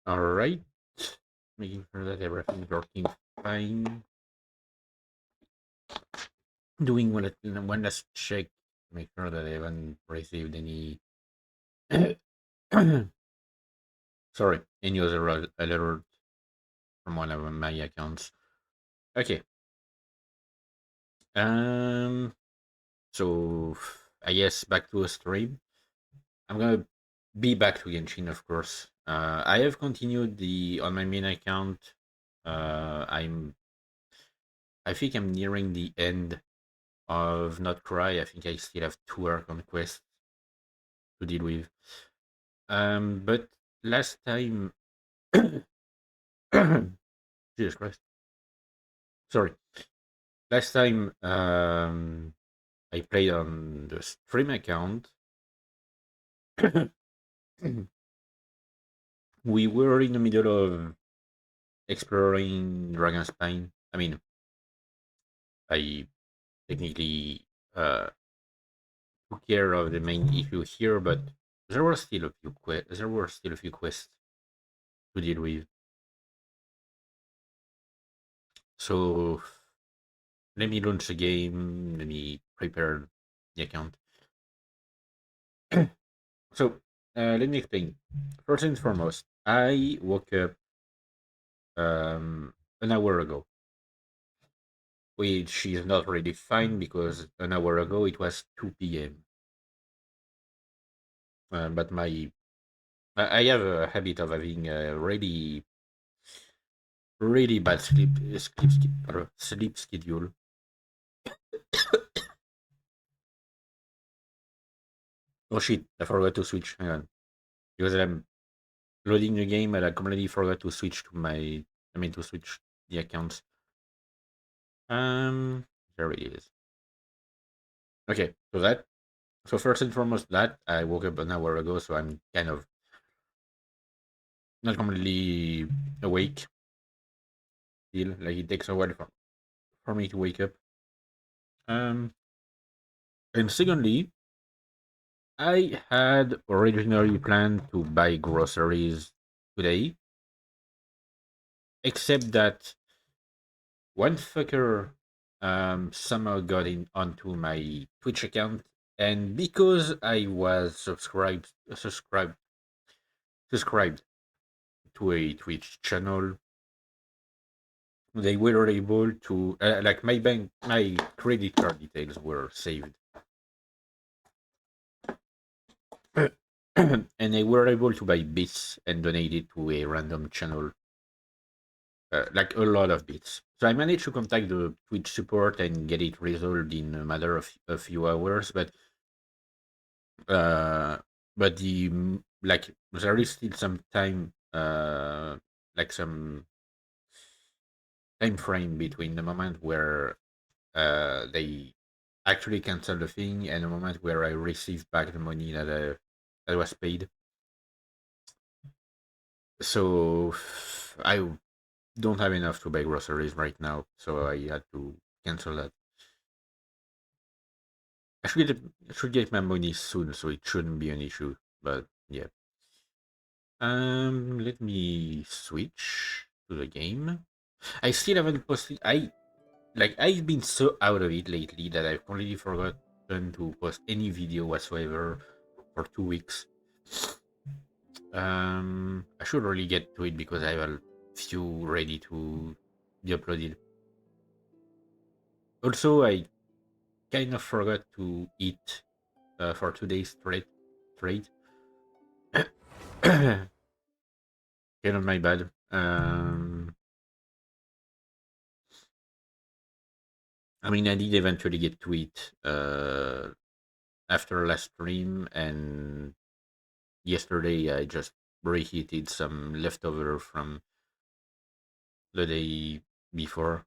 All right. Making sure that everything's working fine. Doing one last check. Make sure that I haven't received any. Sorry, any other alert from one of my accounts. Okay. Um. So I guess back to a stream. I'm gonna be back to Genshin, of course. I have continued the on my main account. I think I'm nearing the end of Not Cry. I think I still have two Archon quests to deal with. But last time, Jesus Christ, sorry. Last time, I played on the stream account. We were in the middle of exploring Dragonspine. I mean, I technically took care of the main issue here, but there were still a few quests to deal with. So let me launch the game. Let me prepare the account. So let me explain. First and foremost, I woke up an hour ago, which is not really fine because an hour ago it was 2 p.m. But I have a habit of having a really bad sleep schedule. Oh shit! I forgot to switch. Hang on, because I'm loading the game and I completely forgot to switch to my. I mean to switch the accounts. There it is. Okay, so first and foremost, that I woke up an hour ago, so I'm kind of not completely awake still. Like it takes a while for me to wake up. Um, and secondly, I had originally planned to buy groceries today, except that one fucker somehow got in onto my Twitch account, and because I was subscribed to a Twitch channel, they were able to like my credit card details were saved, and they were able to buy bits and donate it to a random channel, like a lot of bits. So I managed to contact the Twitch support and get it resolved in a matter of a few hours, uh like there is still some time, like some time frame between the moment where they actually cancel the thing and the moment where I receive back the money that was paid. So I don't have enough to buy groceries right now, so I had to cancel that. I should get my money soon, so it shouldn't be an issue. But yeah. Let me switch to the game. I still haven't posted. I've been so out of it lately that I've completely forgotten to post any video whatsoever for 2 weeks. I should really get to it because I have a few ready to be uploaded. Also, I kind of forgot to eat for 2 days straight. Straight. Kind of my bad. I mean, I did eventually get to it after last stream, and yesterday I just reheated some leftover from the day before.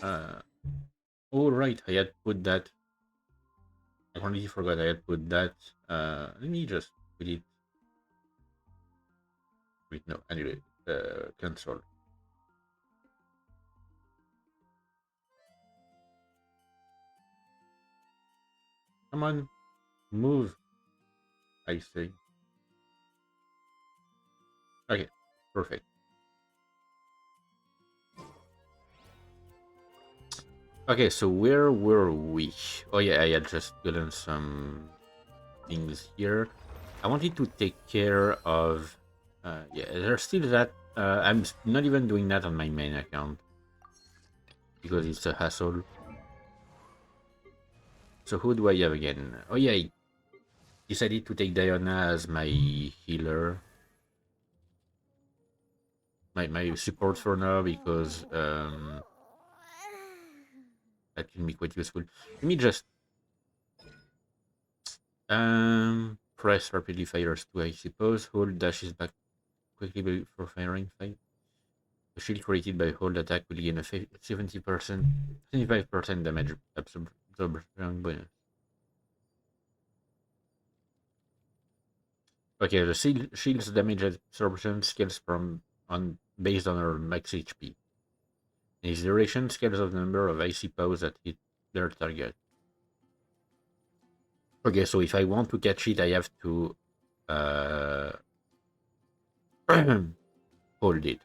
Uh, oh right, I had put that. I completely forgot I had put that. Let me just put it. Wait, no. Anyway, cancel. Come on, move. I say. Okay, perfect. Okay, so where were we? Oh yeah, I had just gotten some things here. I wanted to take care of. Yeah, there's still that. Not even doing that on my main account because it's a hassle. So who do I have again? Oh yeah, I decided to take Diana as my healer, my support for now because that can be quite useful. Let me just press rapidly fires too, I suppose. Hold dashes back quickly before firing. The shield created by hold attack will gain a 70%, 75% damage absorption bonus. Okay, the shield's damage absorption scales from on based on our max HP. And its duration scales of the number of icy powers that hit their target. Okay, so if I want to catch it, I have to uh, hold it.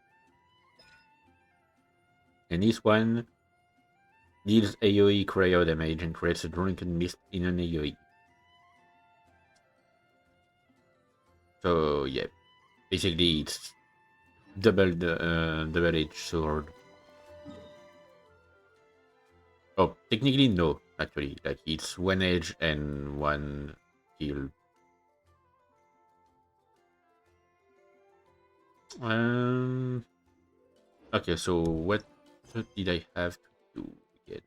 And this one deals AoE cryo damage and creates a drunken mist in an AoE. So yeah, basically it's double-edged sword. Oh, technically no, actually, like it's one edge and one heal. Um. Okay, so what did I have to do again?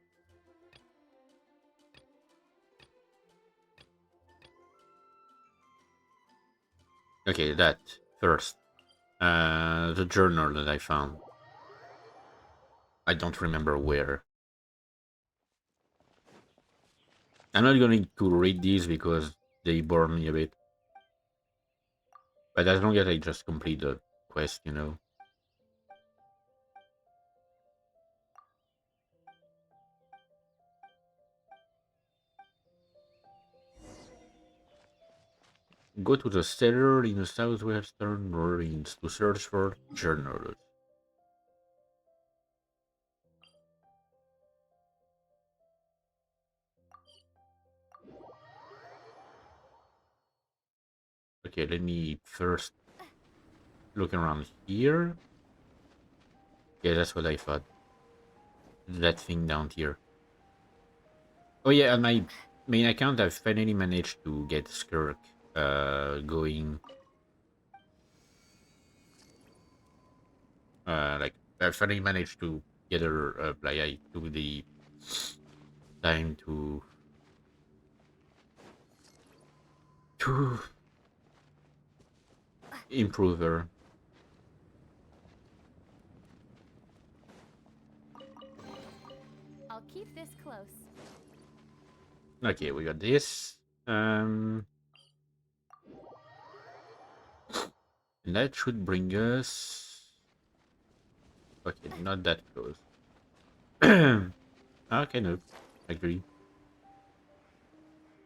Okay, that first. The journal that I found. I don't remember where. I'm not going to read these because they bore me a bit. But as long as I just complete the quest, you know. Go to the cellar in the southwestern ruins to search for journals. Okay, let me first look around here. Yeah, that's what I thought. That thing down here. Oh yeah, on my main account, I've finally managed to get Skirk going. Like I finally managed to get her. Like I took the time to improve her. I'll keep this close. Okay, we got this. Um, and that should bring us. Okay, not that close. Okay, no, actually,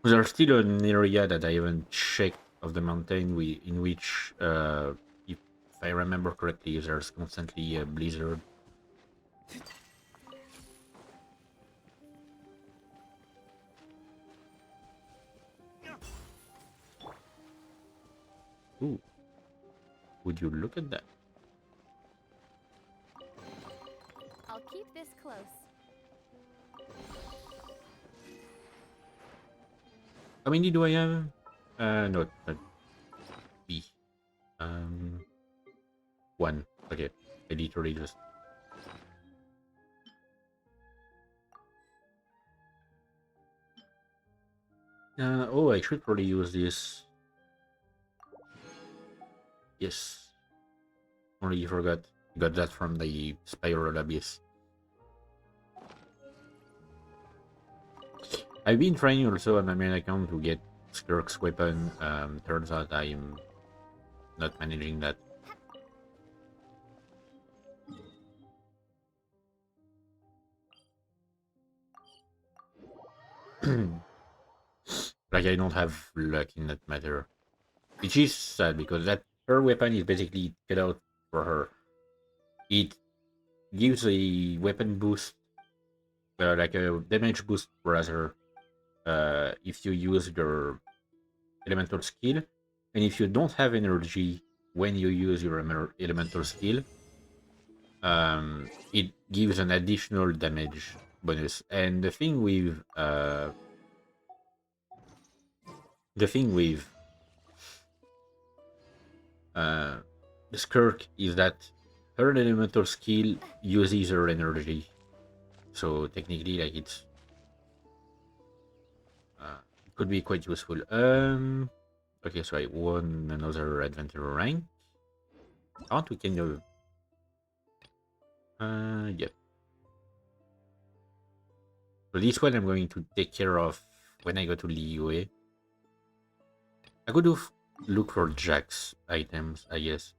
there's still an area that I haven't checked of the mountain in which, if I remember correctly, there's constantly a blizzard. Ooh, would you look at that? I'll keep this close. How many do I have? No, not B. Um, one. Okay, I literally just. Oh, I should probably use this. Yes, only forgot. Got that from the Spiral Abyss. I've been trying also on my main account to get Skirk's weapon. Turns out I'm not managing that. Like I don't have luck in that matter, which is sad because that her weapon is basically cut out for her. It gives a weapon boost, like a damage boost rather, if you use your elemental skill, and if you don't have energy when you use your elemental skill, it gives an additional damage bonus. And the thing with uh, the Skirk is that her elemental skill uses her energy, so technically, like it could be quite useful. Okay, so I won another adventurer rank. I want to kind of yep. So this one I'm going to take care of when I go to Liyue. I could look for Jack's items, I guess.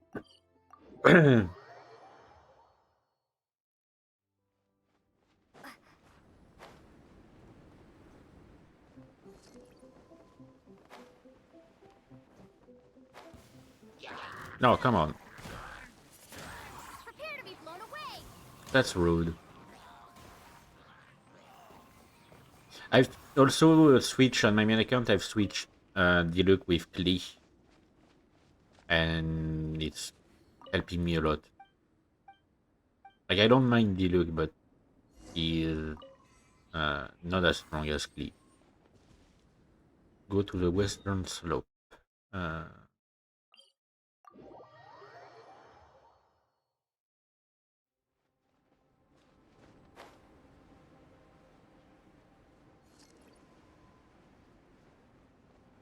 No, come on. Prepare to be blown away. That's rude. I've also switched on my main account. I've switched the look with Klee, and it's helping me a lot. Like I don't mind the look, but he is not as strong as Klee. Go to the western slope. Uh,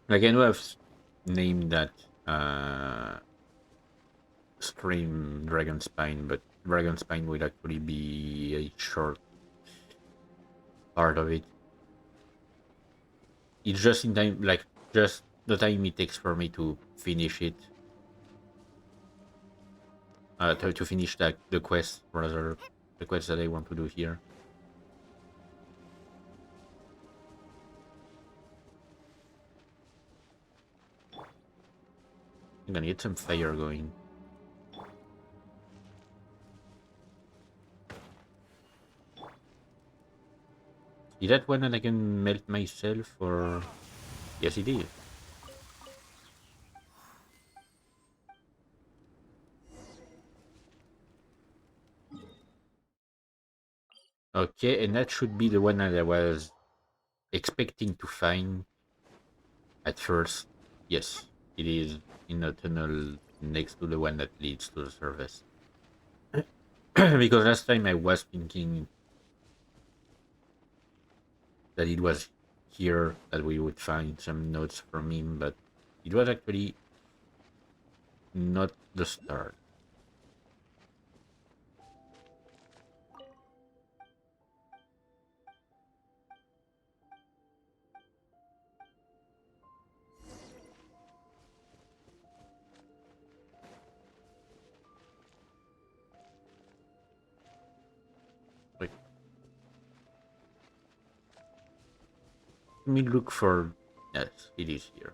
like I know I've named that stream Dragon Spine, but Dragon Spine will actually be a short part of it. It's just in time, like just the time it takes for me to finish it. To finish the quest, rather, the quest that I want to do here. I'm gonna get some fire going. Is that one that I can melt myself, or... Yes, it is. Okay, and that should be the one that I was expecting to find at first. Yes, it is in a tunnel next to the one that leads to the surface. Because last time I was thinking that it was here that we would find some notes from him, but it was actually not the start. Wait, let me look for... Yes, it is here.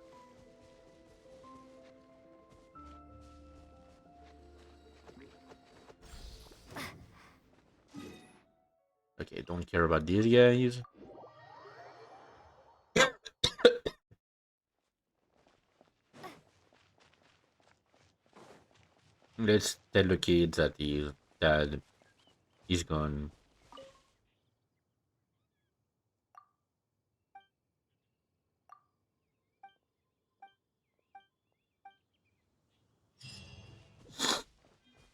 Okay, don't care about these guys. Let's tell the kids that his dad is gone.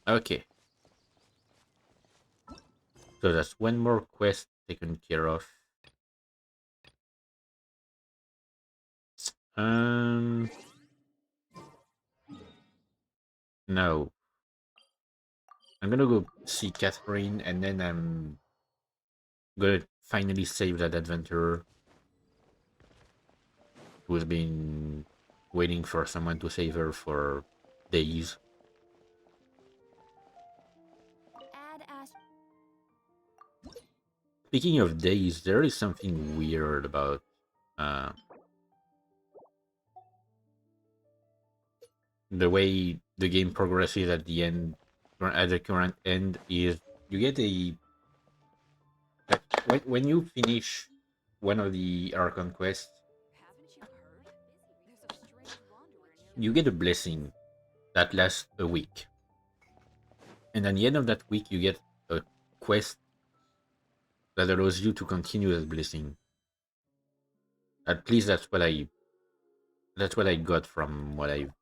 Okay, so that's one more quest taken care of. Um, no. I'm gonna go see Catherine, and then I'm gonna finally save that adventurer who's been waiting for someone to save her for days. Add as Speaking of days, there is something weird about uh, the way the game progresses at the end, at the current end, is you get a when you finish one of the Archon quests, you get a blessing that lasts a week, and at the end of that week, you get a quest that allows you to continue that blessing. At least that's what I got from what I've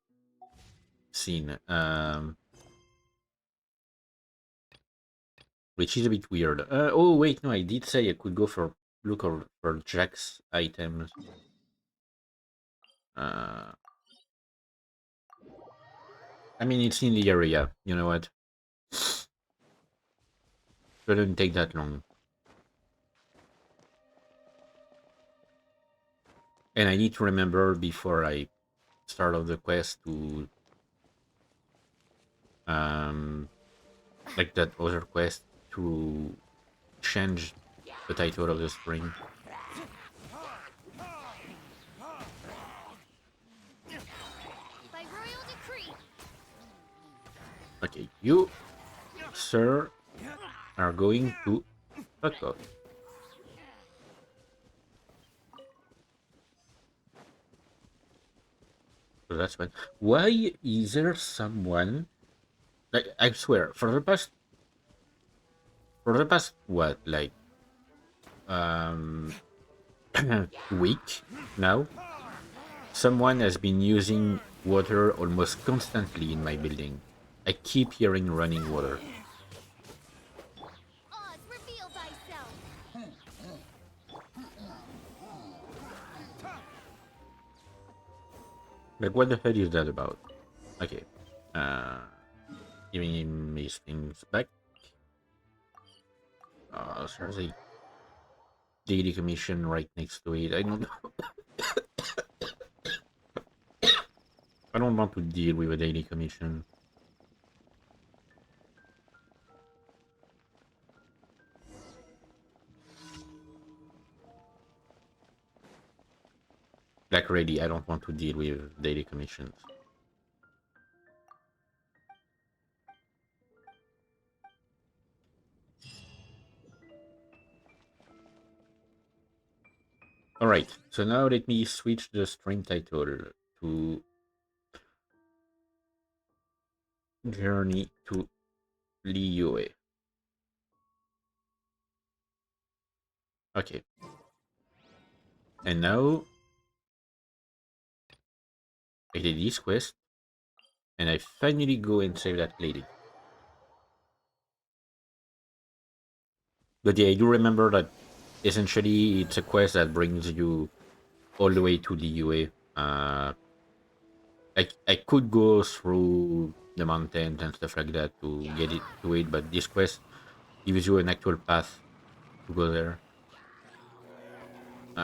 seen. Which is a bit weird. Oh wait, no, I did say I could go for for Jack's items. Uh, I mean, it's in the area. You know what? Shouldn't take that long. And I need to remember before I start off the quest to um like that other quest to change the title of the string. By royal decree. Okay, you, sir, are going to fuck off. So that's fine. Why is there someone like I swear for the past what like um week now, someone has been using water almost constantly in my building. I keep hearing running water. Oz, reveal thyself. Like what the hell is that about? Okay. Uh Giving him his things back. There's a daily commission right next to it. I don't want to deal with a daily commission. Like really, I don't want to deal with daily commissions. Alright, so now let me switch the stream title to Journey to Liyue. Okay. And now I did this quest, and I finally go and save that lady. But yeah, I do remember that essentially it's a quest that brings you all the way to Liyue. I could go through the mountains and stuff like that to get it to it, but this quest gives you an actual path to go there.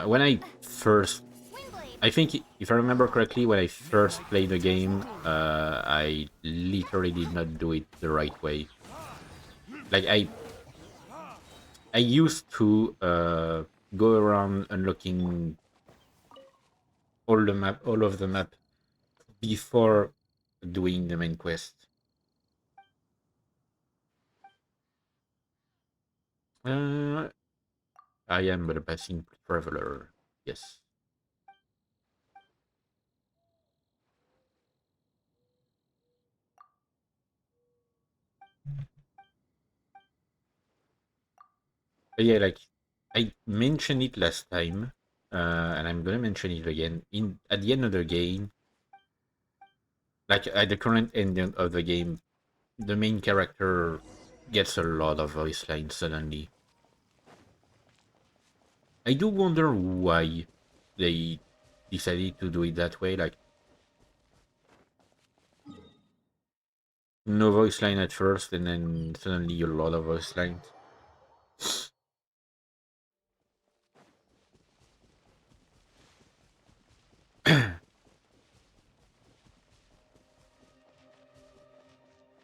When I first, Windblade. I think if I remember correctly, when I first played the game, I literally did not do it the right way. Like I used to go around unlocking all of the map before doing the main quest. Uh, I am but a passing traveler. Yes. But yeah, like I mentioned it last time, and I'm gonna mention it again. In at the end of the game, like at the current end of the game, the main character gets a lot of voice lines suddenly. I do wonder why they decided to do it that way. Like no voice line at first, and then suddenly a lot of voice lines.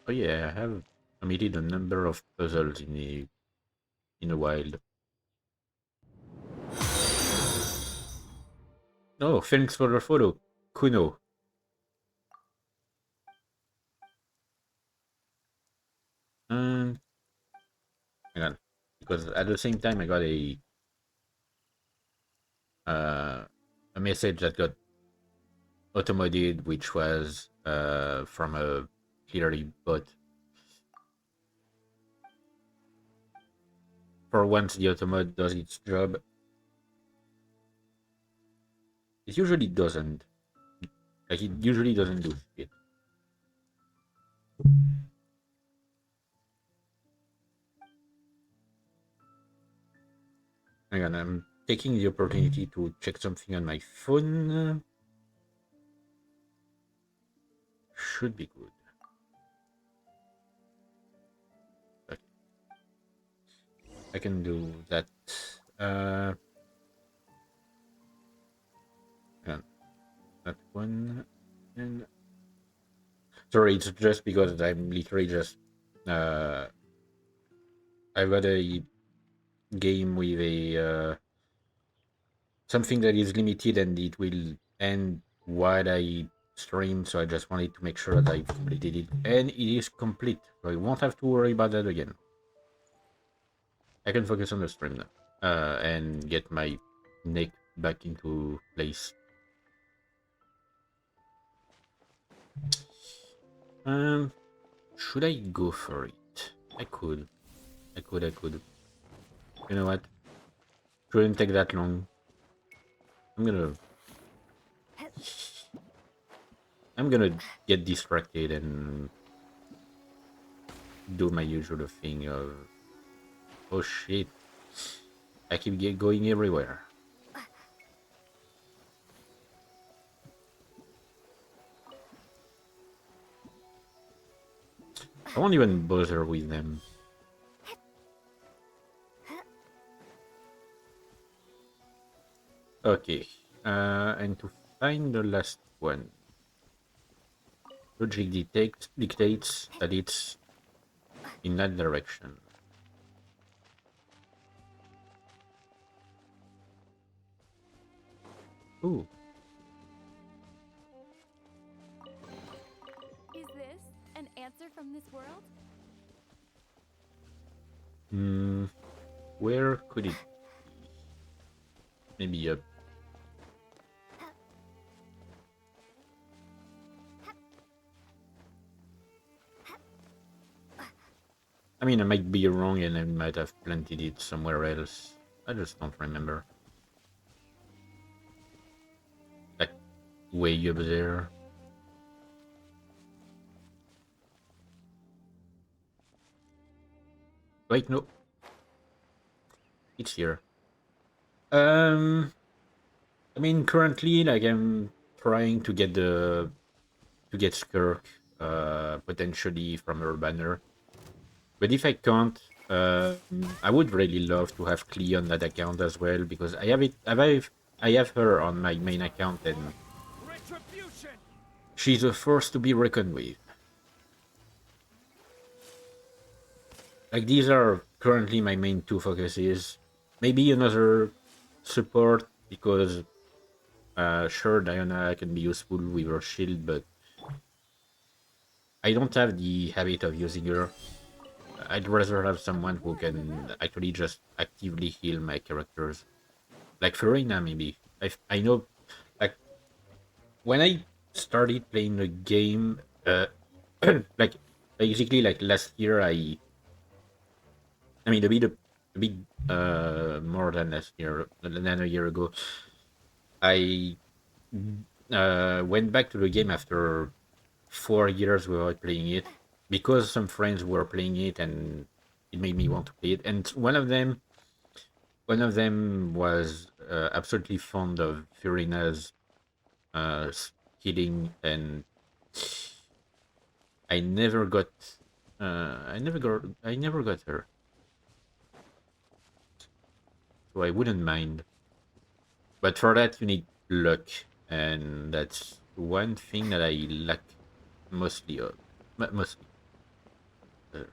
Oh yeah, I have committed a number of puzzles in the wild. Oh, thanks for the follow, Kuno. because at the same time I got uh, a message that got automated, which was from a clearly bot. For once the automod does its job, it usually doesn't. Like it usually doesn't do shit. Hang on, I'm taking the opportunity to check something on my phone. Should be good. Okay, I can do that. Uh, hang on, that one. And sorry, it's just because I'm literally just. Uh, I've got a game with a something that is limited and it will end while I stream, so I just wanted to make sure that I completed it. And it is complete, so I won't have to worry about that again. I can focus on the stream now and get my neck back into place. Um, should I go for it? I could. I could. You know what? Shouldn't take that long. I'm gonna I'm gonna get distracted and do my usual thing of oh shit. I keep going everywhere. I won't even bother with them. Okay. And to find the last one, logic dictates that it's in that direction. Ooh. Is this an answer from this world? Hmm. Where could it be? Maybe up. I mean, I might be wrong and I might have planted it somewhere else. I just don't remember. Like, way up there. Wait, no. It's here. Um, I mean, currently, like, I'm trying to get Skirk, potentially from her banner. But if I can't, I would really love to have Klee on that account as well because I have her on my main account and she's a force to be reckoned with. Like these are currently my main two focuses. Maybe another support because sure Diana can be useful with her shield, but I don't have the habit of using her. I'd rather have someone who can actually just actively heal my characters. Like Farina, maybe. I know, like, when I started playing the game, like, basically, like, last year, I mean, a bit, more than last year, than a year ago, I, went back to the game after 4 years without playing it because some friends were playing it and it made me want to play it. And one of them was absolutely fond of Furina's healing, and I never got, I never got her, so I wouldn't mind. But for that, you need luck, and that's one thing that I lack mostly of, mostly. Uh,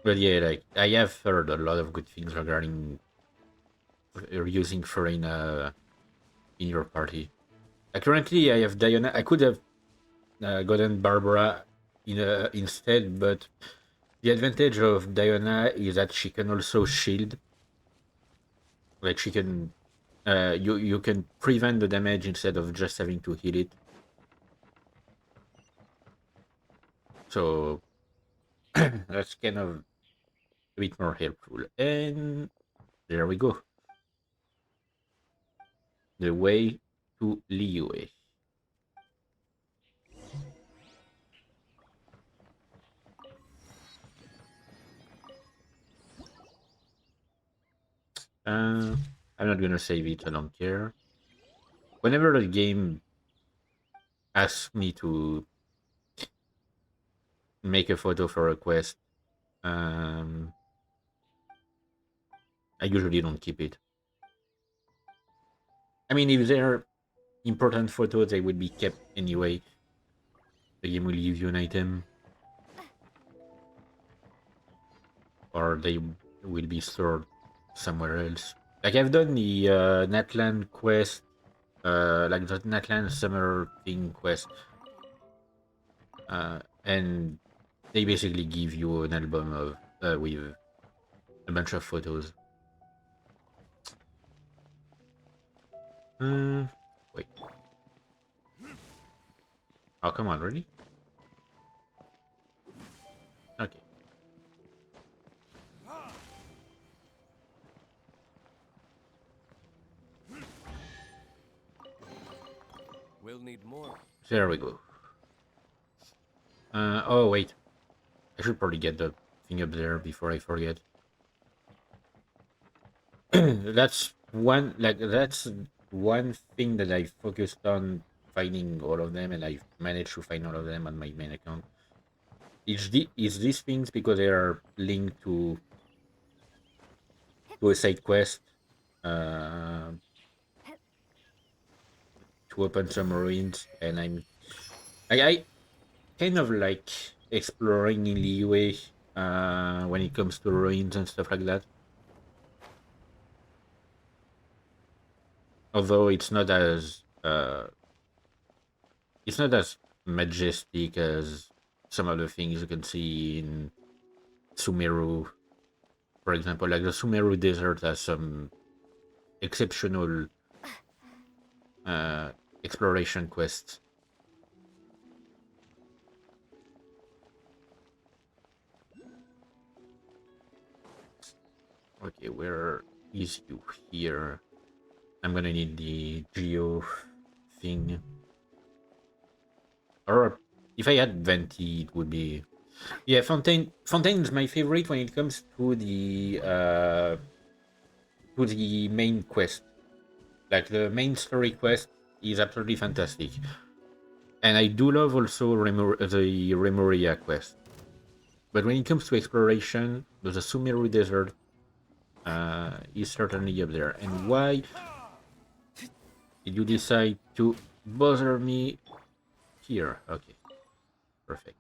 But yeah, like I have heard a lot of good things regarding using Farina in your party. Currently, I have Diana. I could have gotten Barbara instead. But the advantage of Diana is that she can also shield. Like she can, you can prevent the damage instead of just having to hit it. So that's kind of a bit more helpful. And there we go. The way to Liyue. Uh, I'm not gonna save it. I don't care. Whenever the game asks me to make a photo for a quest, um, I usually don't keep it. I mean, if they're important photos, they would be kept anyway. The game will give you an item, or they will be stored somewhere else. Like I've done the Natlan quest, like the Natlan Summer Thing quest, and they basically give you an album of with a bunch of photos. Uh, Wait. Oh, come on, really? Okay. We'll need more. There we go. Oh, wait. I should probably get the thing up there before I forget. That's one thing that I focused on finding all of them, and I managed to find all of them on my main account. Is these things because they are linked to a side quest, uh, to open some ruins, and I kind of like exploring in Liyue when it comes to ruins and stuff like that. Although it's not as majestic as some of the things you can see in Sumeru, for example. Like the Sumeru Desert has some exceptional uh, exploration quests. Okay, where is you here? I'm gonna need the geo thing. Or if I had Venti, it would be. Yeah, Fontaine is my favorite when it comes to the main quest. Like the main story quest is absolutely fantastic, and I do love also the Remoria quest. But when it comes to exploration, the Sumeru Desert is certainly up there. And why did you decide to bother me here? Okay, perfect.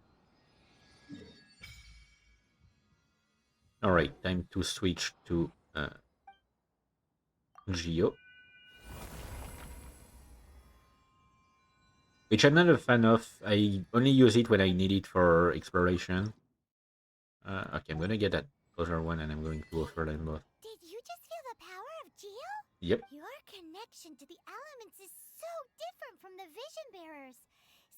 All right, time to switch to Geo, which I'm not a fan of. I only use it when I need it for exploration. Okay, I'm gonna get that other one, and I'm going to offer them both. Did you just feel the power of Geo? Yep. Your connection to the elements is so different from the vision bearers.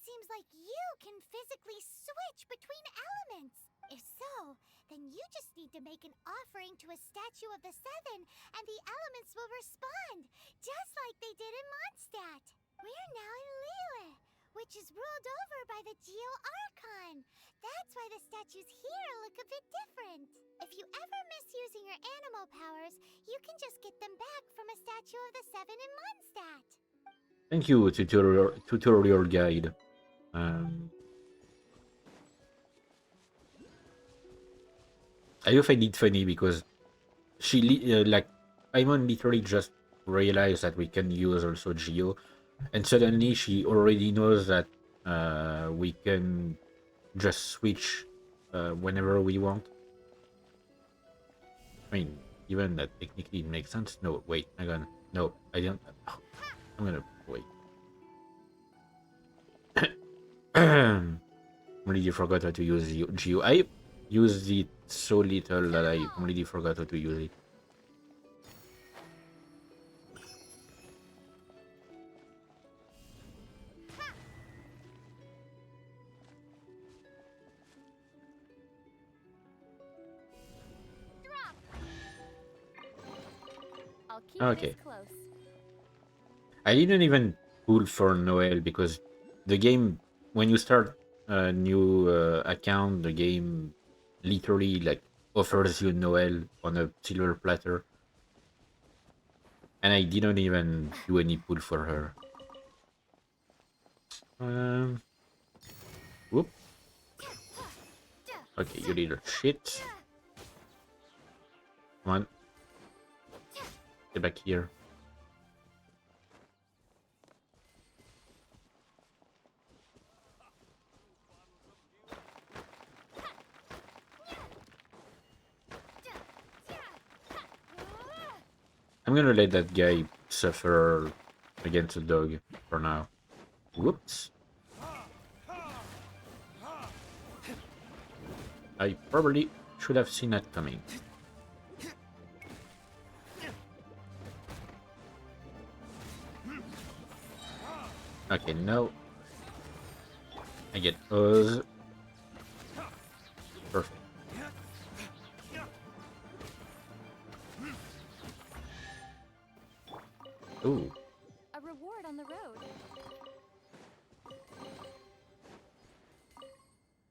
Seems like you can physically switch between elements. If so, then you just need to make an offering to a statue of the Seven, and the elements will respond, just like they did in Mondstadt. We're now in Liyue, which is ruled over by the Geo Archon. That's why the statues here look a bit different. If you ever miss using your animal powers, you can just get them back from a statue of the Seven in Mondstadt. Thank you, tutorial guide. Um, I find it funny because like Paimon literally just realized that we can use also Geo, and suddenly she already knows that we can just switch whenever we want. I mean, even that technically makes sense. No, wait, hang on. No, I don't. I'm gonna wait. I'm completely forgot how to use Geo. I used it so little that I completely forgot how to use it. I'll keep this Okay. close. I didn't even pull for Noel because the game, when you start a new account, the game literally like offers you Noel on a silver platter, and I didn't even do any pull for her. Um, whoop. Okay, you little shit. Come on, get back here. I'm gonna let that guy suffer against the dog for now. Whoops. I probably should have seen that coming. Okay, now I get Oz. Perfect. Ooh, A reward on the road.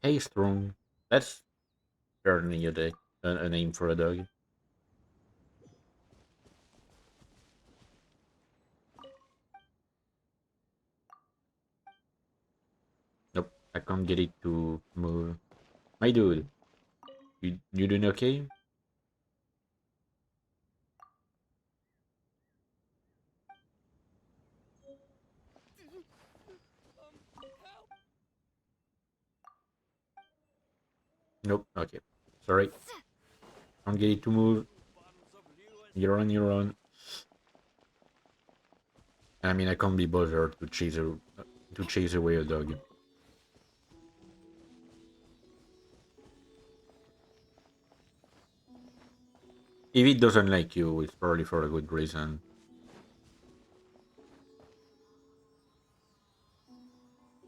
hey, strong. That's certainly a name for a dog. Nope, I can't get it to move. My dude, you doing okay? Nope. Okay. Sorry. Can't get it to move. You're on your own. I mean, I can't be bothered to chase away a dog. If it doesn't like you, it's probably for a good reason.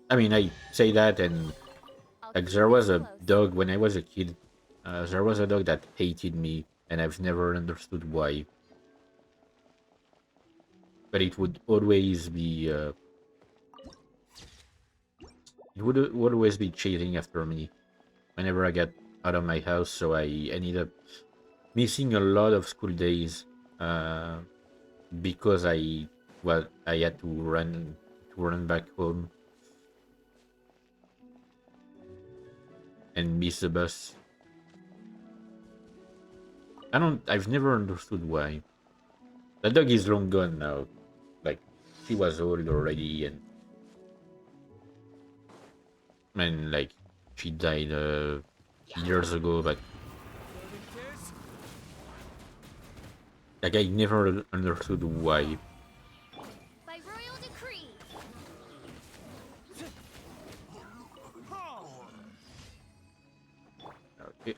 I mean, I say that, and I'll like keep there this was a close. dog when I was a kid. There was a dog that hated me, and I've never understood why. But it would always be it would always be chasing after me whenever I got out of my house. So I ended up missing a lot of school days uh, because I had to run back home and miss the bus. I've never understood why. The dog is long gone now. Like she was old already, and like she died years ago. But like I never understood why. By royal decree. Okay.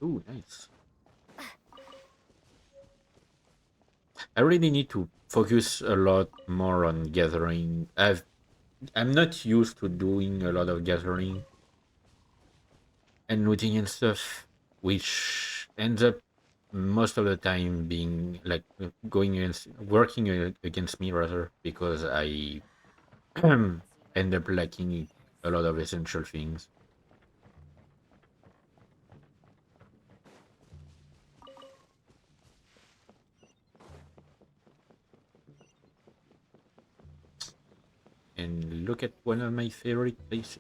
Ooh, nice. I really need to focus a lot more on gathering. I'm not used to doing a lot of gathering and looting and stuff, which ends up most of the time being like going against working against me rather because I end up lacking a lot of essential things. And look at one of my favorite places.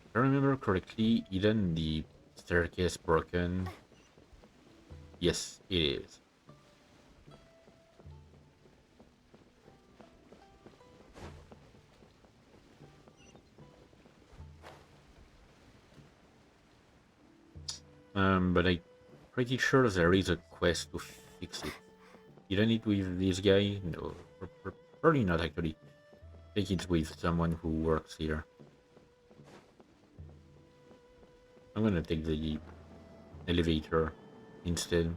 If I remember correctly, even the staircase broken. Yes, it is. But I pretty sure there is a quest to fix it. You don't need with this guy? No, probably not actually. I think it's with someone who works here. I'm gonna take the elevator instead.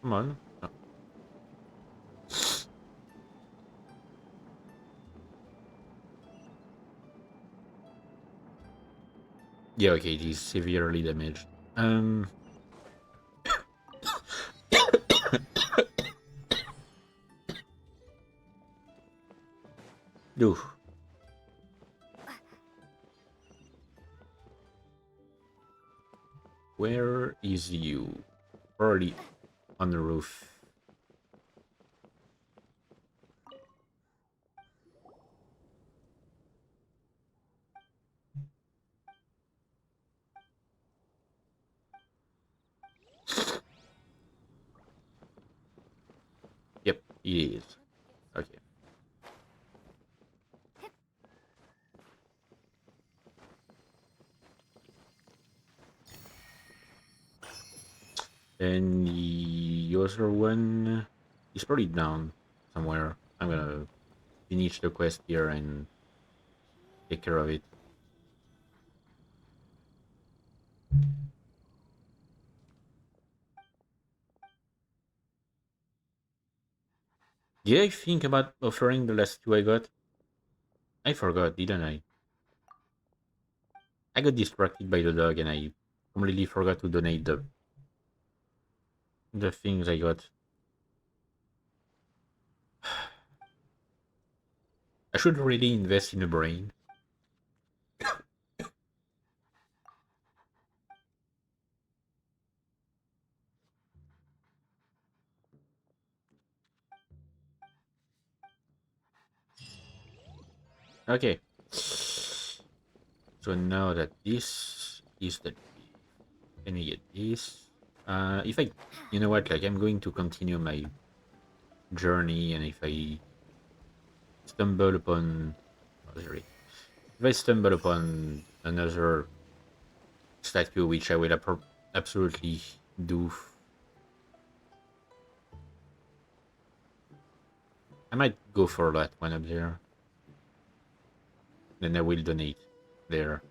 Come on. Oh. Yeah, okay, it is severely damaged. Oof. Where is you? Already on the roof. Yep, it is. Okay. And the other one is probably down somewhere. I'm gonna finish the quest here and take care of it. Did I think about offering the last two I got? I forgot, didn't I? I got distracted by the dog and I completely forgot to donate the things I got. I should really invest in a brain. Okay. So now that this is the let me get this. If I, you know what, like I'm going to continue my journey, and if I stumble upon, oh, sorry, if I stumble upon another statue, which I will absolutely do, I might go for that one up there. Then I will donate there.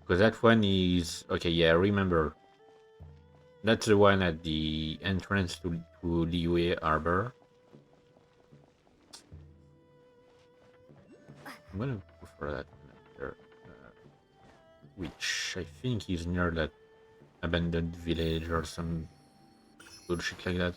Because that one is okay. Yeah, I remember. That's the one at the entrance to Liyue Harbor. I'm gonna go for that one up there, which I think is near that abandoned village or some bullshit like that.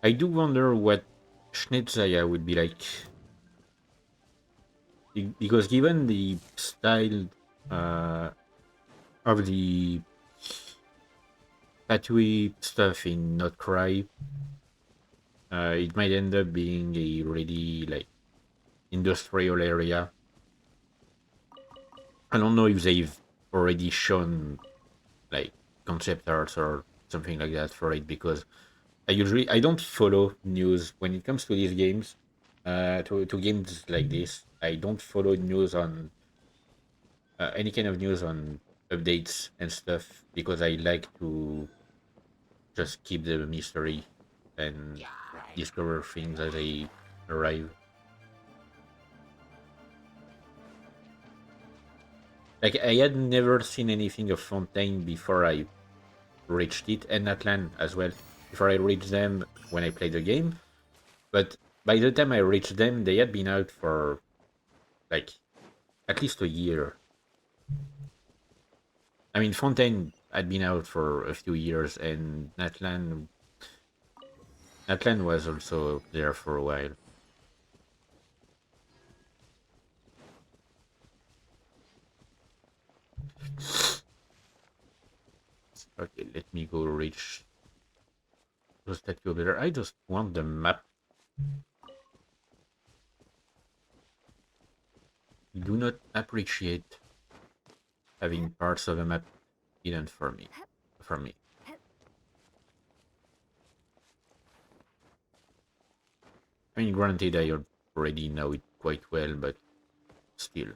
I do wonder what Schnetzaya would be like. Because given the style uh, of the tattooy stuff in Not Cry, it might end up being a really like industrial area. I don't know if they've already shown like concept art or something like that for it, because I don't follow news when it comes to these games. To games like this, I don't follow news on any kind of news on updates and stuff, because I like to just keep the mystery and discover things as they arrive. Like I had never seen anything of Fontaine before I reached it, and Atlan as well. Before I reached them when I played the game, but by the time I reached them, they had been out for like at least a year. I mean, Fontaine had been out for a few years, and Natlan was also there for a while. Okay, let me go reach the statue over there. I just want the map. Do not appreciate having parts of a map didn't for me. For me. I mean, granted, I already know it quite well, but still.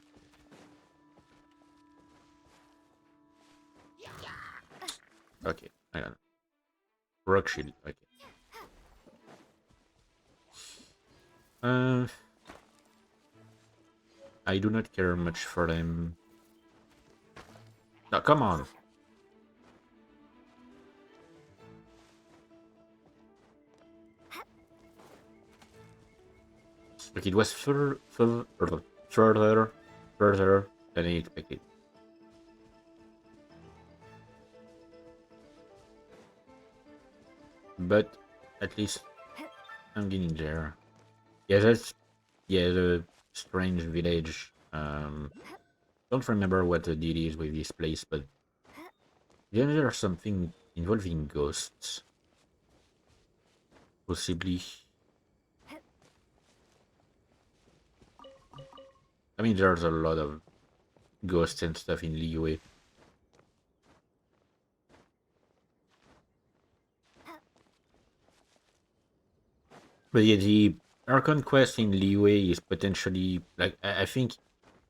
Okay, I don't know. Rock shield. Okay. Uh, I do not care much for them. No, come on. Look, it was further than I expected. But at least I'm getting there. Yeah, that's the strange village. Don't remember what the deal is with this place, but then there's something involving ghosts, possibly. I mean, there's a lot of ghosts and stuff in Liyue. But yeah, the Archon quest in Liyue is potentially like I think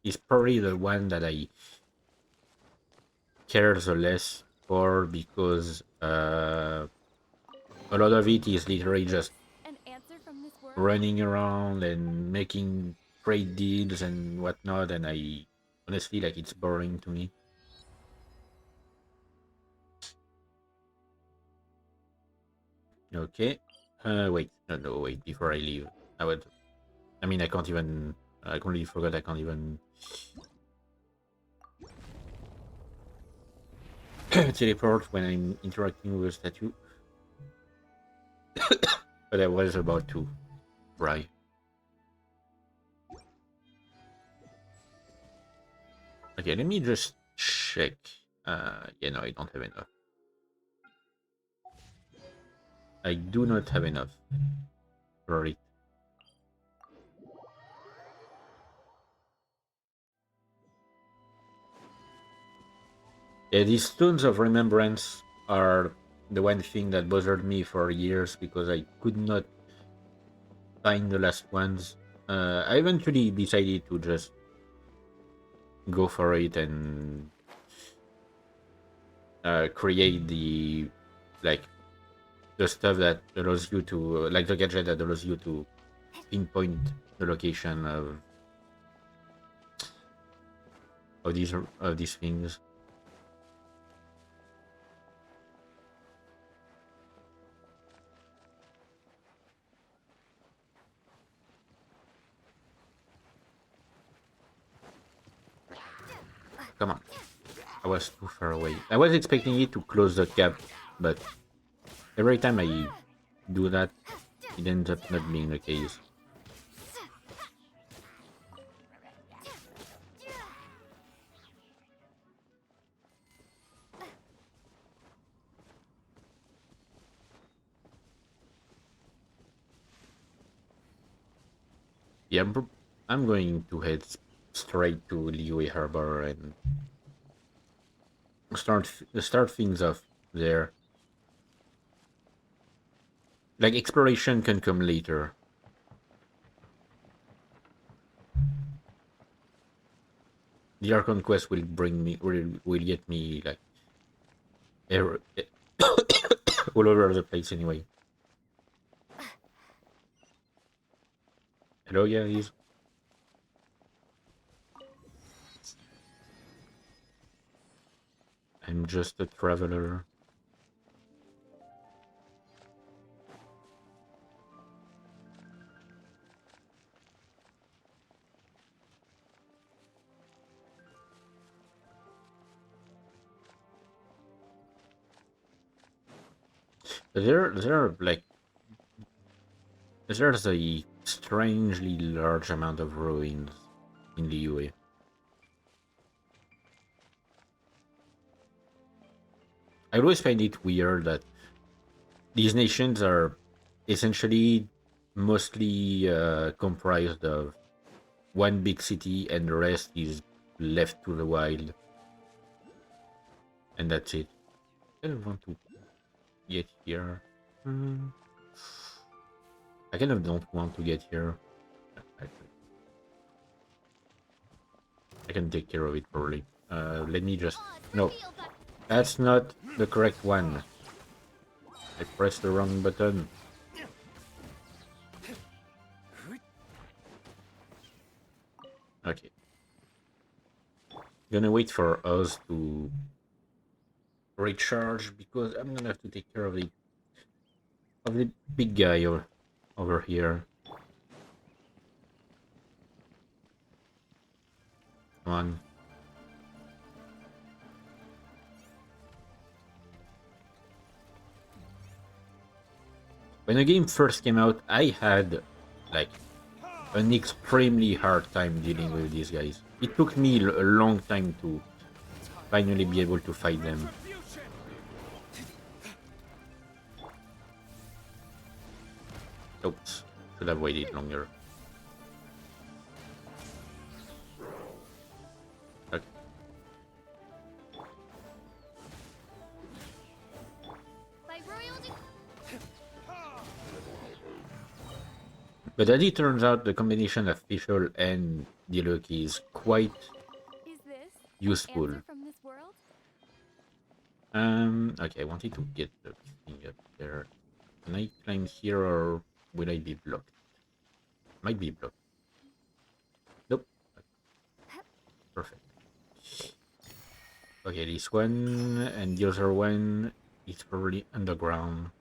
is probably the one that I care the less for because a lot of it is literally just An answer from this world? running around and making trade deals and whatnot, and I honestly like it's boring to me. Okay. Wait. No, wait. Before I leave, I would. I mean, I can't even. I completely forgot. I can't even teleport when I'm interacting with a statue. But I was about to. Right. Okay. Let me just check. Yeah. No, I don't have enough. I do not have enough for it. Yeah, these stones of remembrance are the one thing that bothered me for years because I could not find the last ones. I eventually decided to just go for it and create the like the stuff that allows you to like the gadget that allows you to pinpoint the location of these things. Come on. I was too far away. I was expecting it to close the gap, but every time I do that, it ends up not being the case. Yeah, I'm going to head straight to Liyue Harbor and start things off there. Like exploration can come later. The Archon quest will bring me will get me like er- all over the place anyway. Hello, guys. I'm just a traveler. There are like there's a strangely large amount of ruins in the UA. I always find it weird that these nations are essentially mostly comprised of one big city and the rest is left to the wild. and that's it. I don't want to get here. Hmm. I kind of don't want to get here. I, I can take care of it probably. Let me just... No, that's not the correct one. I pressed the wrong button. Okay. Gonna wait for us to recharge because I'm gonna have to take care of the big guy over here. Come on. When the game first came out, I had like an extremely hard time dealing with these guys. It took me a long time to finally be able to fight them. Oops, should have waited longer. Okay. By royal But as it turns out, the combination of official and deluxe is quite Is this useful. answer from this world? Okay, I wanted to get the thing up there. Can I climb here or will I be blocked? Might be blocked. Nope. Perfect. Okay, this one and the other one is probably underground.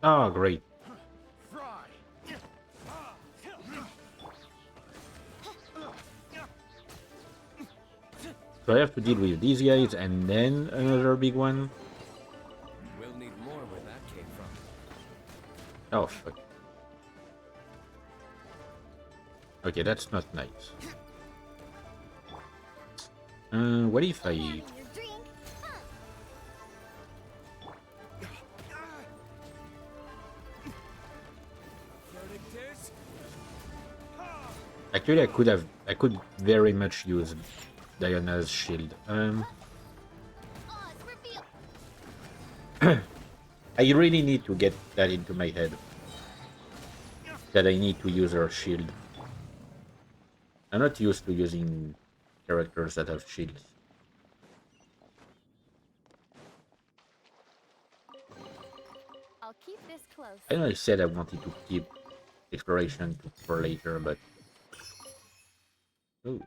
Oh, great. So I have to deal with these guys and then another big one. We'll need more where that came from. Oh, fuck. Okay, that's not nice. What if I... your drink. Actually, I could very much use Diana's shield. Oz, reveal. I really need to get that into my head. That I need to use her shield. I'm not used to using characters that have shields. I'll keep this close. I know I said I wanted to keep exploration for later, but... Ooh.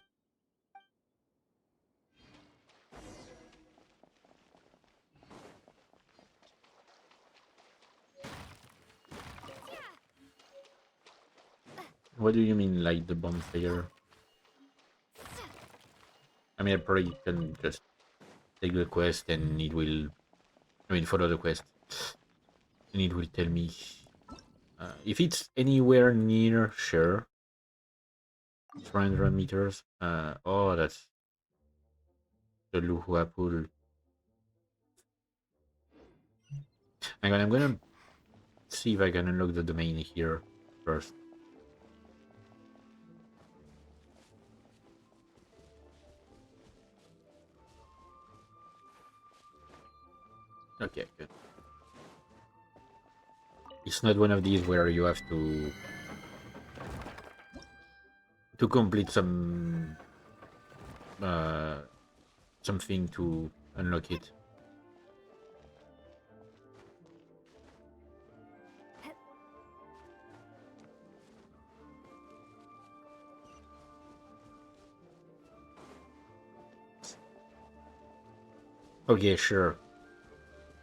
What do you mean, like the bonfire? I mean, I probably can just take the quest and it will... I mean, follow the quest. And it will tell me... if it's anywhere near, sure. 300 meters. Oh, that's the Luhua pool. Hang on, I'm gonna see if I can unlock the domain here first. Okay, good. It's not one of these where you have to complete uh something to unlock it. Okay, sure.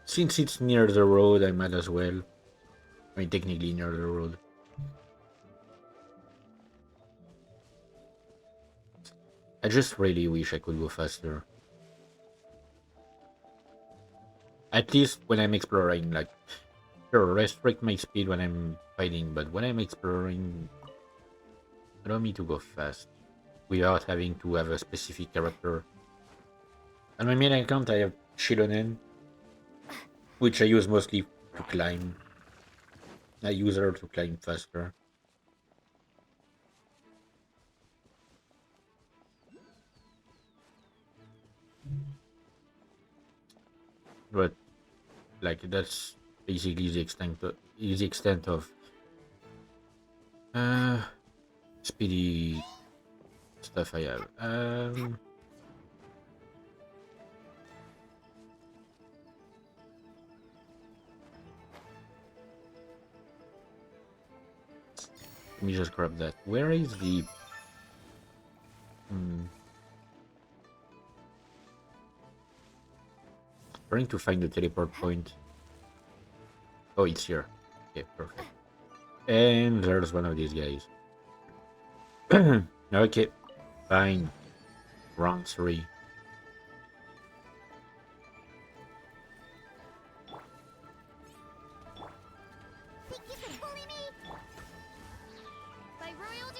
Since it's near the road, I might as well. I mean, technically near the road. I just really wish I could go faster. At least when I'm exploring, like, sure, restrict my speed when I'm fighting, but when I'm exploring, allow me to go fast without having to have a specific character. On my main account, I have Shilonen, which I use mostly to climb. I use her to climb faster. but like that's basically the extent of uh speedy stuff I have. Let me just grab that. Where is the trying to find the teleport point. Oh, it's here. Okay, perfect. And there's one of these guys. Okay, fine. Round 3. Think you can bully me? By royal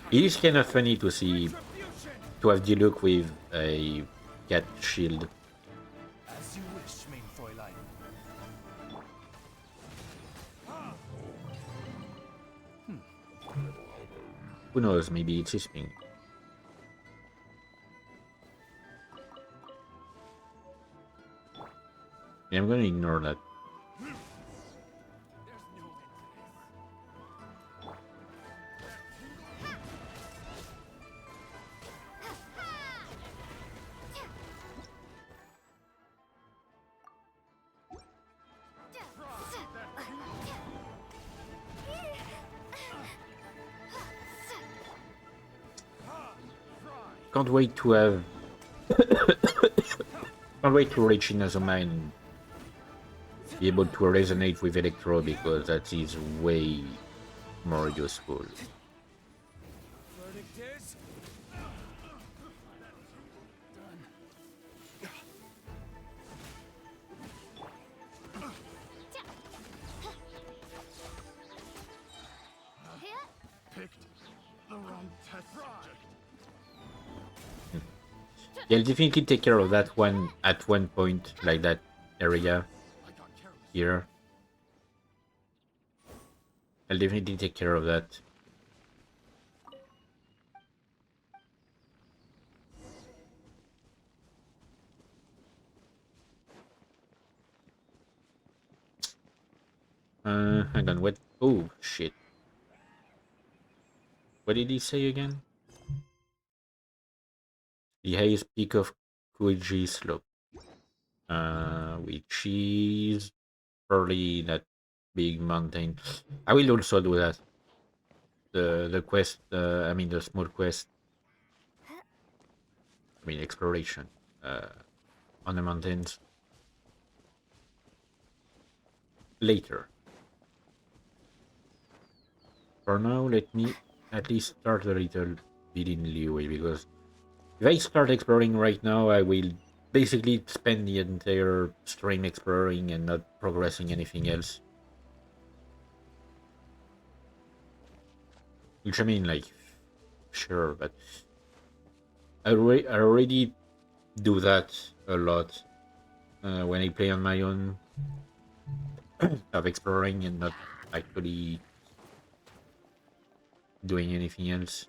It is kind of funny to see to have the look with a cat shield. As you wish, mein Fräulein. Who knows? Maybe it's his thing. Yeah, I'm gonna ignore that. Can't wait to have. Can't wait to reach Inazuma and be able to resonate with Electro because that is way more useful. Verdict is picked the wrong test subject. Yeah, I'll definitely take care of that one at one point, like that area I got careless. here. I'll definitely take care of that. Hang on, what? Oh, shit. What did he say again? The highest peak of Kuiji Slope. Which is probably that big mountain. I will also do that. The quest, I mean the small quest, I mean exploration, on the mountains later. For now, let me at least start a little bit in Liyue because if I start exploring right now, I will basically spend the entire stream exploring and not progressing anything else. Which I mean, like, sure, but I already do that a lot when I play on my own, of exploring and not actually doing anything else.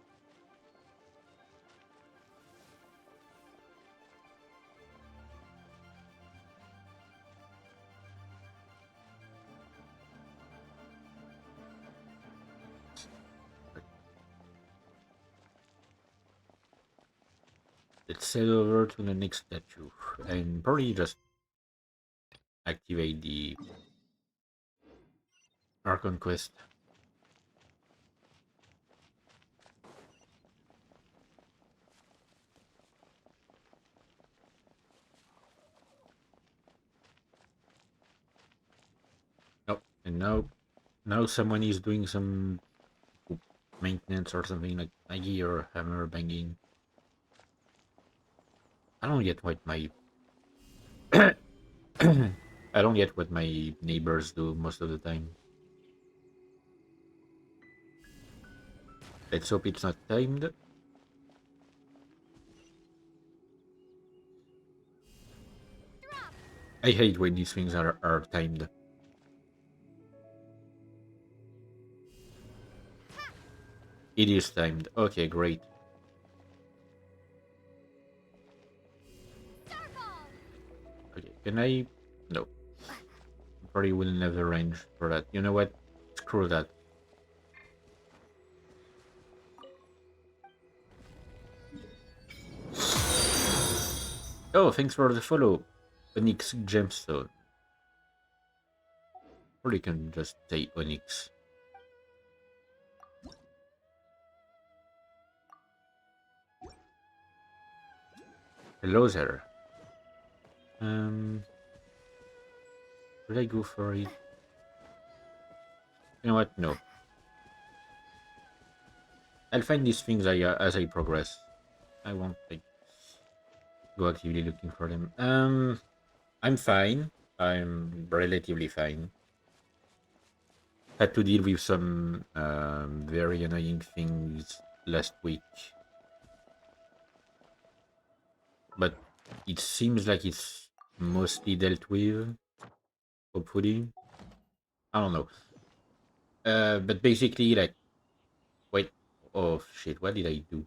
Let's head over to the next statue and probably just activate the Archon quest. Oh, and now someone is doing some maintenance or something like Maggie or hammer banging. I don't get what my I don't get what my neighbors do most of the time. Let's hope it's not timed. I hate when these things are timed. It is timed. Okay, great. Okay, can I? No, probably wouldn't have the range for that. You know what? Screw that. Oh, thanks for the follow, Onyx Gemstone. Or you can just say Onyx. Hello there. Um, should I go for it? You know what? No. I'll find these things as I progress. I won't like go actively looking for them. I'm fine. I'm relatively fine. Had to deal with some very annoying things last week, but it seems like it's mostly dealt with. Hopefully, I don't know. But basically, like, wait, oh shit, what did I do?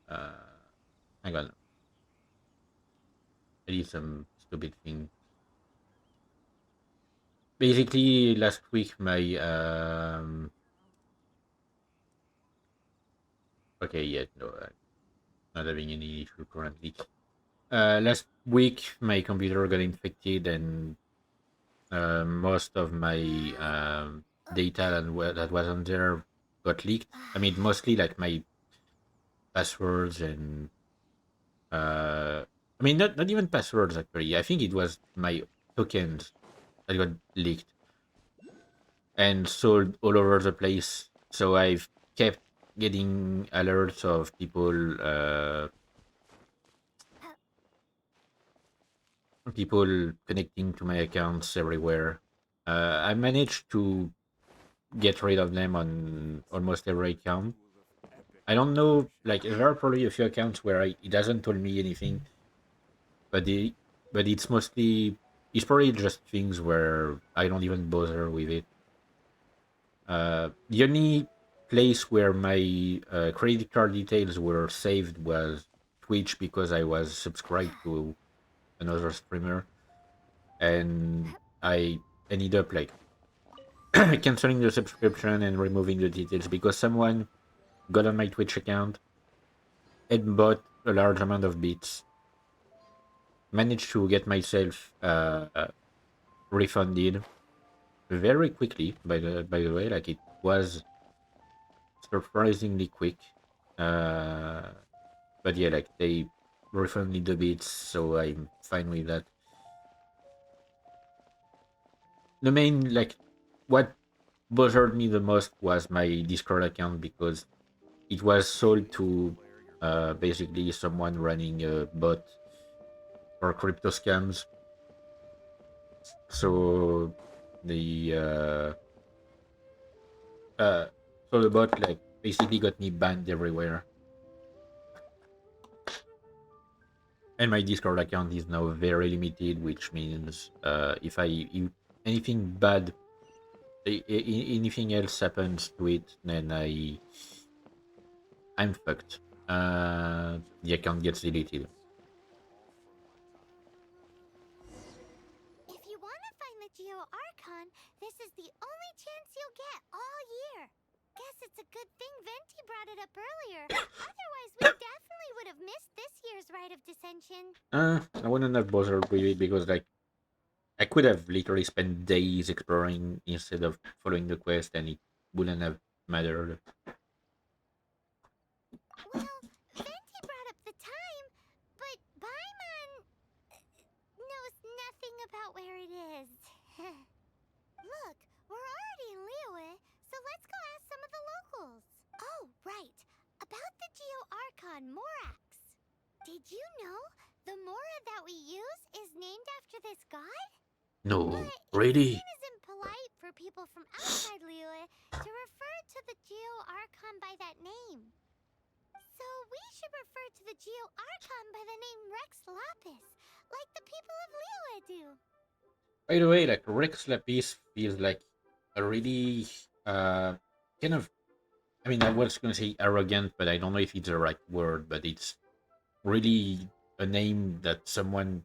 Uh, Hang on, I did some stupid thing. Basically, last week my okay, yeah, no, not having any issue currently. Last week my computer got infected and most of my data that was on there got leaked. I mean, mostly like my passwords and I mean, not even passwords actually. I think it was my tokens that got leaked and sold all over the place. So I've kept getting alerts of people connecting to my accounts everywhere. I managed to get rid of them on almost every account. I don't know, like there are probably a few accounts where it doesn't tell me anything, but it's probably just things where I don't even bother with it. The only place where my credit card details were saved was Twitch because I was subscribed to another streamer, and I ended up like canceling the subscription and removing the details because someone got on my Twitch account and bought a large amount of bits. Managed to get myself refunded very quickly. By the way, like it was surprisingly quick. Uh, but yeah, like they refunded the bits, so I'm fine with that. The main like what bothered me the most was my Discord account because it was sold to basically someone running a bot for crypto scams. So the uh so the bot like basically got me banned everywhere. And my Discord account is now very limited, which means if anything bad, anything else happens to it, then I'm fucked. The account gets deleted. If you want to find the Geo Archon, this is the only chance you'll get all year. Guess it's a good thing Venti brought it up earlier. Otherwise, we definitely would have missed this year's Rite of Dissension. I wouldn't have bothered with it because like I could have literally spent days exploring instead of following the quest, and it wouldn't have mattered. Well, Venti brought up the time, but Paimon knows nothing about where it is. Look, we're already in Liyue, so let's go ask some of the locals. Oh, right. About the Geo Archon Morax. Did you know the Mora that we use is named after this god? No, But it really? isn't polite for people from outside Liyue to refer to the Geo Archon by that name. So we should refer to the Geo Archon by the name Rex Lapis, like the people of Liyue do. By the way, like Rex Lapis feels like a really kind of I mean, I was gonna say arrogant, but I don't know if it's the right word. But it's really a name that someone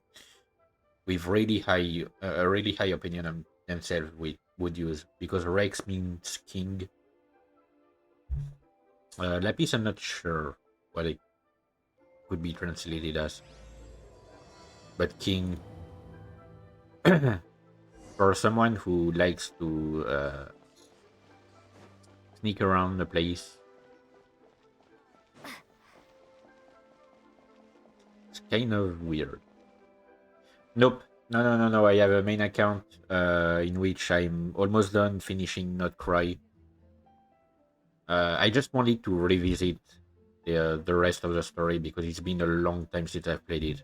with a really high opinion of themselves would use, because Rex means king. Lapis, I'm not sure what it could be translated as, but king for someone who likes to sneak around the place, it's kind of weird. Nope. No, no, no, no. I have a main account in which I'm almost done finishing Not Cry. I just wanted to revisit the rest of the story because it's been a long time since I've played it,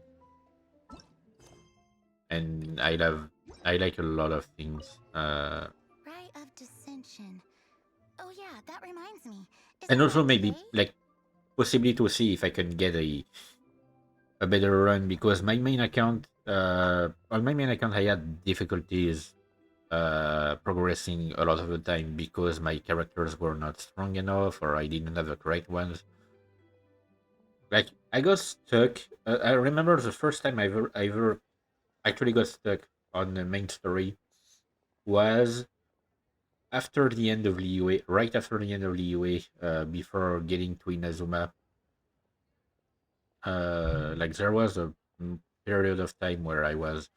and I like a lot of things. Right of dissension. Oh yeah, that reminds me. Is And it also hard maybe today? like possibly to see if I can get a better run, because my main account on my main account I had difficulties progressing a lot of the time because my characters were not strong enough or I didn't have the correct ones. Like I got stuck. I remember the first time I ever actually got stuck on the main story was after the end of Liyue, right after the end of Liyue, before getting to Inazuma. Like there was a period of time where I was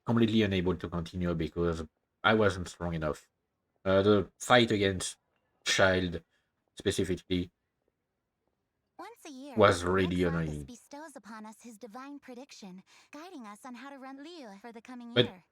completely unable to continue because I wasn't strong enough. The fight against Child specifically Once a year, was Rex really Lapis annoying. bestows upon us his divine prediction, guiding us on how to run Liu for the coming But year.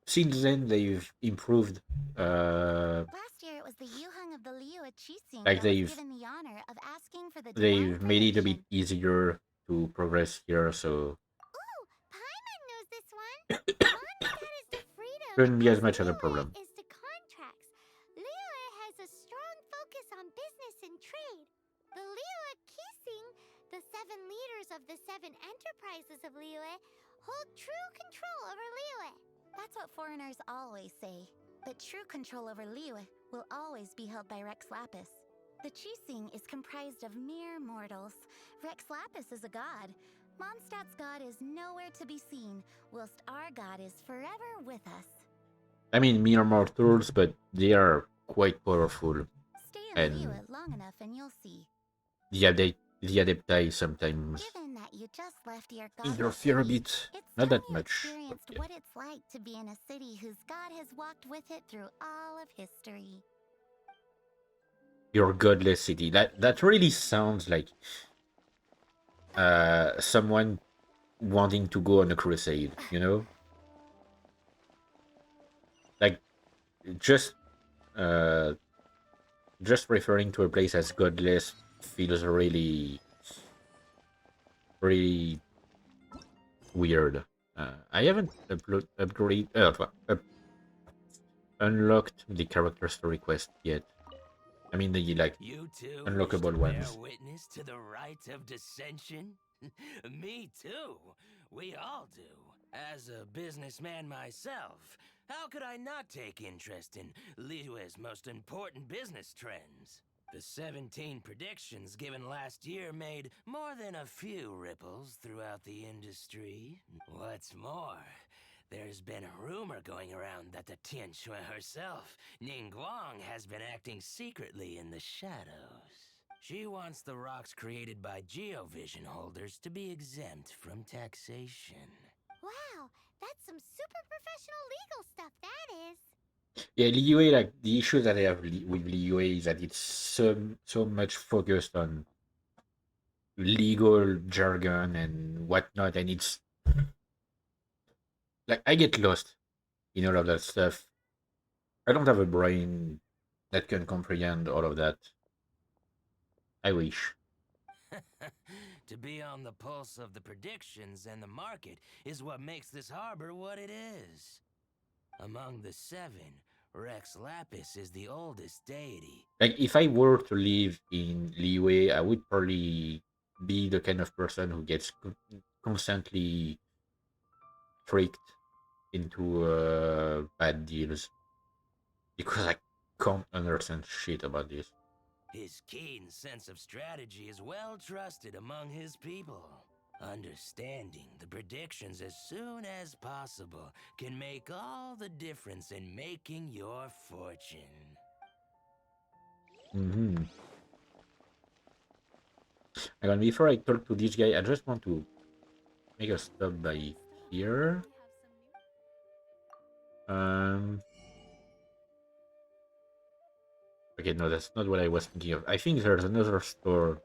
since then they've improved. Last year it was the Yuheng of the Liu Qixing Like that was given the honor of asking for the divine they've made it a bit prediction. easier to progress here, so Ooh, Paimon knows this one. Mondstadt is to freedom shouldn't be as as much of a Liyue problem. is to contracts. Liyue has a strong focus on business and trade. The Liyue Qixing, the seven leaders of the seven enterprises of Liyue, hold true control over Liyue. That's what foreigners always say. But true control over Liyue will always be held by Rex Lapis. The Qixing is comprised of mere mortals. Rex Lapis is a god. Mondstadt's god is nowhere to be seen, whilst our god is forever with us. I mean, mere mortals, but they are quite powerful, Stay in and Liyue long enough and you'll see. the adepti sometimes Given that you just left your godless interfere a city, bit. it's Not time that you much, but experienced yeah. what it's like to be in a city whose god has walked with it through all of history. Your godless city. That really sounds like someone wanting to go on a crusade. You know, like just uh just referring to a place as godless feels really weird. I haven't unlocked the character story quest yet. I mean the like You too wish to unlockable bear ones. witness to the right of dissension? Me too. We all do. As a businessman myself, how could I not take interest in Liyue's most important business trends? The 17 predictions given last year made more than a few ripples throughout the industry. What's more, there's been a rumor going around that the Tianshui herself, Ningguang, has been acting secretly in the shadows. She wants the rocks created by Geovision holders to be exempt from taxation. Wow, that's some super professional legal stuff, that is. Yeah, Liyue, like the issue that I have with Liyue is that it's so much focused on legal jargon and whatnot, and it's like I get lost in all of that stuff. I don't have a brain that can comprehend all of that. I wish. To be on the pulse of the predictions and the market is what makes this harbor what it is. Among the seven, Rex Lapis is the oldest deity. Like if I were to live in Liyue, I would probably be the kind of person who gets constantly tricked into bad deals because I can't understand shit about this. His keen sense of strategy is well trusted among his people. Understanding the predictions as soon as possible can make all the difference in making your fortune. Mm-hmm. Hang on, before I talk to this guy, I just want to make a stop by here. Okay, no, that's not what I was thinking of. I think there's another store.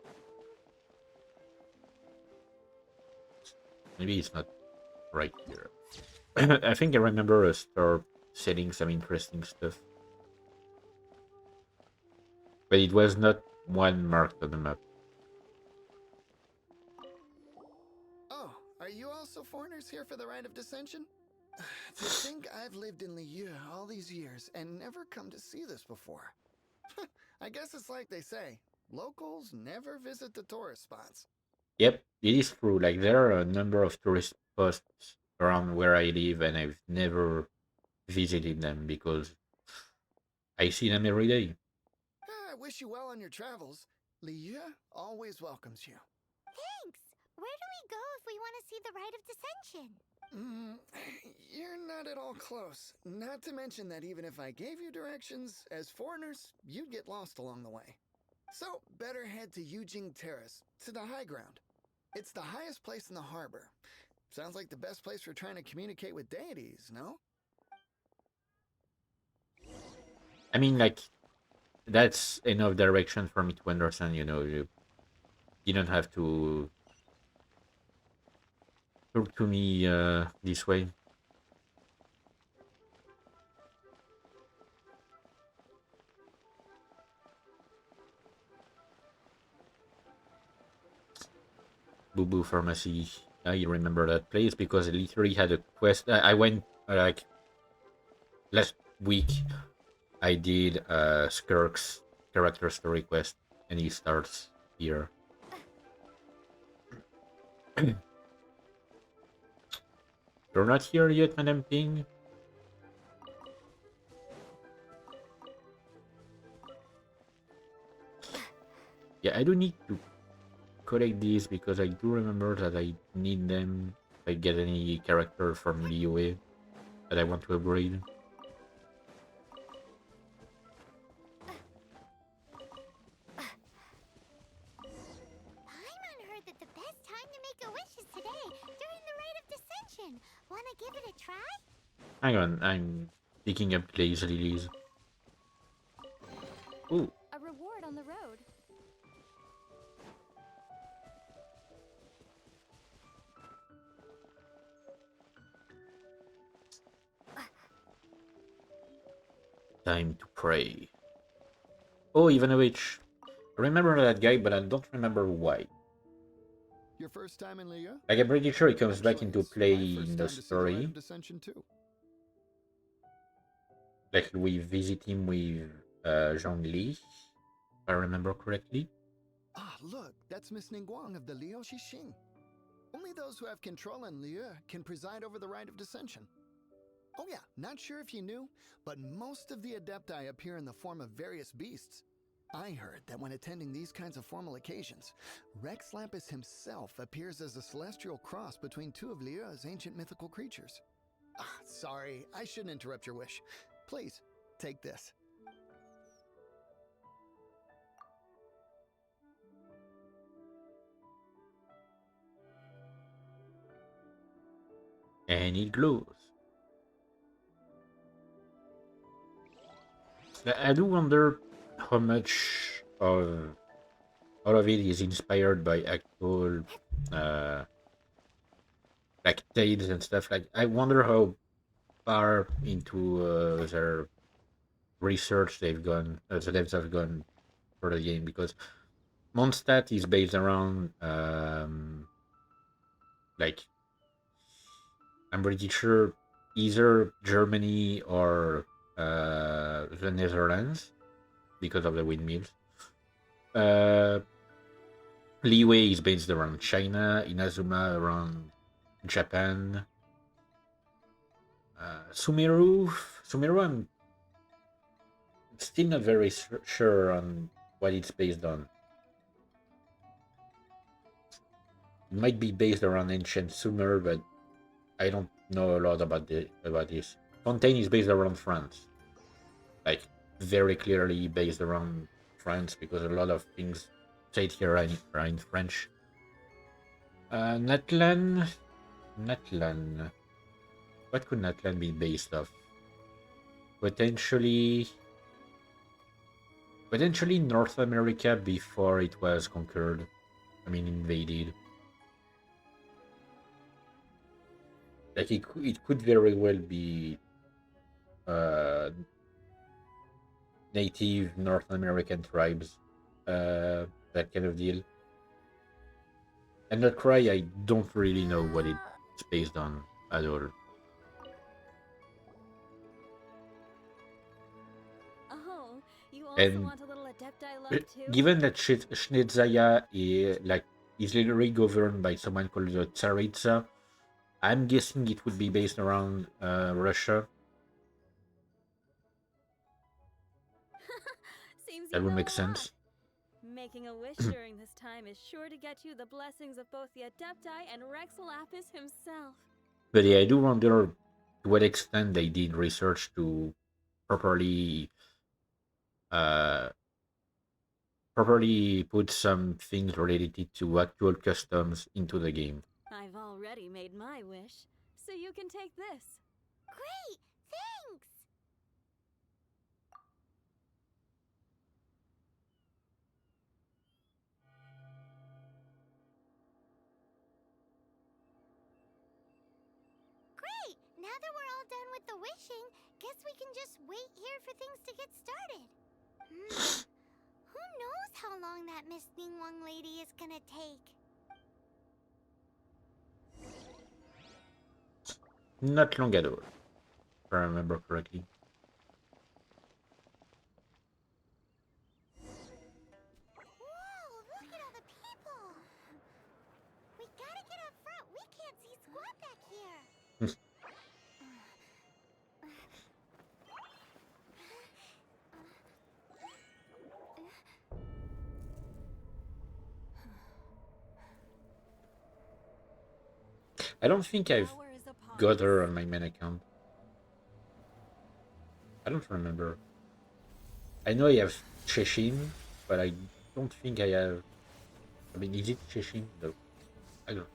Maybe it's not right here. I think I remember a store selling some interesting stuff. But it was not one marked on the map. Oh, are you also foreigners here for the Rite of Dissension? To think I've lived in Liyue all these years and never come to see this before. I guess it's like they say, locals never visit the tourist spots. Yep, it is true. Like, there are a number of tourist spots around where I live, and I've never visited them because I see them every day. I wish you well on your travels. Liyue always welcomes you. Thanks! Where do we go if we want to see the Rite of Dissension? You're not at all close. Not to mention that even if I gave you directions, as foreigners, you'd get lost along the way. So, better head to Yujing Terrace, to the high ground. It's the highest place in the harbor. Sounds like the best place for trying to communicate with deities, no? I mean, like, that's enough direction for me to understand, you don't have to talk to me this way. Boo Boo Pharmacy. I remember that place because I literally had a quest. I went like last week. I did Skirk's character story quest, and he starts here. You're not here yet, Madame Ping? Yeah, I do need to collect these because I do remember that I need them if I get any character from Liyue that I want to upgrade. Paimon heard that the best time to make a wish is today, during the Rite of Dissension. Wanna give it a try? Hang on, I'm picking up glaze lilies. Ooh, A reward on the road. time to pray. Oh, Ivanovich. I remember that guy, but I don't remember why. Your first time in Liyue? Like, I'm pretty sure he comes back Actually, into it's play my in first the time to see the Rite story. of Dissension too. Like, we visit him with Zhongli, if I remember correctly. Ah, look, that's Miss Ningguang of the Liu Xixing. Only those who have control in Liyue can preside over the Rite of Dissension. Oh yeah, not sure if you knew, but most of the Adepti appear in the form of various beasts. I heard that when attending these kinds of formal occasions, Rex Lapis himself appears as a celestial cross between two of Liyue's ancient mythical creatures. Ah, sorry, I shouldn't interrupt your wish. Please, take this. And it glows. I do wonder how much of all of it is inspired by actual uh like tales and stuff. Like, I wonder how far into their research they've gone, the devs have gone for the game, because Mondstadt is based around like, I'm pretty sure, either Germany or the Netherlands because of the windmills. Liyue is based around China, Inazuma around Japan. Sumeru, I'm still not very sure on what it's based on. It might be based around ancient Sumer, but I don't know a lot about this. Fontaine is based around France, like very clearly based around France because a lot of things said here are in French. Natlan, Natlan. What could Natlan be based off? Potentially, potentially North America before it was conquered. I mean, invaded. Like it could very well be uh, native North American tribes, that kind of deal. And the cry, I don't really know what it's based on at all. Oh, you also And want a little Adepti love too? given that Shnezaya is literally governed by someone called the Tsaritsa, I'm guessing it would be based around Russia. Seems That you would know make a lot. sense. Making a wish during this time is sure to get you the blessings of both the Adepti and Rex Lapis himself. But yeah, I do wonder to what extent they did research to properly uh, properly put some things related to actual customs into the game. I've already made my wish, so you can take this. Great! Thanks! Great! Now that we're all done with the wishing, guess we can just wait here for things to get started. Who knows how long that Miss Ningwang lady is gonna take? Not long at all, if I remember correctly. Whoa, look at all the people! We gotta get up front. We can't see squat back here. I don't think I've Power is upon got her us. on my main account. I don't remember. I know I have Cheshin, but I don't think I have. I mean, is it Cheshin? No, I don't.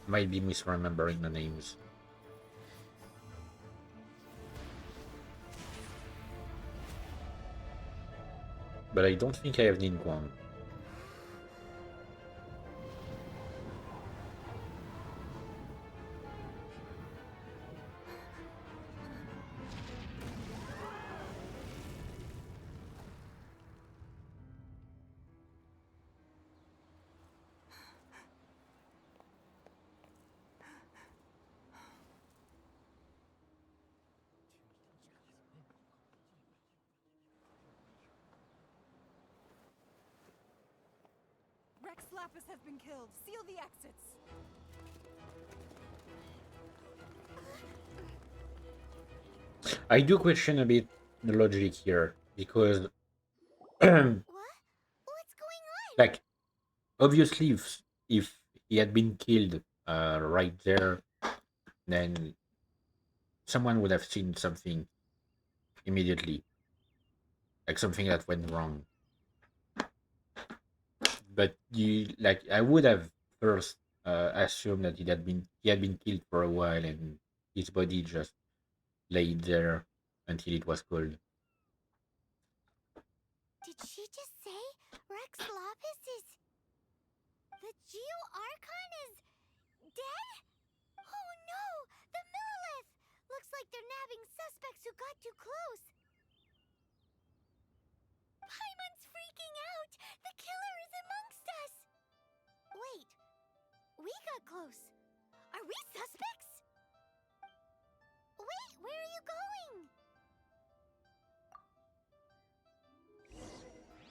Might be misremembering the names. But I don't think I have Ningguang. Rex Lapis has been killed. Seal the exits. I do question a bit the logic here because, What? What's going on? like, obviously, if he had been killed right there, then someone would have seen something immediately, like something that went wrong. But I would have first assumed that he had been killed for a while, and his body just laid there until it was cold. Did she just say Rex Lapis is... The Geo Archon is... dead? Oh no! The Millilith! Looks like they're nabbing suspects who got too close. Paimon's freaking out! The killer is amongst us! Wait. We got close. Are we suspects? Wait, where are you going?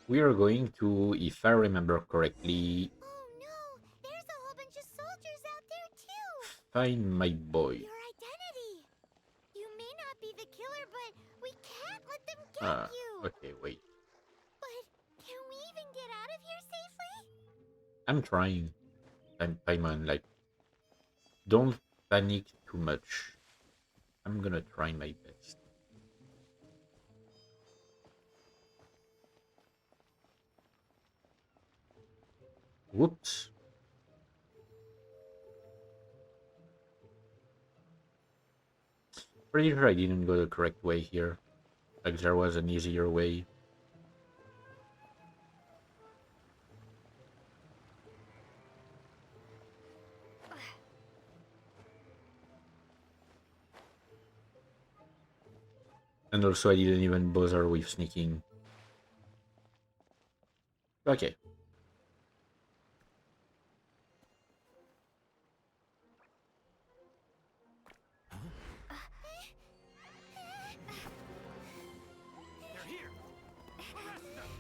We are going to, if I remember correctly, Oh no! There's a whole bunch of soldiers out there too! find my boy. Your identity! You may not be the killer, but we can't let them get you! Okay, wait. I'm trying. Paimon, like, don't panic too much. I'm gonna try my best. Whoops. Pretty sure I didn't go the correct way here. Like, there was an easier way. And also, I didn't even bother with sneaking. Okay. They're here! Arrest them!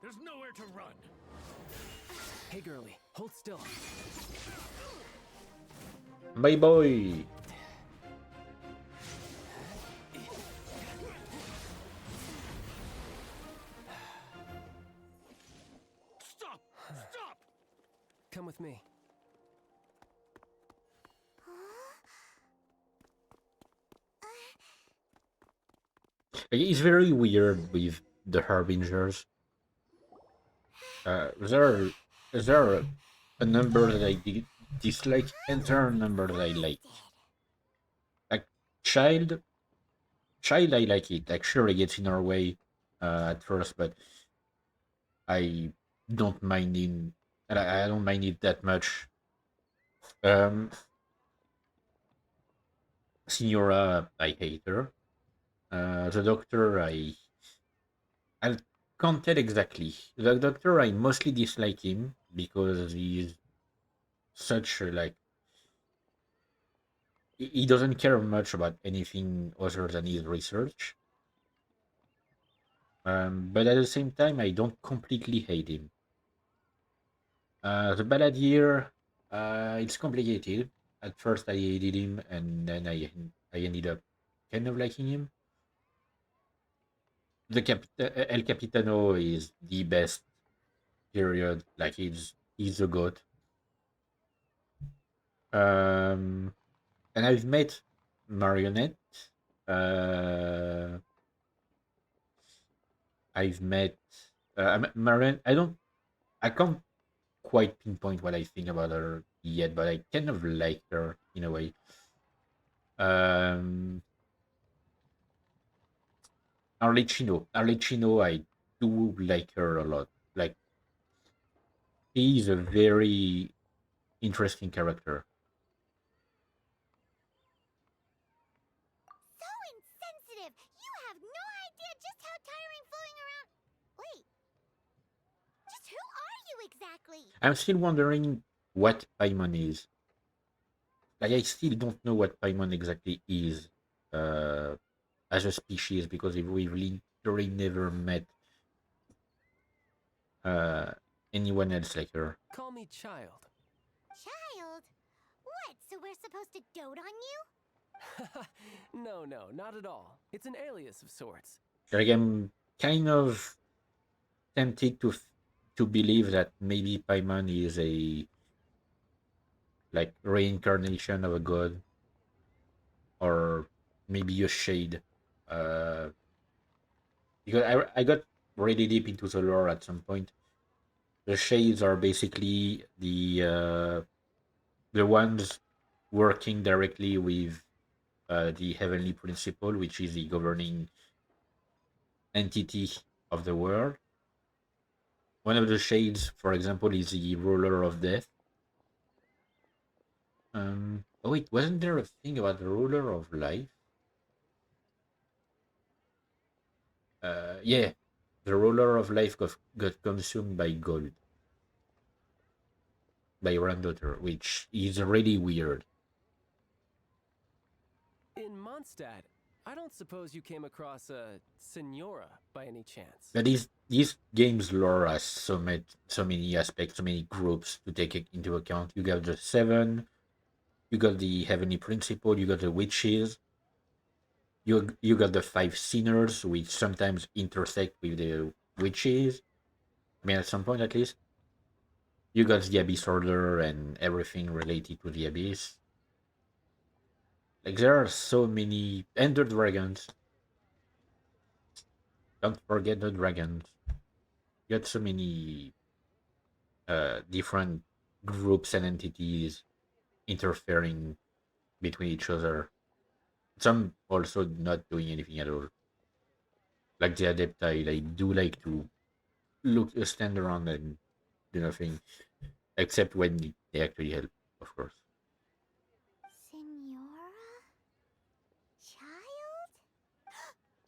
There's nowhere to run! Hey, girlie, hold still. Bye boy. Stop! Stop! Come with me. It's very weird with the Harbingers. Is there a number that I dislike? Enter a number that I like. Like child, child, I like it. Like sure, it gets in our way at first, but I don't mind him. And I don't mind it that much. Um, Signora, I hate her. The doctor, I can't tell exactly. The doctor, I mostly dislike him because he's such a, like he doesn't care much about anything other than his research. But at the same time, I don't completely hate him. The Balladeer, it's complicated. At first, I hated him, and then I ended up kind of liking him. El Capitano is the best. Period. Like he's a god. Um, and I've met Marionette. Uh, I've met Marion. I can't quite pinpoint what I think about her yet, but I kind of like her in a way. Um, Arlecchino, I do like her a lot. Like she's a very interesting character. So insensitive! You have no idea just how tiring fooling around. Wait. Just who are you exactly? I'm still wondering what Paimon is. Like I still don't know what Paimon exactly is uh, as a species because we've literally never met uh, anyone else like her. Call me child. Child? What, so we're supposed to dote on you? No, not at all. It's an alias of sorts. Like I'm kind of tempted to believe that maybe Paimon is a like reincarnation of a god or maybe a shade. Uh, because I got really deep into the lore at some point. The shades are basically the ones working directly with the heavenly principle, which is the governing entity of the world. One of the shades, for example, is the ruler of death. Oh wait, wasn't there a thing about the ruler of life? Yeah, the ruler of life got consumed by gold, by Randoter, which is really weird. In Mondstadt, I don't suppose you came across a Senora by any chance. But these games lore has so many aspects, so many groups to take into account. You got the seven, you got the heavenly principle, you got the witches. You got the five sinners, which sometimes intersect with the witches. I mean, at some point at least. You got the Abyss Order and everything related to the Abyss. Like there are so many Ender Dragons. Don't forget the dragons. You got so many different groups and entities interfering between each other. Some also not doing anything at all. Like the Adepti, they do like to stand around and do nothing, except when they actually help, of course. Senora? Child?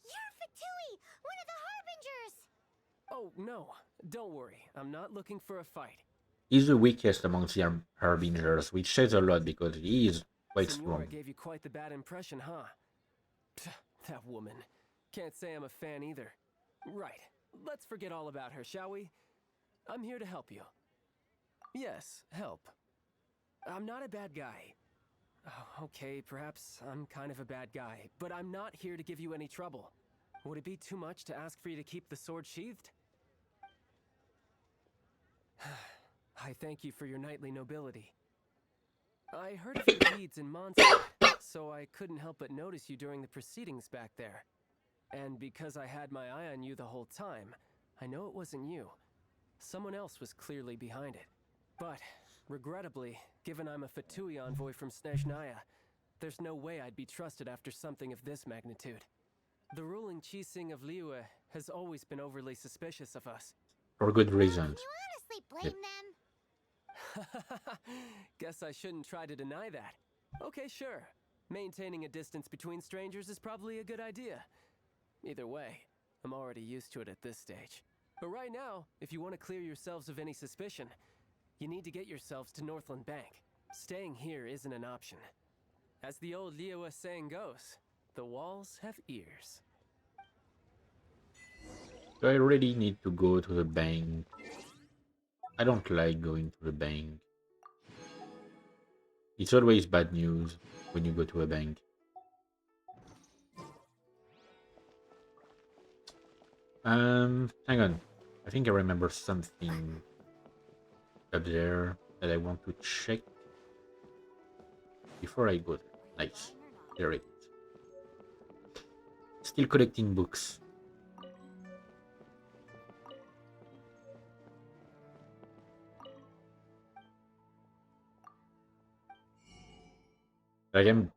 You're Fatui, one of the Harbingers! Oh, no. Don't worry. I'm not looking for a fight. He's the weakest amongst the Harbingers, which says a lot because he is quite Senora strong. gave you quite the bad impression, huh? Pff, that woman. Can't say I'm a fan either. Right. Let's forget all about her, shall we? I'm here to help you. Yes, help. I'm not a bad guy. Oh, okay, perhaps I'm kind of a bad guy, but I'm not here to give you any trouble. Would it be too much to ask for you to keep the sword sheathed? I thank you for your knightly nobility. I heard of your deeds in Mondstadt, so I couldn't help but notice you during the proceedings back there. And because I had my eye on you the whole time, I know it wasn't you. Someone else was clearly behind it. But, regrettably, given I'm a Fatui envoy from Snezhnaya, there's no way I'd be trusted after something of this magnitude. The ruling Chising of Liyue has always been overly suspicious of us. For good Well, can reasons. you honestly blame Yep. them? Guess I shouldn't try to deny that. Okay, sure. Maintaining a distance between strangers is probably a good idea. Either way, I'm already used to it at this stage. But right now, if you want to clear yourselves of any suspicion, you need to get yourselves to Northland Bank. Staying here isn't an option. As the old Liyue saying goes, the walls have ears. Do I really need to go to the bank? I don't like going to the bank. It's always bad news when you go to a bank. Hang on. I think I remember something up there that I want to check before I go there. Nice. There it is. Still collecting books. Like I'm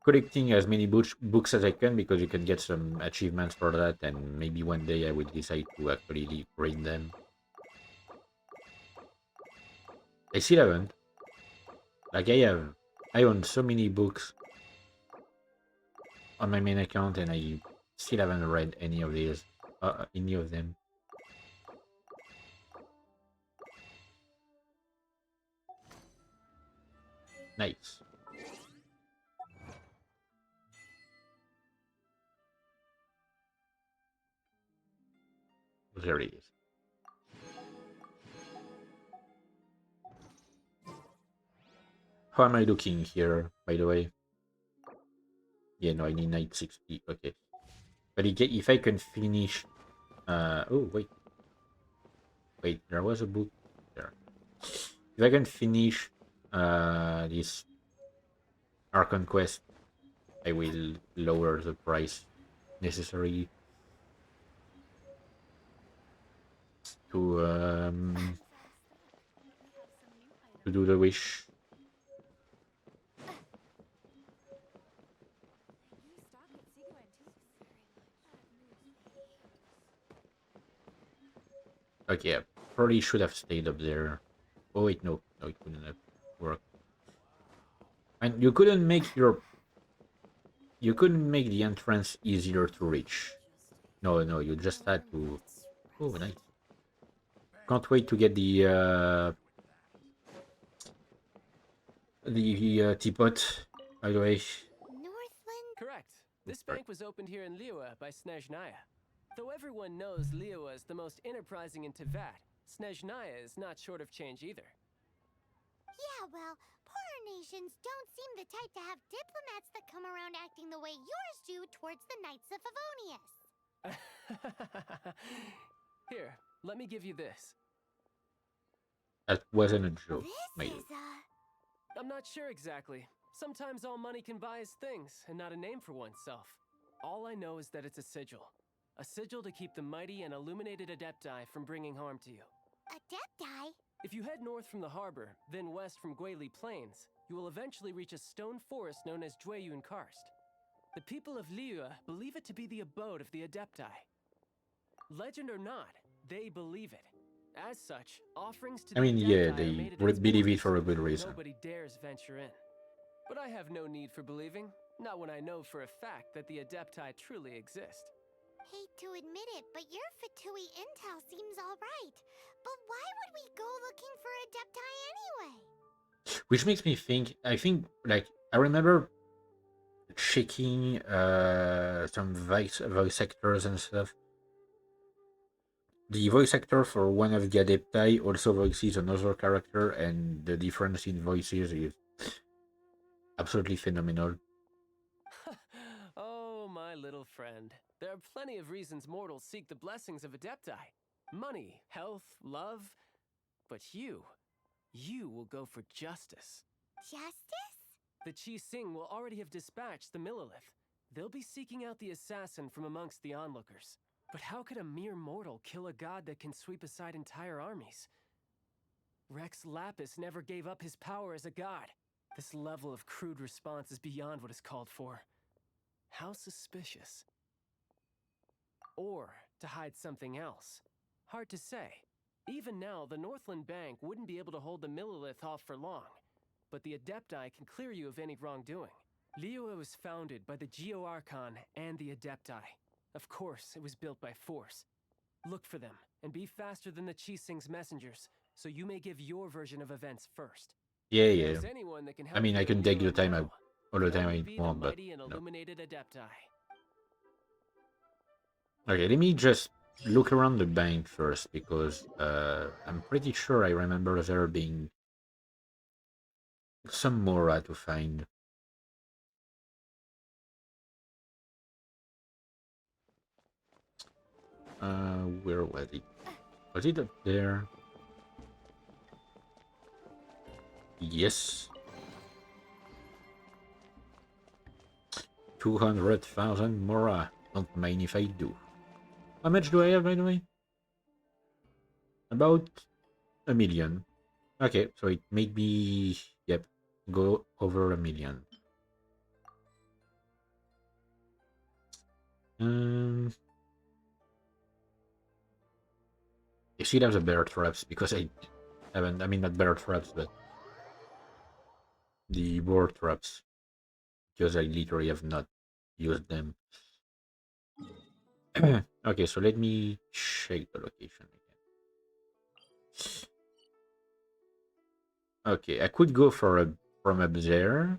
collecting as many books as I can because you can get some achievements for that, and maybe one day I will decide to actually read them. I still haven't. Like I own so many books on my main account, and I still haven't read any of these, any of them. Nice. There it is. How am I looking here, by the way? Yeah, no, I need 960. Okay. But if I can finish... oh, wait. Wait, there was a book there. If I can finish this Archon quest, I will lower the price necessary to do the wish. Okay, I probably should have stayed up there. Oh wait, no, it couldn't have worked. And you couldn't make the entrance easier to reach. No, you just had to. Oh, nice. Can't wait to get the teapot. By the way, Northland? Correct. This bank was opened here in Liyue by Snezhnaya. Though everyone knows Liyue is the most enterprising in Teyvat, Snezhnaya is not short of change either. Yeah, well, Poorer nations don't seem the type to have diplomats that come around acting the way yours do towards the Knights of Favonius. Here, let me give you this. That wasn't a joke, This my is dude. I'm not sure exactly. Sometimes all money can buy is things, and not a name for oneself. All I know is that it's a sigil. A sigil to keep the mighty and illuminated Adepti from bringing harm to you. Adepti? If you head north from the harbor, then west from Guili Plains, you will eventually reach a stone forest known as Jueyun Karst. The people of Liyue believe it to be the abode of the Adepti. Legend or not, they believe it. As such, offerings to I the mean, yeah, Adepti are they made at its believe it borders. for a good reason. Nobody dares venture in. But I have no need for believing, not when I know for a fact that the Adepti truly exist. Hate to admit it, but your Fatui intel seems alright. But why would we go looking for Adepti anyway? Which makes me think, like, I remember checking some voice actors and stuff. The voice actor for one of the Adepti also voices another character, and the difference in voices is absolutely phenomenal. Oh, my little friend. There are plenty of reasons mortals seek the blessings of Adepti. Money, health, love. But you will go for justice. Justice? The Qi Sing will already have dispatched the Millilith. They'll be seeking out the assassin from amongst the onlookers. But how could a mere mortal kill a god that can sweep aside entire armies? Rex Lapis never gave up his power as a god. This level of crude response is beyond what is called for. How suspicious. Or to hide something else. Hard to say. Even now, the Northland Bank wouldn't be able to hold the Millilith off for long. But the Adepti can clear you of any wrongdoing. Liyue was founded by the Geo Archon and the Adepti. Of course, it was built by force. Look for them, and be faster than the Qi Sing's messengers, so you may give your version of events first. Yeah, If yeah. there's anyone that can I help mean, I you can in take the Liyue time now, all the it'll time only I be the want, but mighty and no. illuminated Adepti. Okay, let me just look around the bank first, because I'm pretty sure I remember there being some Mora to find. Where was it? Was it up there? Yes. 200,000 Mora. Don't mind if I do. How much do I have, by the way? About 1 million. Okay, so it made me, yep, go over 1 million. You should have the bear traps, because I haven't, I mean, not bear traps, but the boar traps, because I literally have not used them. Okay, so let me check the location again. Okay, I could go for a from up there,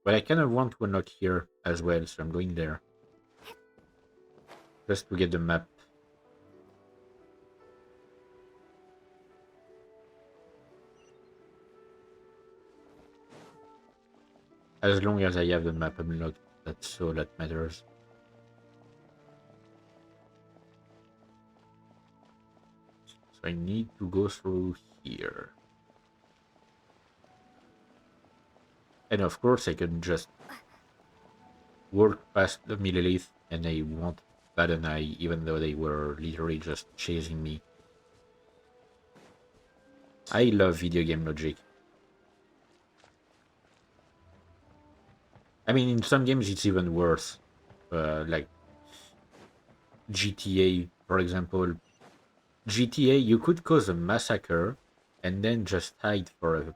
but I kind of want to unlock here as well, so I'm going there. Just to get the map. As long as I have the map unlocked, that's all that matters. So I need to go through here. And of course I can just walk past the Millilith and they won't bat an eye, even though they were literally just chasing me. I love video game logic. I mean, in some games it's even worse. Like GTA, for example. GTA, you could cause a massacre and then just hide for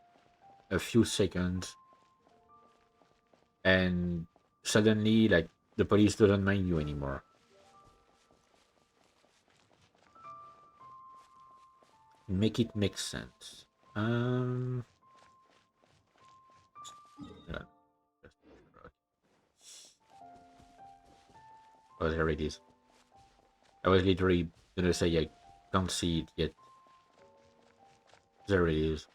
a few seconds, and suddenly, like, the police doesn't mind you anymore. Make it make sense. Yeah. Oh, there it is. I was literally gonna say I can't see it yet. There it is.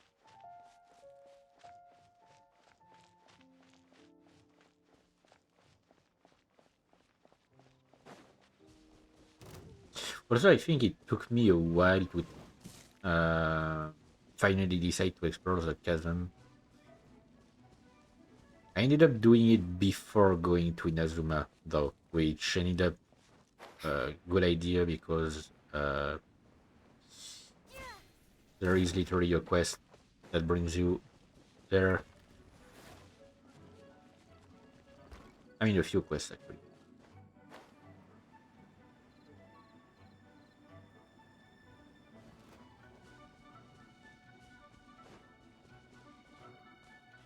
Also, I think it took me a while to finally decide to explore the chasm. I ended up doing it before going to Inazuma, though, which ended up a good idea because there is literally a quest that brings you there. I mean, a few quests actually.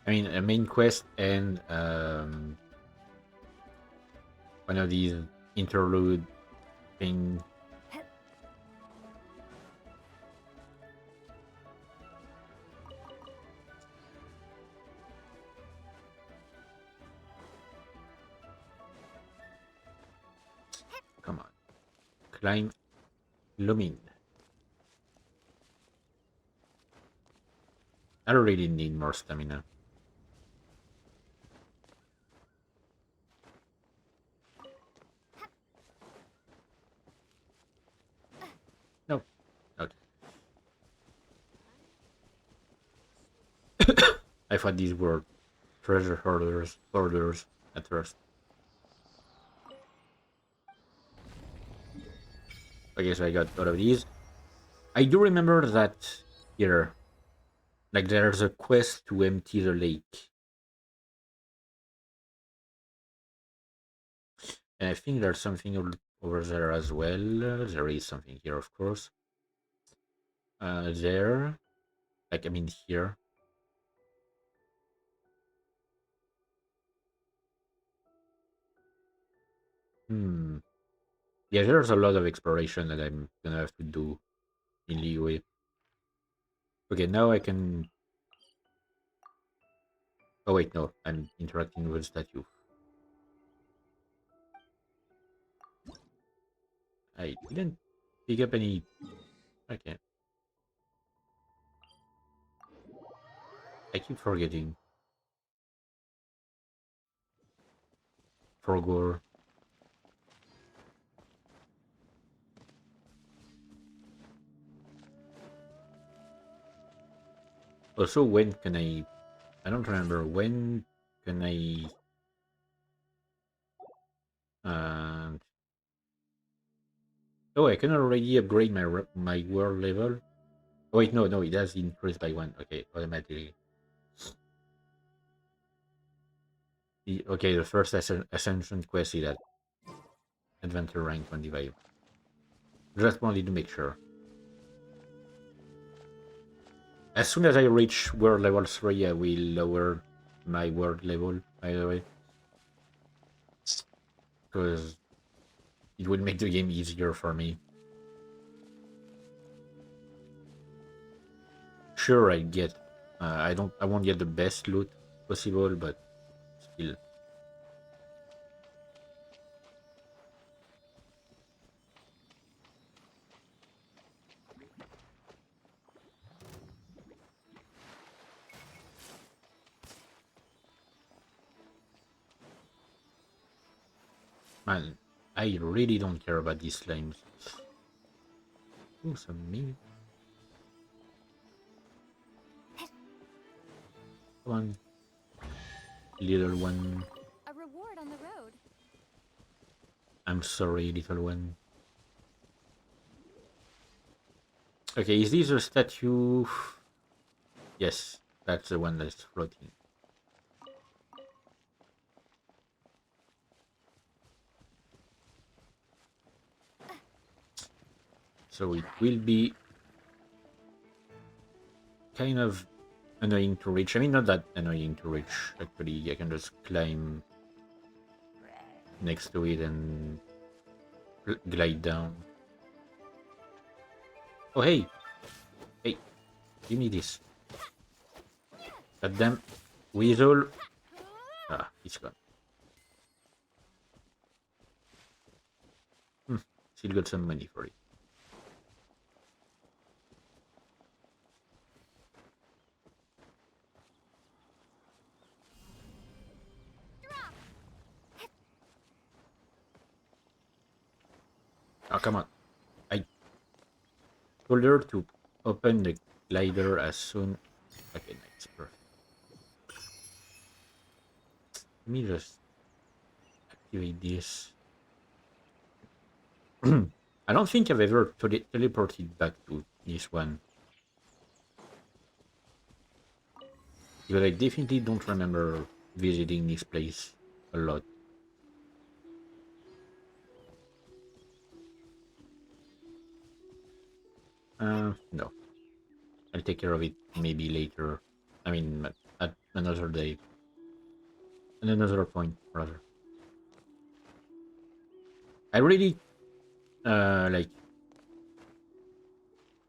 I mean, a main quest and one of these interlude thing. Come on, climb Lumin. I don't really need more stamina. No, okay. I thought these were treasure hoarders at first. Okay, so I got all of these. I do remember that here, like there's a quest to empty the lake. And I think there's something over there as well. There is something here, of course. There, like I mean here. Hmm. Yeah, there's a lot of exploration that I'm gonna have to do in Liyue. Okay, now I can. Oh wait, no, I'm interacting with statue. I didn't pick up any. Okay, I keep forgetting. Forgore. Also, when can I? I don't remember when can I. Uh, oh, I can already upgrade my world level. Oh, wait, no, it has increased by one. Okay, automatically. Okay, the first ascension quest is at adventure rank 25. Just wanted to make sure. As soon as I reach world level 3, I will lower my world level, by the way. Because it will make the game easier for me. Sure, I get. I won't get the best loot possible, but still. Man, I really don't care about these slimes. Ooh, some meat. Come on, little one. A reward on the road. I'm sorry, little one. Okay, is this a statue? Yes, that's the one that's floating. So it will be kind of annoying to reach. I mean, not that annoying to reach. Actually, I can just climb next to it and glide down. Oh, hey! Hey, give me this. Goddamn weasel. Ah, it's gone. Still got some money for it. Oh, come on. I told her to open the glider as soon. Okay, nice, perfect. Let me just activate this. I don't think I've ever teleported back to this one. Because I definitely don't remember visiting this place a lot. No. I'll take care of it maybe later. I mean, at another day. At another point, rather. I really, like,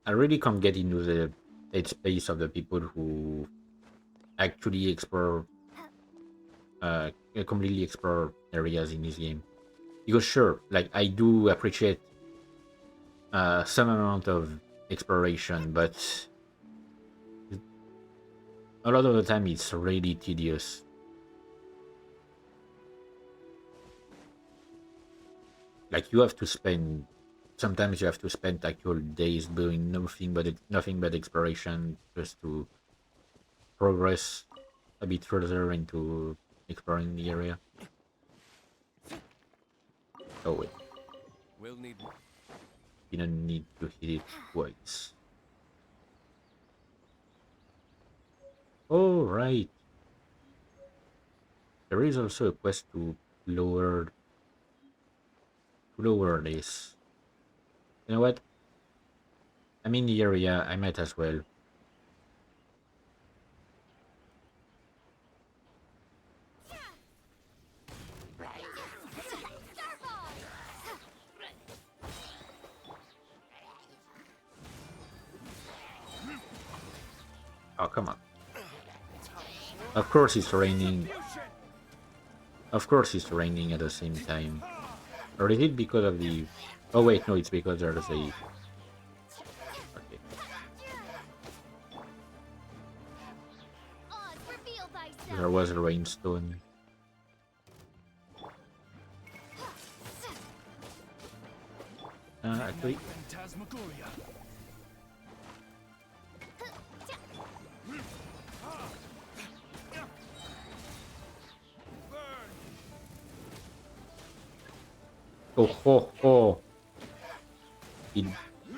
I really can't get into the headspace of the people who actually explore, completely explore areas in this game. Because sure, like, I do appreciate some amount of exploration, but a lot of the time it's really tedious. Like, you have to spend, sometimes you have to spend actual days doing nothing but exploration just to progress a bit further into exploring the area. Oh wait, We'll need. didn't need to hit it twice. Oh right, there is also a quest to lower this. You know what? I'm in the area, I might as well. Oh, come on. Of course it's raining. Of course it's raining at the same time. Or is it because of the... Oh wait, no, it's because there's a... Okay. Oz, reveal thyself. There was a rainstone. Actually... Phantasmagoria. Oh ho ho!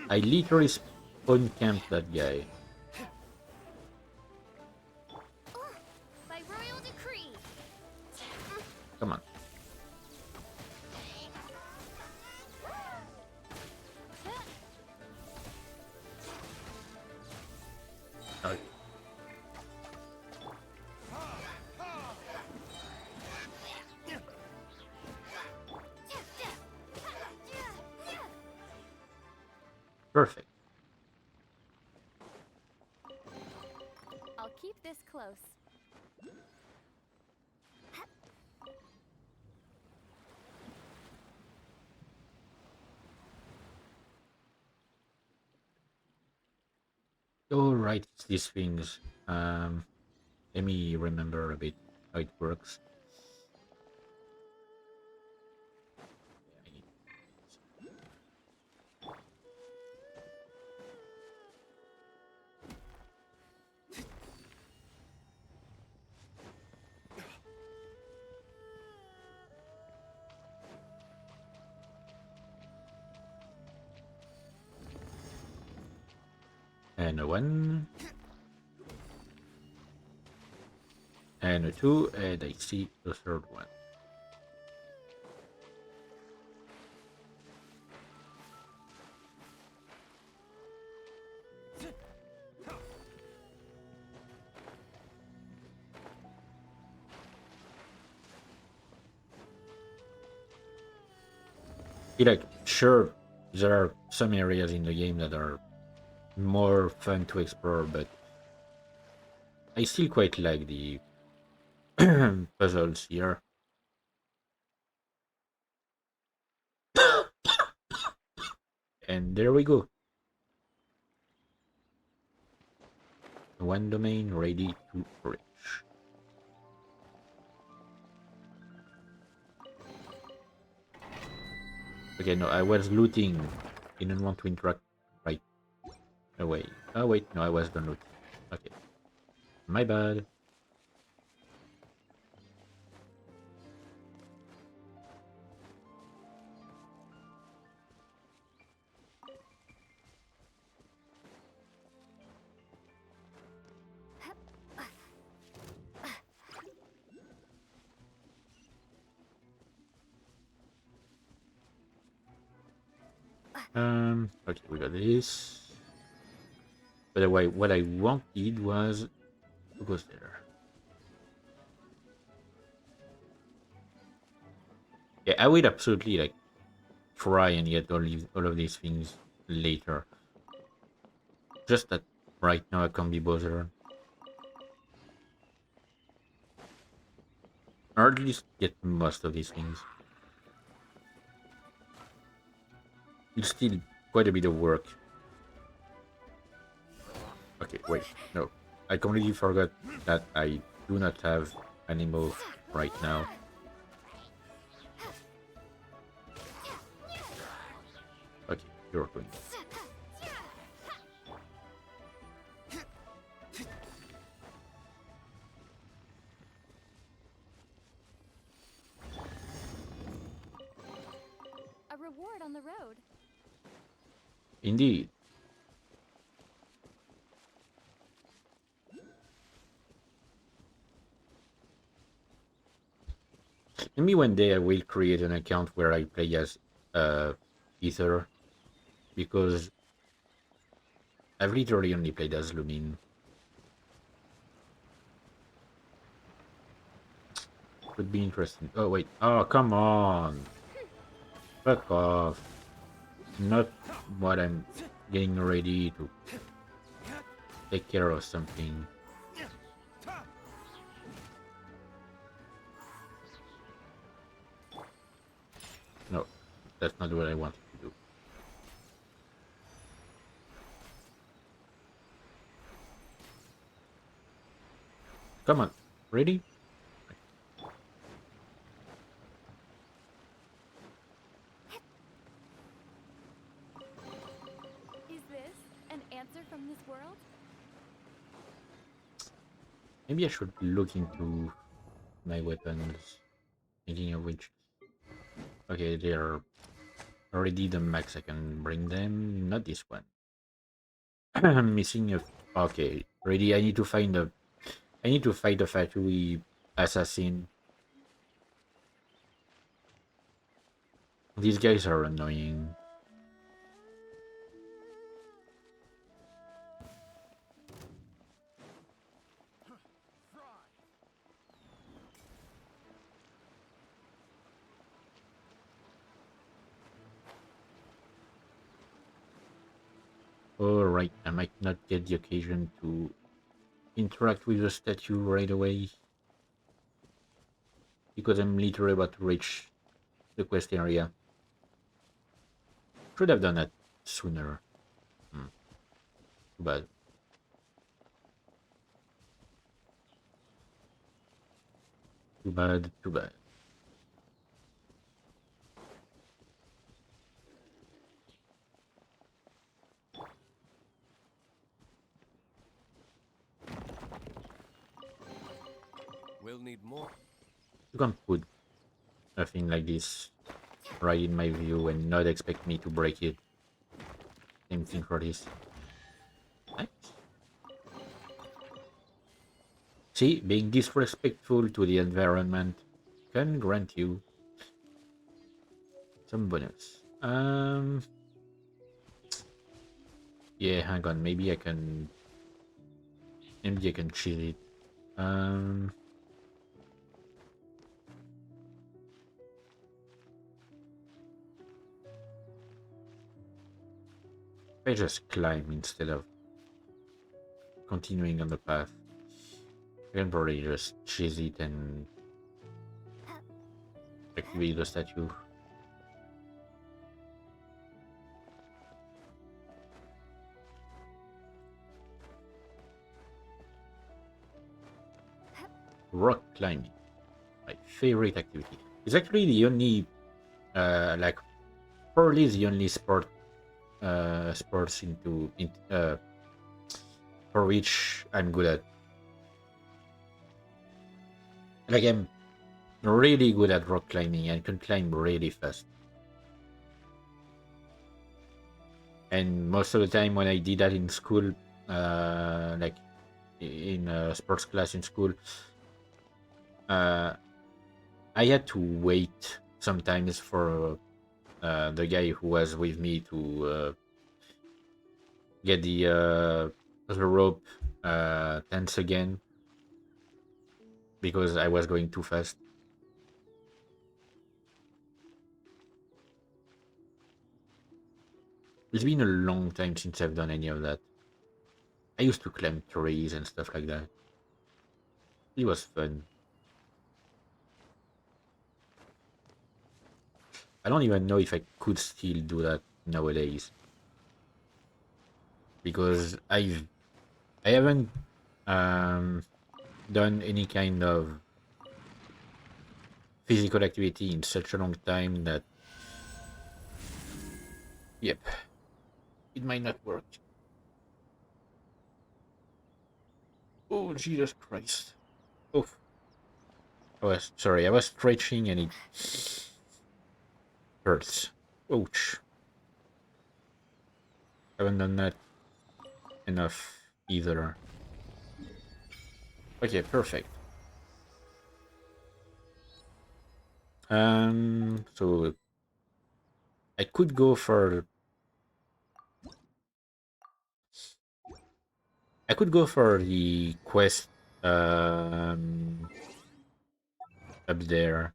I literally spawn camped that guy. By royal decree. Come on. Okay. Perfect. I'll keep this close. Oh right, it's these things. Let me remember a bit how it works. And a one. And a two, and I see the third one. Like, sure, there are some areas in the game that are more fun to explore, but I still quite like the puzzles here. And there we go. One domain ready to reach. Okay, no, I was looting. Didn't want to interact right Oh wait. Oh wait, no, I was done looking. Okay. My bad. Okay, we got this. By the way, what I wanted was who goes there? Yeah, I would absolutely like try and get all of these things later. Just that right now I can't be bothered. Or at least get most of these things. It's still quite a bit of work. Okay, wait, no. I completely forgot that I do not have animal right now. Okay, you're going. A reward on the road. Indeed. Maybe one day I will create an account where I play as Ether, because I've literally only played as Lumin. Could be interesting. Oh wait. Oh come on. Fuck off. Not what I'm getting ready to take care of something. No, that's not what I wanted to do. Come on. Ready? Is this an answer from this world? Maybe I should look into my weapons. Thinking of which. Okay, they're already the max I can bring them. Not this one. I'm missing a. Okay, ready. I need to find a. I need to fight the factory assassin. These guys are annoying. Alright, I might not get the occasion to interact with the statue right away, because I'm literally about to reach the quest area. Should have done that sooner. Too bad. Too bad. Too bad. We'll need more. You can't put a thing like this right in my view and not expect me to break it. Same thing for this. Nice. See, being disrespectful to the environment can grant you some bonus. Yeah, hang on. Maybe I can. Maybe I can cheat it. I just climb instead of continuing on the path. I can probably just cheese it and activate the statue. Rock climbing, my favorite activity. It's actually the only, like, probably the only sports for which I'm good at. Like, I'm really good at rock climbing and can climb really fast. And most of the time when I did that in school, like in a sports class in school, I had to wait sometimes for the guy who was with me to get the rope tense again because I was going too fast. It's been a long time since I've done any of that. I used to climb trees and stuff like that. It was fun. I don't even know if I could still do that nowadays because I haven't um, done any kind of physical activity in such a long time that, yep, it might not work. Oh, Jesus Christ. Oh, I was stretching and it hurts. Ouch. Haven't done that enough either. Okay, perfect. So I could go for the quest up there,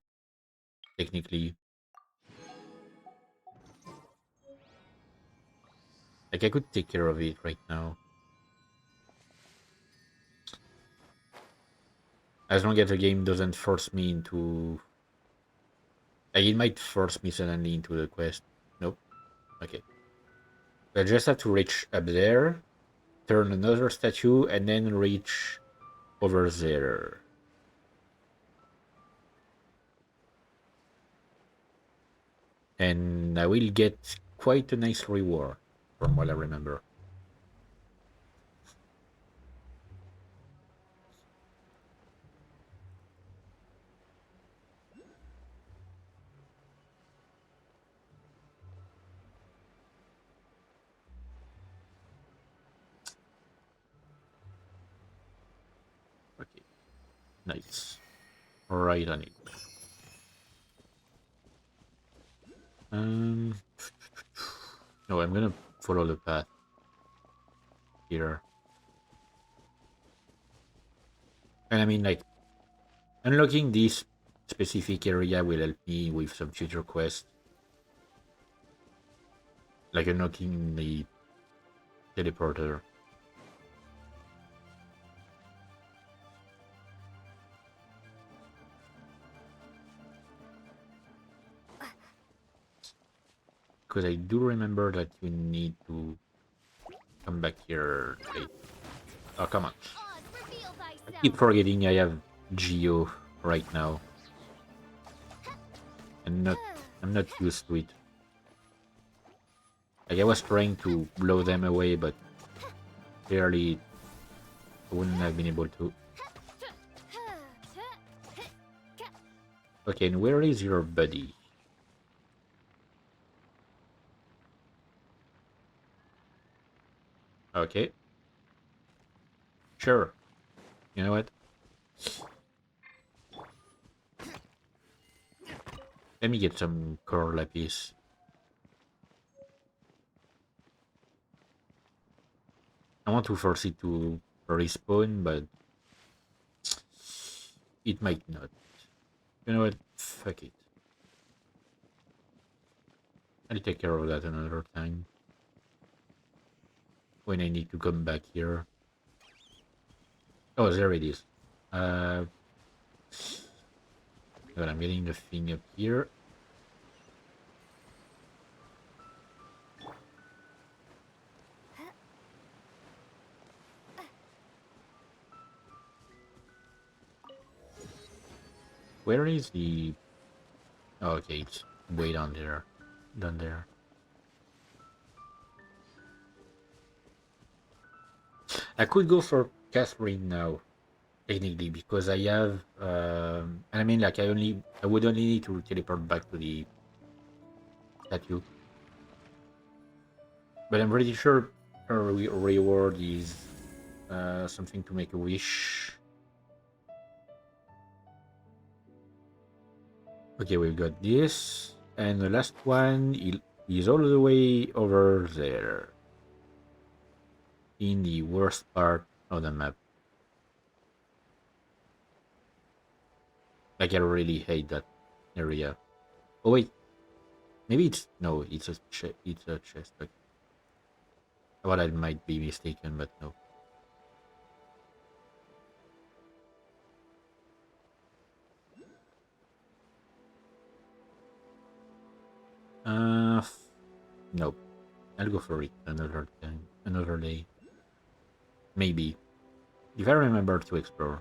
technically. Like, I could take care of it right now. As long as the game doesn't force me into... Like, it might force me suddenly into the quest. Nope. Okay. I just have to reach up there, turn another statue, and then reach over there. And I will get quite a nice reward, from what I remember. Okay, nice. Right on it. No, I'm gonna follow the path here. And I mean, like, unlocking this specific area will help me with some future quests. Like unlocking the teleporter. Because I do remember that you need to come back here. Okay. Oh, come on. Oz, reveal I thyself. keep forgetting I have Geo right now. And I'm not used to it. Like, I was trying to blow them away, but clearly I wouldn't have been able to. Okay, and where is your buddy? Okay. Sure. You know what? Let me get some core lapis. I want to force it to respawn, but it might not. You know what? Fuck it. I'll take care of that another time. When I need to come back here. Oh, there it is. But I'm getting the thing up here. Where is the... Oh, okay, it's way down there. Down there. I could go for Catherine now, technically, because I have, and I mean, like, I would only need to teleport back to the statue. But I'm pretty sure her reward is something to make a wish. Okay, we've got this, and the last one is all the way over there, in the worst part of the map. Like, I really hate that area. Oh wait, maybe it's no, it's a chest. Okay. Well, I might be mistaken, but no. Uh, nope. I'll go for it another time, another day. Maybe. If I remember to explore.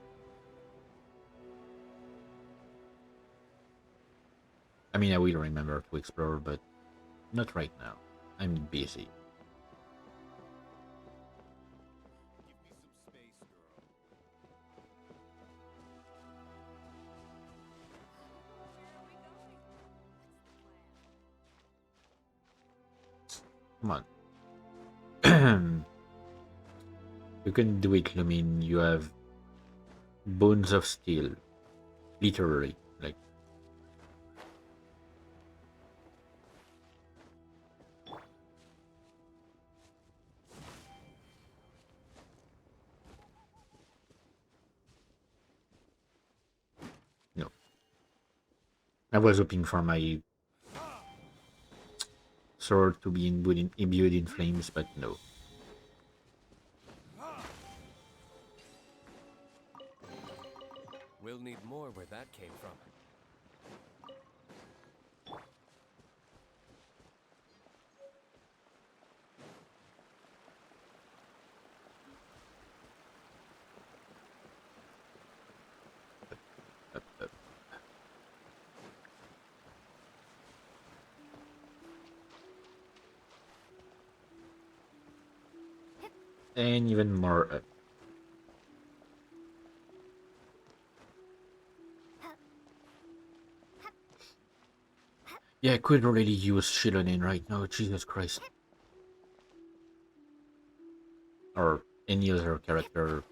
I mean, I will remember to explore, but not right now. I'm busy. Come on. You can do it, Lumin. You have bones of steel. Literally. Like, no. I was hoping for my sword to be imbued in flames, but no. We'll need more where that came from. And even more up. Yeah, I could really use Shilonin right now, Jesus Christ. Or any other character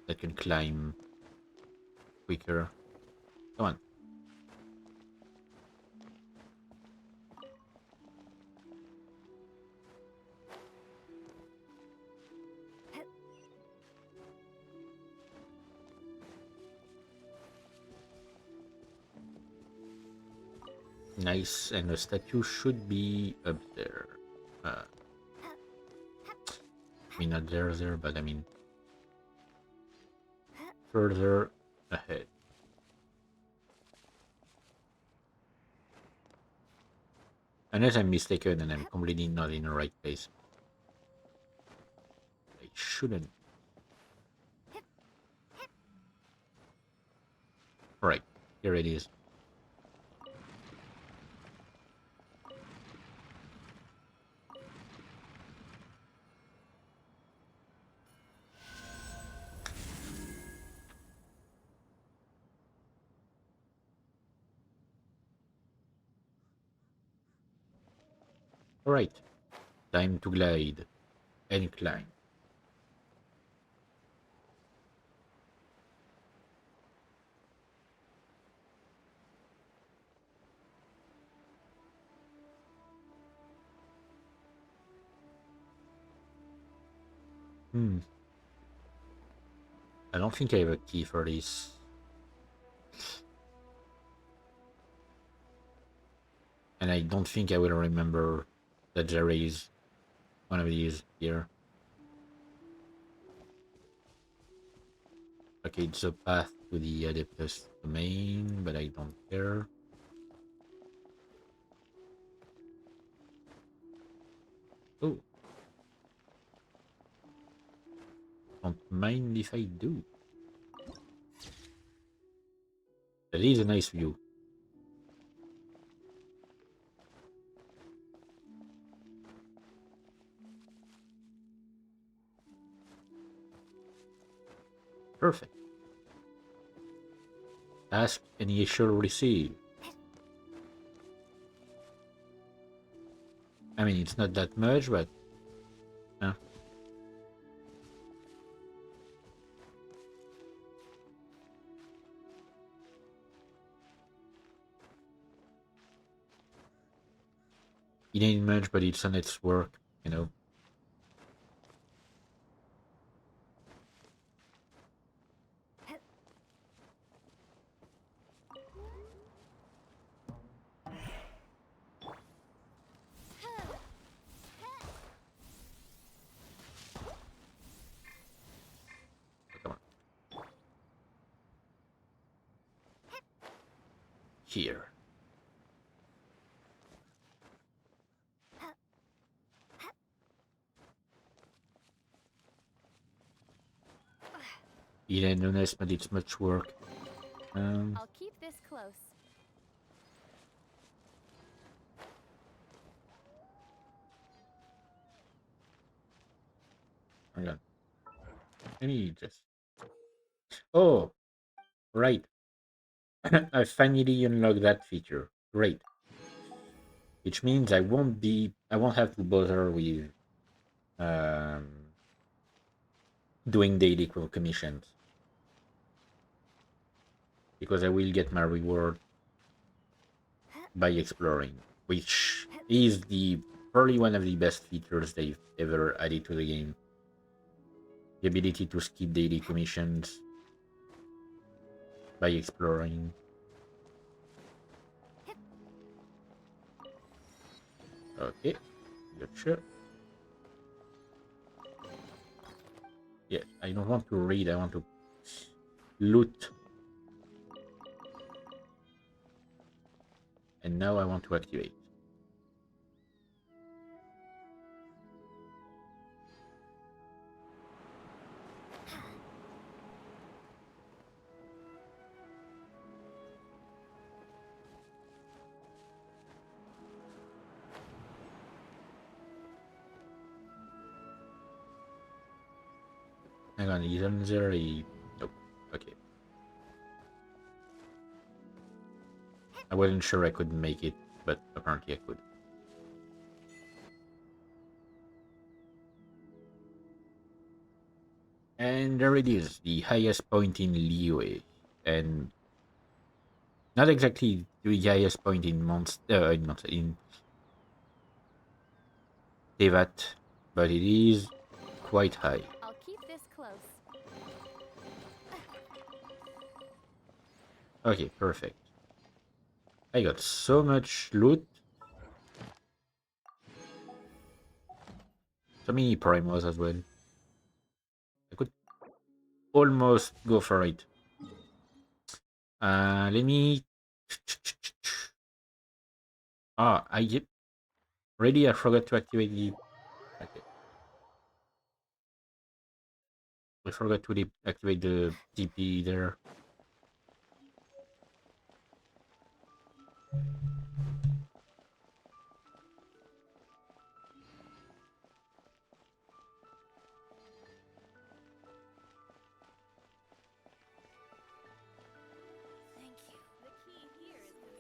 that can climb quicker. Come on. Nice, and the statue should be up there. I mean, not there, but I mean, further ahead. Unless I'm mistaken and I'm completely not in the right place. I shouldn't. Right, here it is. Alright, time to glide and climb. I don't think I have a key for this. And I don't think I will remember that there is one of these here. Okay, it's a path to the Adeptus domain, but I don't care. Oh. Don't mind if I do. That is a nice view. Perfect. Ask and ye shall receive. I mean, it's not that much, but it ain't much, but it's on its work, you know. Come on. Here. It ain't honest, but it's much work. I'll keep this close. Hang on. Let me just. Oh, right. I finally unlocked that feature. Great. Which means I won't have to bother with um, doing daily commissions because I will get my reward by exploring, which is the probably one of the best features they've ever added to the game. The ability to skip daily commissions by exploring. Okay, gotcha. Yeah, I don't want to read, I want to loot. And now I want to activate. Hang on, isn't there a... Nope, okay. I wasn't sure I could make it, but apparently I could. And there it is, the highest point in Liyue. And not exactly the highest point in in Tevat, but it is quite high. I'll keep this close. Okay, perfect. I got so much loot. So many primos as well. I could almost go for it. Let me... Ah, Ready, I forgot to activate the... Okay. I forgot to activate the TP there. Thank you. The key here is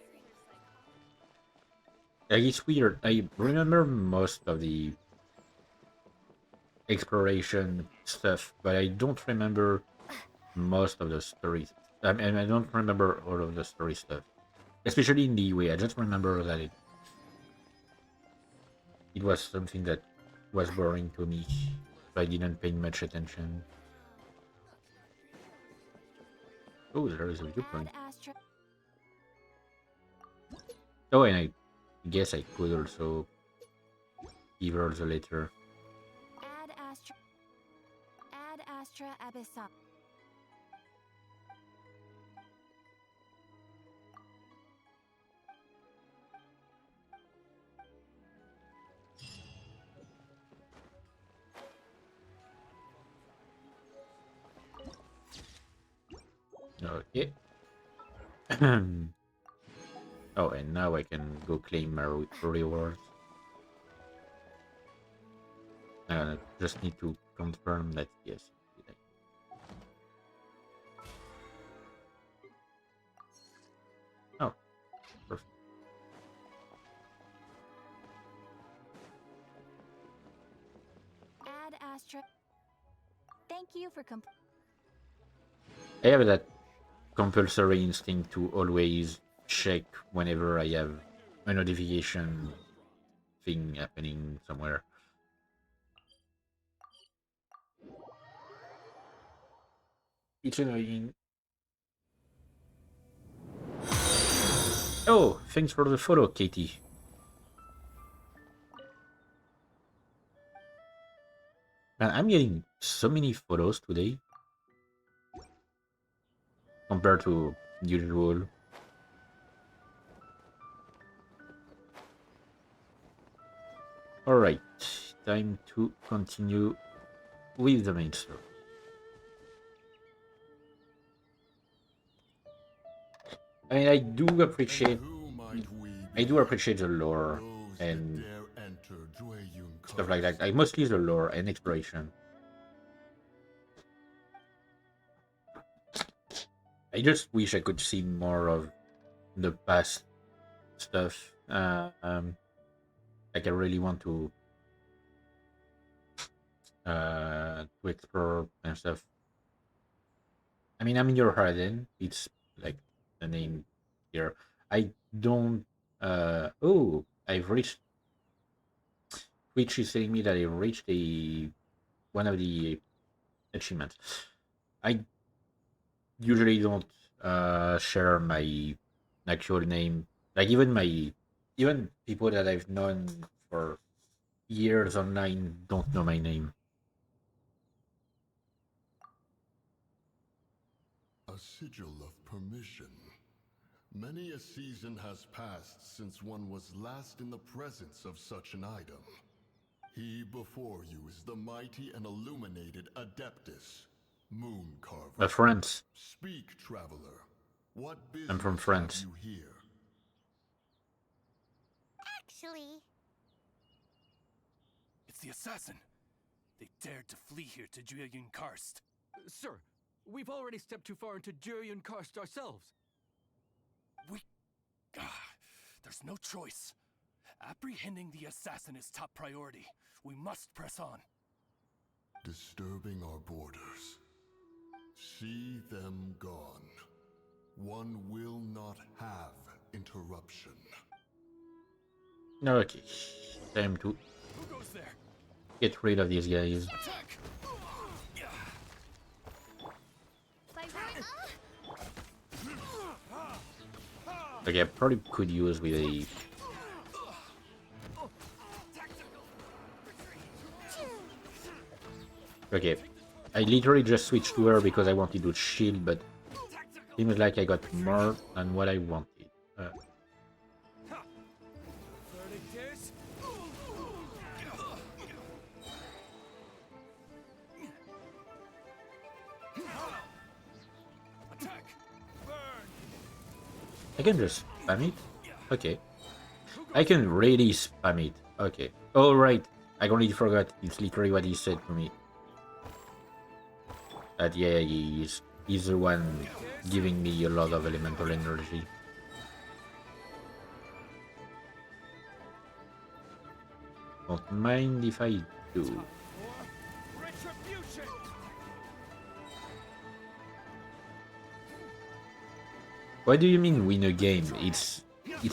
very It's weird. I remember most of the exploration stuff, but I don't remember most of the stories. I mean, I don't remember all of the story stuff, especially in the way. I just remember that it was something that was boring to me. So I didn't pay much attention. Oh, there is a viewpoint. Add Astra. Oh, and I guess I could also give her the letter. Add Astra. Add Astra Abyssal. Okay. Oh, and now I can go claim my rewards. I just need to confirm that yes. Astra. Thank you for I have that compulsory instinct to always check whenever I have a notification thing happening somewhere. It's annoying. Oh, thanks for the follow, Katie. Man, I'm getting so many photos today compared to usual. Alright, time to continue with the main story. I mean, I do appreciate the lore and stuff like that. I mostly the lore and exploration. I just wish I could see more of the past stuff. Like I really want to explore and stuff. I mean, I'm in your Harden. It's like the name here. I don't. Oh, I've reached. Twitch is telling me that I reached one of the achievements. I usually don't share my actual name. Like even people that I've known for years online don't know my name. A sigil of permission. Many a season has passed since one was last in the presence of such an item. He before you is the mighty and illuminated Adeptus, Mooncarver. France. Speak, traveler. What I'm from business France. have you here? Actually, It's the assassin. They dared to flee here to Julian Karst. Sir, we've already stepped too far into Jurian Karst ourselves. There's no choice. Apprehending the assassin is top priority. We must press on. Disturbing our borders. See them gone. One will not have interruption. Okay, time to Who goes there? get rid of these guys. Attack! Okay, I probably could use with a. Okay, I literally just switched to her because I wanted to shield, but seems like I got more than what I wanted. I can just spam it? Okay. I can really spam it. Okay. Oh, right. I completely forgot. It's literally what he said to me. That, yeah, he's the one giving me a lot of elemental energy. Don't mind if I do. What do you mean win a game? It's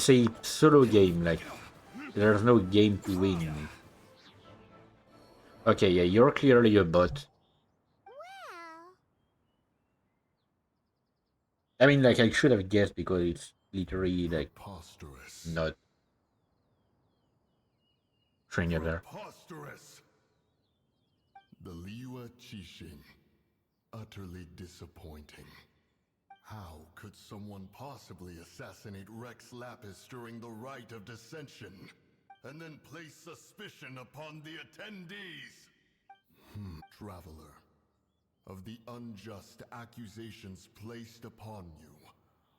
a solo game, like there's no game to win. Okay, yeah, you're clearly a bot. well, I mean, like I should have guessed because it's literally like not stringing there. Preposterous! The Liwa Qixing. Utterly disappointing. How could someone possibly assassinate Rex Lapis during the rite of dissension, and then place suspicion upon the attendees? Traveler, of the unjust accusations placed upon you,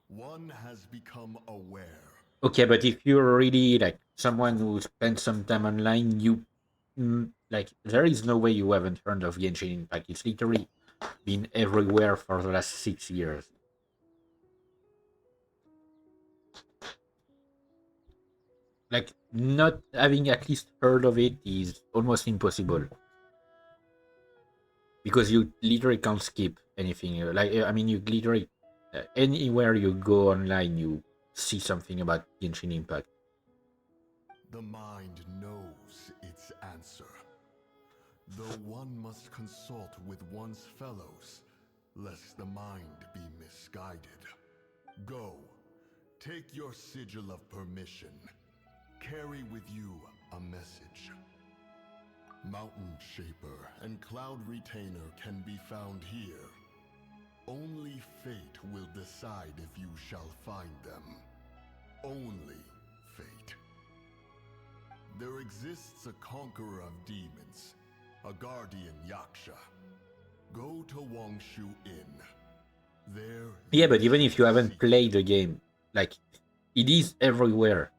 one has become aware. Okay, but if you're really like someone who spent some time online, you like there is no way you haven't heard of Genshin Impact. It's literally been everywhere for the last 6 years. Like not having at least heard of it is almost impossible. because you literally can't skip anything. Like I mean, you literally anywhere you go online, you see something about Genshin Impact. The mind knows its answer. Though one must consult with one's fellows, lest the mind be misguided. Go, take your sigil of permission. Carry with you a message. Mountain Shaper and Cloud Retainer can be found here. Only fate will decide if you shall find them. Only fate. There exists a conqueror of demons, a guardian Yaksha. Go to Wangshu Inn. There. Yeah, but even if you haven't played the game, like it is everywhere.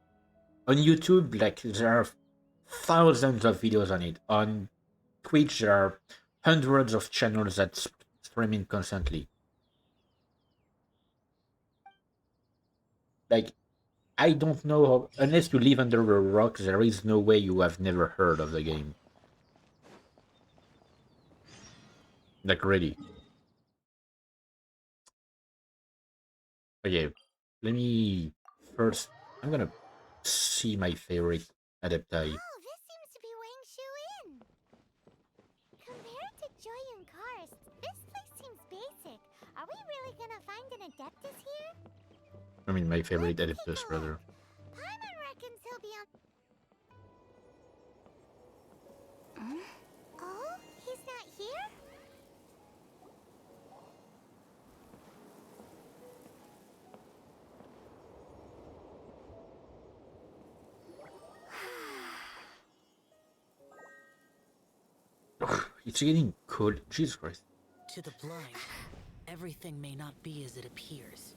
On YouTube, like there are thousands of videos on it. On Twitch, there are hundreds of channels that streaming constantly. Like I don't know how, unless you live under a rock, there is no way you have never heard of the game. Like really. Okay, let me first. I'm gonna see my favorite adepti. Oh, this seems to be Wangshu Inn. Compared to Joy and Karst, this place seems basic. Are we really gonna find an Adeptus here? I mean, my favorite Let's take adeptus, a rather. look. Paimon reckons he'll be on. Oh, he's not here? It's getting cold. Jesus Christ. To the blind, everything may not be as it appears.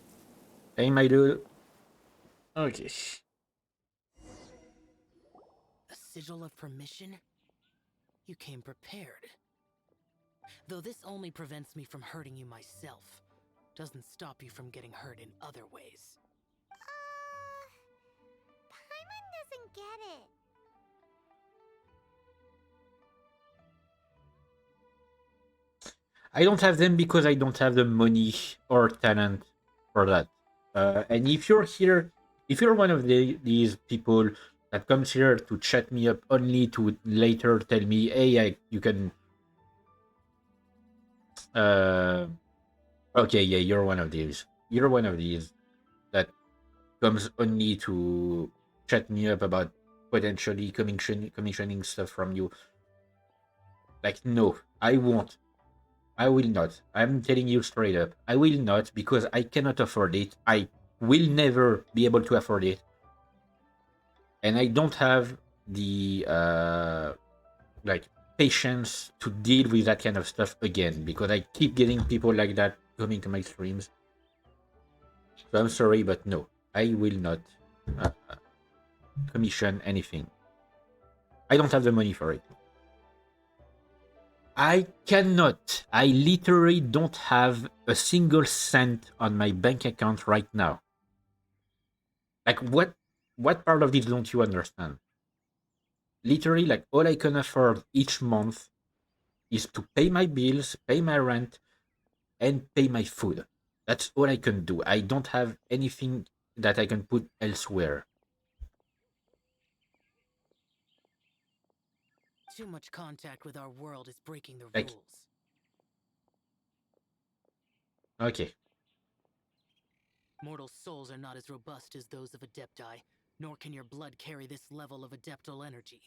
Hey, my dude. Okay. A sigil of permission? You came prepared. Though this only prevents me from hurting you myself, doesn't stop you from getting hurt in other ways. Paimon doesn't get it. I don't have them because I don't have the money or talent for that. And if you're here, if you're one of these people that comes here to chat me up only to later tell me, hey, you can. Okay, yeah, you're one of these. You're one of these that comes only to chat me up about potentially commissioning stuff from you. Like, no, I won't. I will not. I'm telling you straight up. I will not because I cannot afford it. I will never be able to afford it. And I don't have the like patience to deal with that kind of stuff again because I keep getting people like that coming to my streams. So I'm sorry, but no, I will not commission anything. I don't have the money for it. I cannot. I literally don't have a single cent on my bank account right now. Like what part of this don't you understand? Literally, like all I can afford each month is to pay my bills, pay my rent, and pay my food. That's all I can do. I don't have anything that I can put elsewhere. Too much contact with our world is breaking the Like, rules. okay. Mortal souls are not as robust as those of Adepti, nor can your blood carry this level of adeptal energy.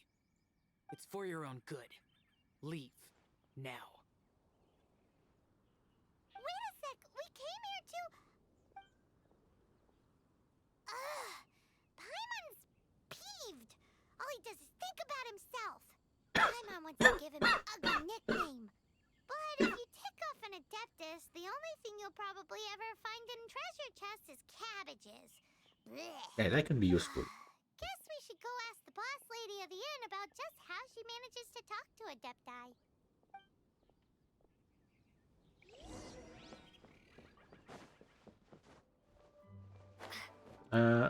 It's for your own good. Leave. Now. Wait a sec, we came here to... Ugh, Paimon's peeved. All he does is think about himself. Paimon wants to give him an ugly nickname. But if you tick off an Adeptus, the only thing you'll probably ever find in treasure chests is cabbages. Blech. Yeah, that can be useful. Guess we should go ask the boss lady of the inn about just how she manages to talk to Adepti.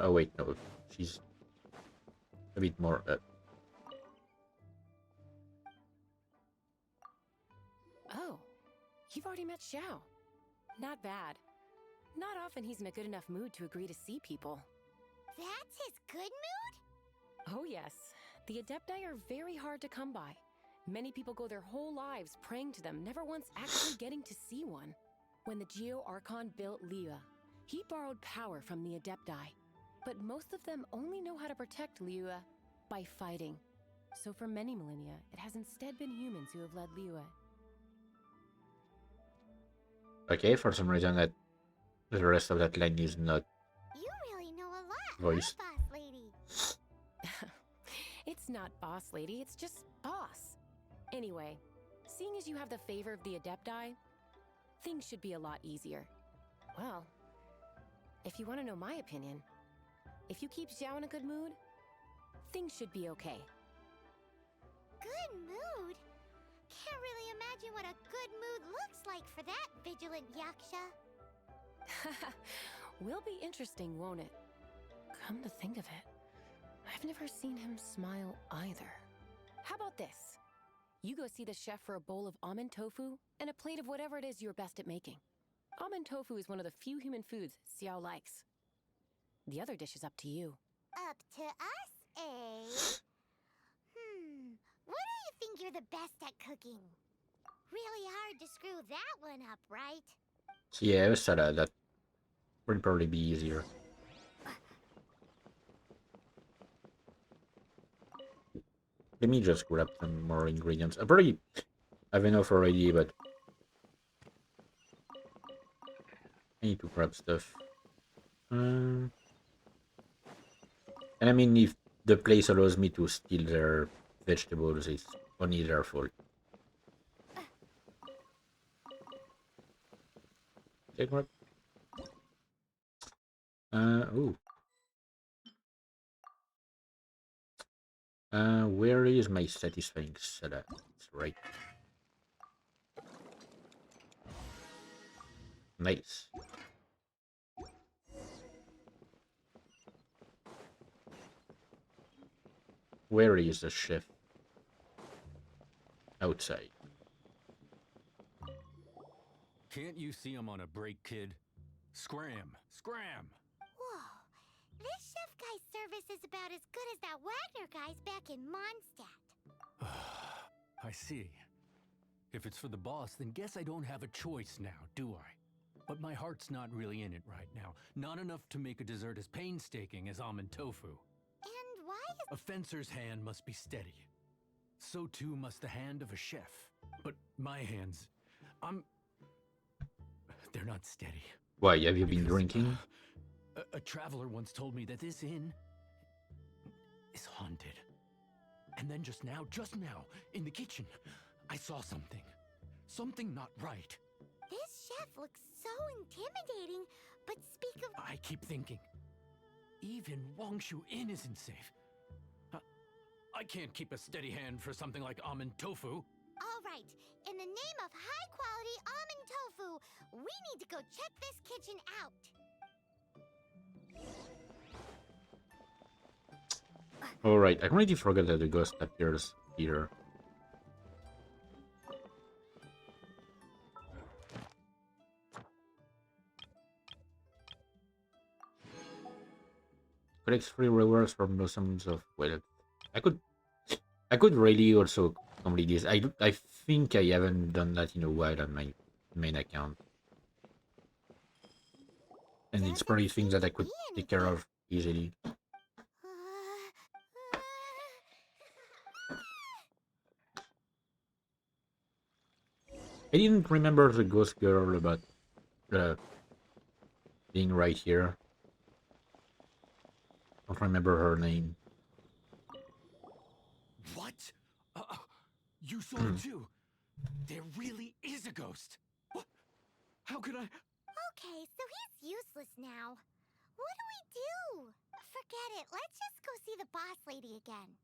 Oh wait, no. She's a bit more Oh, You've already met Xiao. Not bad. Not often he's in a good enough mood to agree to see people. That's his good mood? Oh yes. The Adepti are very hard to come by. Many people go their whole lives praying to them, never once actually getting to see one. When the Geo Archon built Liyue, he borrowed power from the Adepti. But most of them only know how to protect Liyue by fighting. So for many millennia, it has instead been humans who have led Liyue. Okay, for some reason that the rest of that line is not You really know a lot, voiced. huh, boss lady? It's not boss lady, it's just boss. Anyway, seeing as you have the favor of the Adepti, things should be a lot easier. Well, if you want to know my opinion, if you keep Xiao in a good mood, things should be okay. Good mood? Can't really imagine what a good mood looks like for that vigilant Yaksha. Will be interesting, won't it? Come to think of it, I've never seen him smile either. How about this? You go see the chef for a bowl of almond tofu and a plate of whatever it is you're best at making. Almond tofu is one of the few human foods Xiao likes. The other dish is up to you. Up to us, eh? What do you think you're the best at cooking? Really hard to screw that one up, right? Yeah, I said that would probably be easier. Let me just grab some more ingredients. I probably have enough already, but I need to grab stuff. And I mean, if the place allows me to steal their vegetables, it's only their fault. Take what? Ooh. Where is my satisfying setup? It's right. Nice. Where is the chef? Outside. Can't you see I'm on a break, kid? Scram! Scram! Whoa, this chef guy's service is about as good as that Wagner guy's back in Mondstadt. I see. If it's for the boss, then guess I don't have a choice now, do I? But my heart's not really in it right now. Not enough to make a dessert as painstaking as almond tofu. And why is... A fencer's hand must be steady. So too must the hand of a chef. But my hands, they're not steady. Why, have you been drinking? A traveler once told me that this inn is haunted. And then just now, in the kitchen, I saw something. Something not right. This chef looks so intimidating, but speak of... I keep thinking, even Wangshu Inn isn't safe. I can't keep a steady hand for something like almond tofu. All right, in the name of high-quality almond tofu, we need to go check this kitchen out. Alright, I already forgot that the ghost appears here. Collects free rewards from blossoms of well. I could really also complete this. I think I haven't done that in a while on my main account. And it's probably things that I could take care of easily. I didn't remember the ghost girl about being right here. I don't remember her name. What? You saw it too? There really is a ghost. What? How could I? Okay, so he's useless now. What do we do? Forget it. Let's just go see the boss lady again.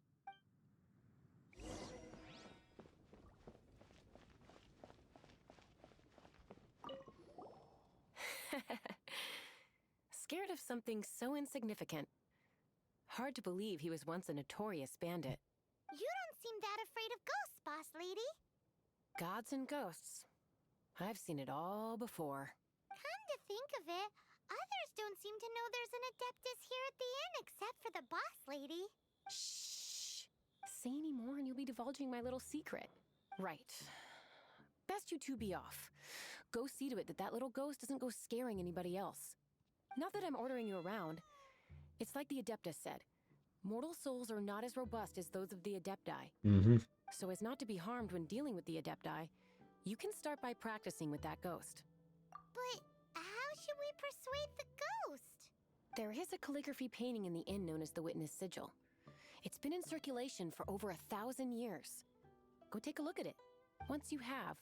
Scared of something so insignificant. Hard to believe he was once a notorious bandit. You don't seem that afraid of ghosts, boss lady. Gods and ghosts. I've seen it all before. Come to think of it, others don't seem to know there's an Adeptus here at the inn except for the boss lady. Shh. Say any more and you'll be divulging my little secret. Right. Best you two be off. Go see to it that that little ghost doesn't go scaring anybody else. Not that I'm ordering you around. It's like the Adeptus said. Mortal souls are not as robust as those of the Adepti. So as not to be harmed when dealing with the Adepti, you can start by practicing with that ghost. But how should we persuade the ghost? There is a calligraphy painting in the inn known as the Witness Sigil. It's been in circulation for over 1,000 years. Go take a look at it. Once you have,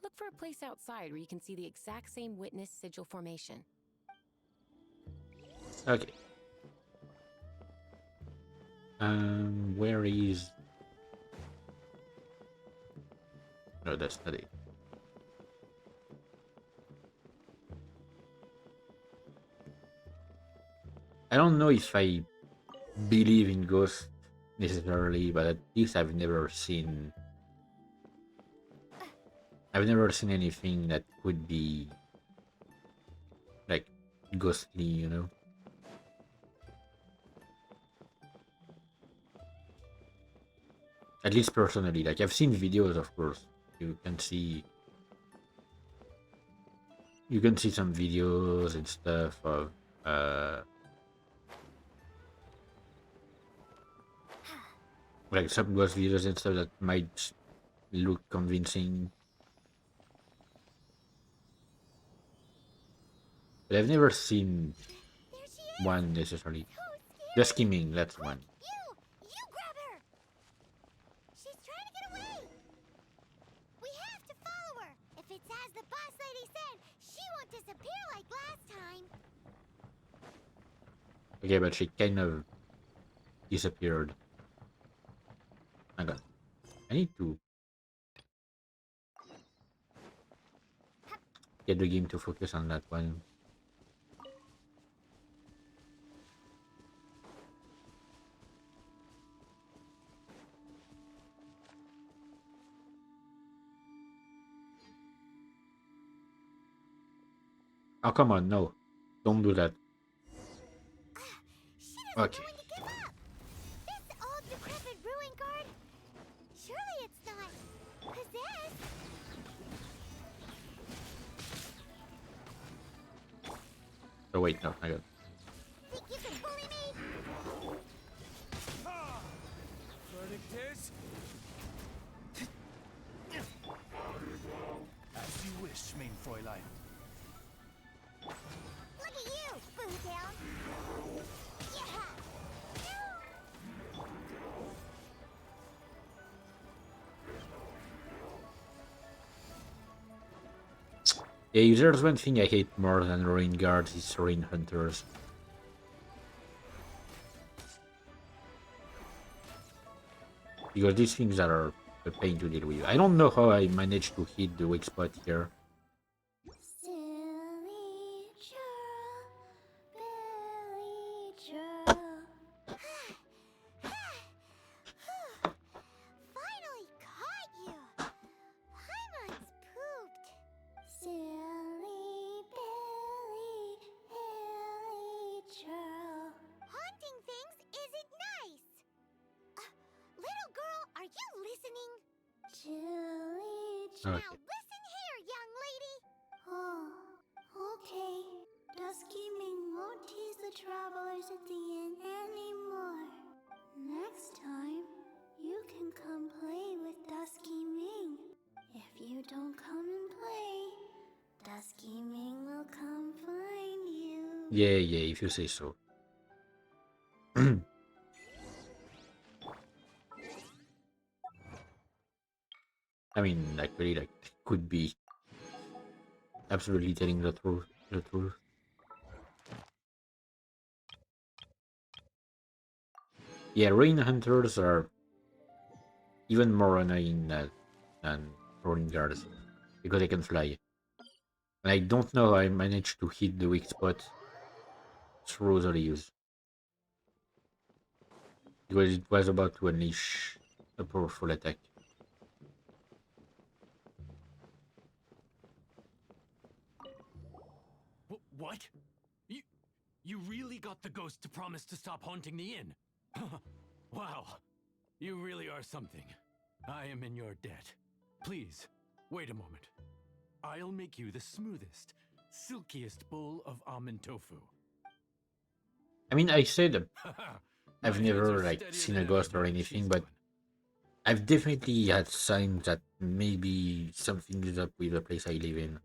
look for a place outside where you can see the exact same Witness Sigil formation. Okay. Where is... No, that's not it. I don't know if I believe in ghosts necessarily, but at least I've never seen anything that could be like ghostly, you know. At least personally, like I've seen videos, of course. You can see some videos and stuff of like some ghost videos and stuff that might look convincing. But I've never seen one necessarily. The skimming, that's one. You grab her! She's trying to get away! We have to follow her! If it's as the boss lady said, she won't disappear like last time! Okay, but she kind of disappeared. Hang on. I need to get the game to focus on that one. Oh, come on, no. Don't do that. Okay. This old decrepit ruin guard? Surely it's not possessed. Oh wait, no, I got. Think you can bully me? Verdict is... As you wish, main Fräulein. Look at you, boo down. Yeah, there's one thing I hate more than ruin guards is ruin hunters. Because these things are a pain to deal with. I don't know how I managed to hit the weak spot here. Silly churl, Billy churl. Finally caught you! Paimon's pooped. Silly Billy, Billy churl. Haunting things isn't nice! Little girl, are you listening? Chilly churl. Now listen here, young lady! Oh, okay. Dusky Ming won't tease the travelers at the inn anymore. Next time, you can come play with Dusky Ming. If you don't come and play, Dusky Ming will come find you. Yeah, if you say so. I mean, actually, like, could be absolutely telling the truth. Yeah, rain hunters are even more annoying than ruin guards because they can fly. And I don't know how I managed to hit the weak spot through the leaves. Because it was about to unleash a powerful attack. What? You really got the ghost to promise to stop haunting the inn? Wow. You really are something. I am in your debt. Please, wait a moment. I'll make you the smoothest, silkiest bowl of almond tofu. I mean, I said I've My hands are never like steadier seen than a ever ghost or getting the anything, cheese but going. I've definitely had signs that maybe something is up with the place I live in.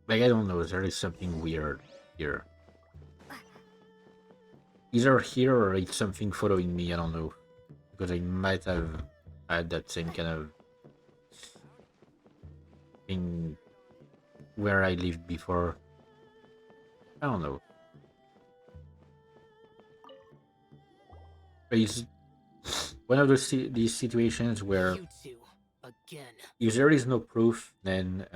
Like, I don't know, there is something weird here. Either here or it's something following me, I don't know. Because I might have had that same kind of thing where I lived before. I don't know. But it's one of these situations where You two, again. if there is no proof, then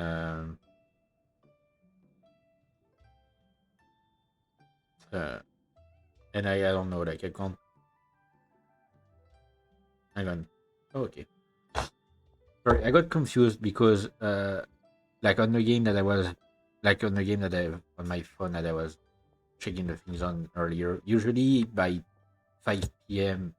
and I don't know, like I can't. Hang on. Oh, okay. Sorry, I got confused because like on the game that I was, like on the game that I on my phone that I was checking the things on earlier. Usually by 5 p.m.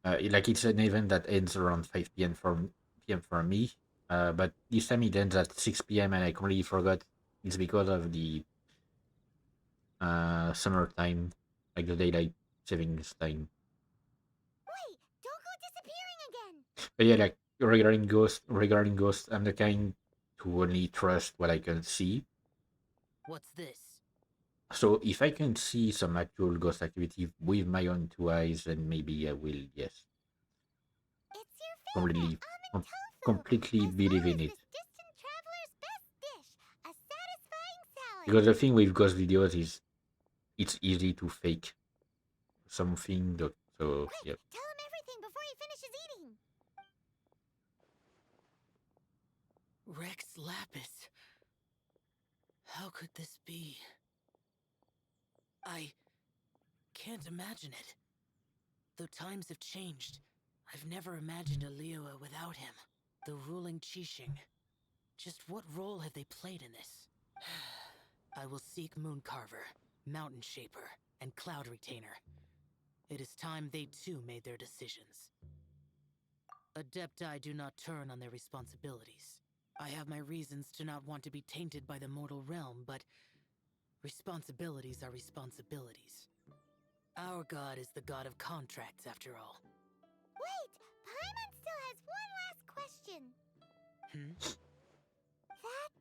Like it's an event that ends around 5 p.m. for me. But this time it ends at 6 p.m. and I completely forgot it's because of the summertime, like the daylight savings time. Wait, don't go disappearing again! But yeah, like regarding ghosts, I'm the kind to only trust what I can see. What's this? So if I can see some actual ghost activity with my own two eyes, then maybe I will, yes, It's your favorite completely, almond com- tofu, completely as believe well in as it. this distant traveler's best dish, a satisfying salad. Because the thing with ghost videos is it's easy to fake something. So Quick, yeah, tell him everything before he finishes eating. Rex Lapis. How could this be? I can't imagine it. Though times have changed, I've never imagined a Liyue without him. The ruling Qixing. Just what role have they played in this? I will seek Mooncarver, Mountain Shaper, and Cloud Retainer. It is time they too made their decisions. Adepti do not turn on their responsibilities. I have my reasons to not want to be tainted by the mortal realm, but responsibilities are responsibilities. Our god is the god of contracts, after all. Wait, Paimon still has one last question. That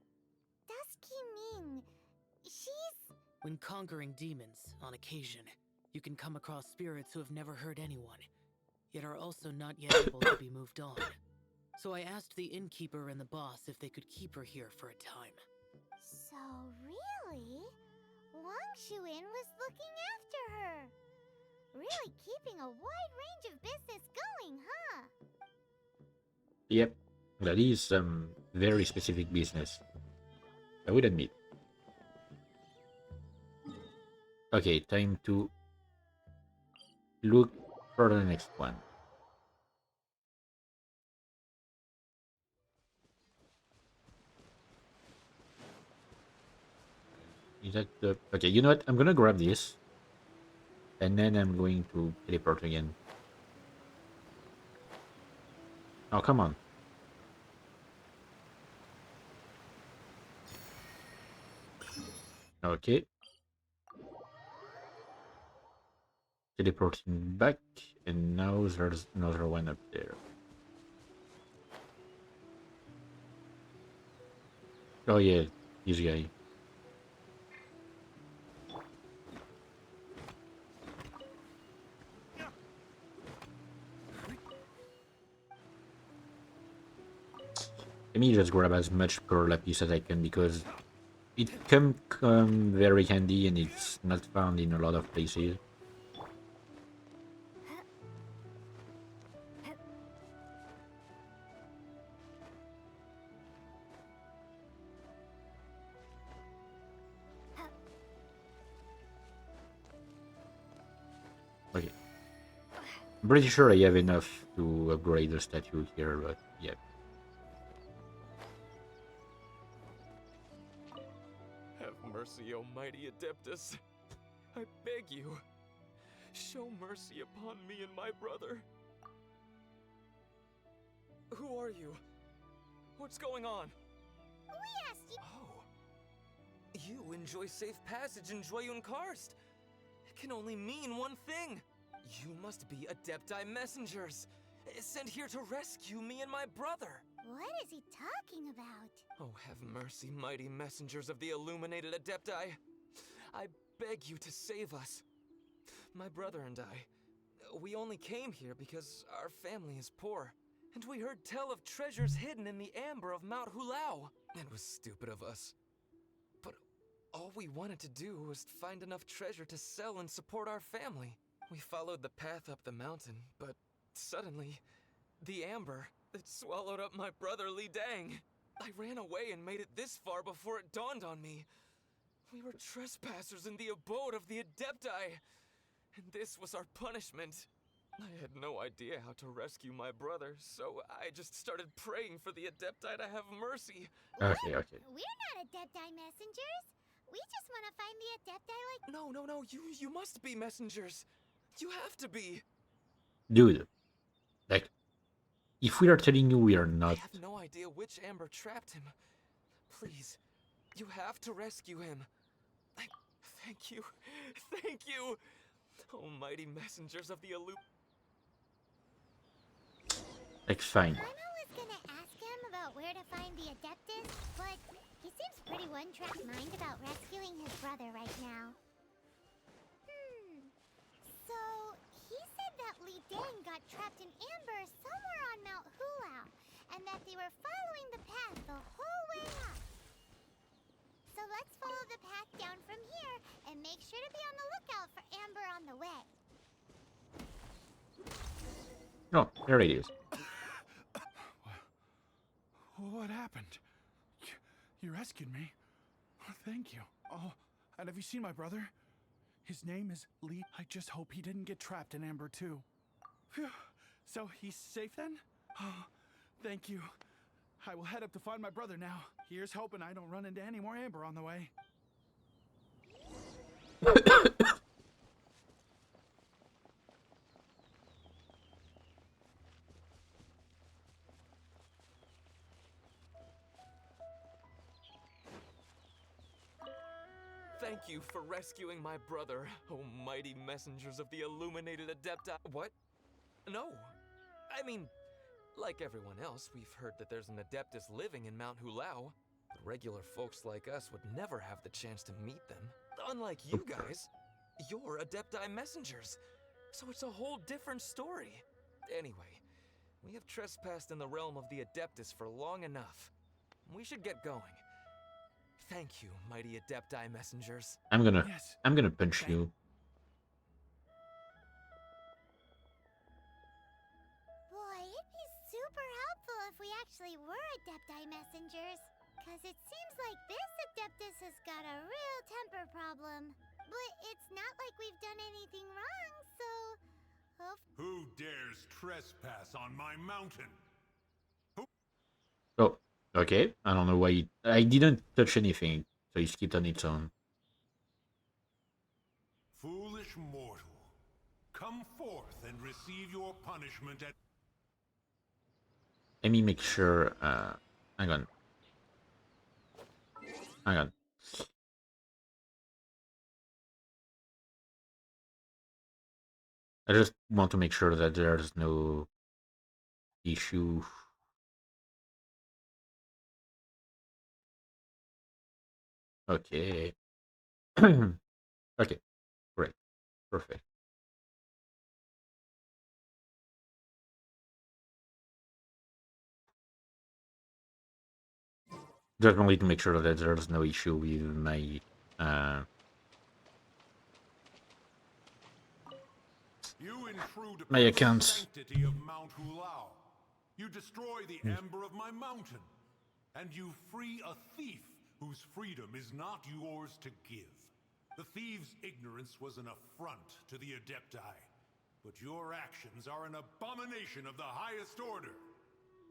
Dusky Ming, she's... When conquering demons, on occasion, you can come across spirits who have never hurt anyone, yet are also not yet able to be moved on. So I asked the innkeeper and the boss if they could keep her here for a time. So really, Wang Shuin was looking after her. Really keeping a wide range of business going, huh? yep, that is some very specific business, I would admit. Okay, time to look for the next one. Is that the... Okay, you know what? I'm gonna grab this. And then I'm going to teleport again. Oh, come on. Okay. Teleporting back. And now there's another one up there. Oh yeah, this guy. Let me just grab as much pearl lapis as I can because it can come very handy and it's not found in a lot of places. Okay. I'm pretty sure I have enough to upgrade the statue here, but yeah. mercy, O mighty Adeptus. I beg you, show mercy upon me and my brother. Who are you? What's going on? We asked you. Oh. You enjoy safe passage in Joyun Karst. It can only mean one thing. You must be Adepti messengers, sent here to rescue me and my brother. What is he talking about? Oh, have mercy, mighty messengers of the illuminated Adepti. I beg you to save us. My brother and I, we only came here because our family is poor, and we heard tell of treasures hidden in the amber of Mount Hulao. It was stupid of us. But all we wanted to do was find enough treasure to sell and support our family. We followed the path up the mountain, but suddenly, the amber, it swallowed up my brother Li Dang. I ran away and made it this far before it dawned on me. We were trespassers in the abode of the Adepti, and this was our punishment. I had no idea how to rescue my brother, so I just started praying for the Adepti to have mercy. Okay. We're not Adepti messengers. We just want to find the Adepti like... No, you must be messengers. You have to be. Dude, like, if we are telling you we are not... I have no idea which amber trapped him. Please, you have to rescue him. Thank you. Thank you. Almighty messengers of the Like, fine. Paimon was gonna ask him about where to find the Adeptus, but he seems pretty one-track mind about rescuing his brother right now. So, he said that Li Dang got trapped in amber somewhere on Mount Hulao, and that they were following the path the whole way up. So let's follow the path down from here, and make sure to be on the lookout for amber on the way. Oh, there it is. What happened? You rescued me. Thank you. Oh, and have you seen my brother? His name is Lee. I just hope he didn't get trapped in amber too. Phew. So he's safe then? Oh, thank you. I will head up to find my brother now. Here's hoping I don't run into any more amber on the way. Thank you for rescuing my brother, oh mighty messengers of the illuminated Adepti. What? No. I mean, like everyone else, we've heard that there's an Adeptus living in Mount Hulao. But regular folks like us would never have the chance to meet them. Unlike you guys, you're Adepti messengers. So it's a whole different story. Anyway, we have trespassed in the realm of the Adeptus for long enough. We should get going. Thank you, mighty Adepti messengers. I'm gonna punch you. Boy, it'd be super helpful if we actually were Adepti messengers. Cause it seems like this Adeptus has got a real temper problem. But it's not like we've done anything wrong, so... Who dares trespass on my mountain? Oh, okay. I don't know why I didn't touch anything, so he skipped on its own. Foolish mortal, come forth and receive your punishment at... Let me make sure, hang on. I just want to make sure that there's no issue. Okay. Okay, great. Perfect. Just wanted to make sure that there's no issue with my You intrude my upon accounts. the sanctity of Mount Hulao. You destroy the ember of my mountain. And you free a thief whose freedom is not yours to give. The thief's ignorance was an affront to the Adepti. But your actions are an abomination of the highest order.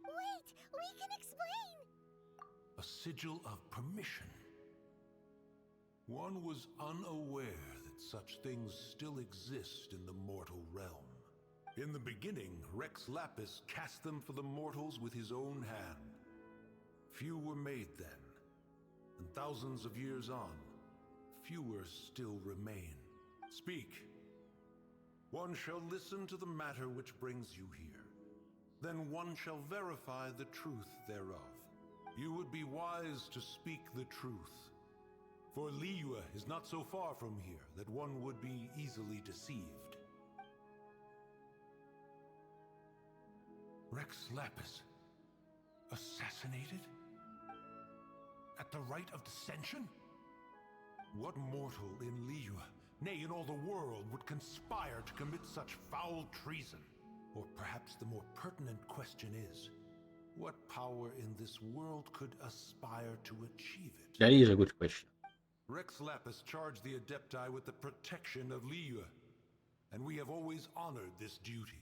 Wait, we can explain! A sigil of permission. One was unaware that such things still exist in the mortal realm. In the beginning, Rex Lapis cast them for the mortals with his own hand. Few were made then, and thousands of years on, fewer still remain. Speak. One shall listen to the matter which brings you here. Then one shall verify the truth thereof. You would be wise to speak the truth. For Liyue is not so far from here that one would be easily deceived. Rex Lapis, assassinated? At the rite of dissension? What mortal in Liyue, nay in all the world, would conspire to commit such foul treason? Or perhaps the more pertinent question is, what power in this world could aspire to achieve it? That is a good question. Rex Lapis charged the Adepti with the protection of Liyue, and we have always honored this duty.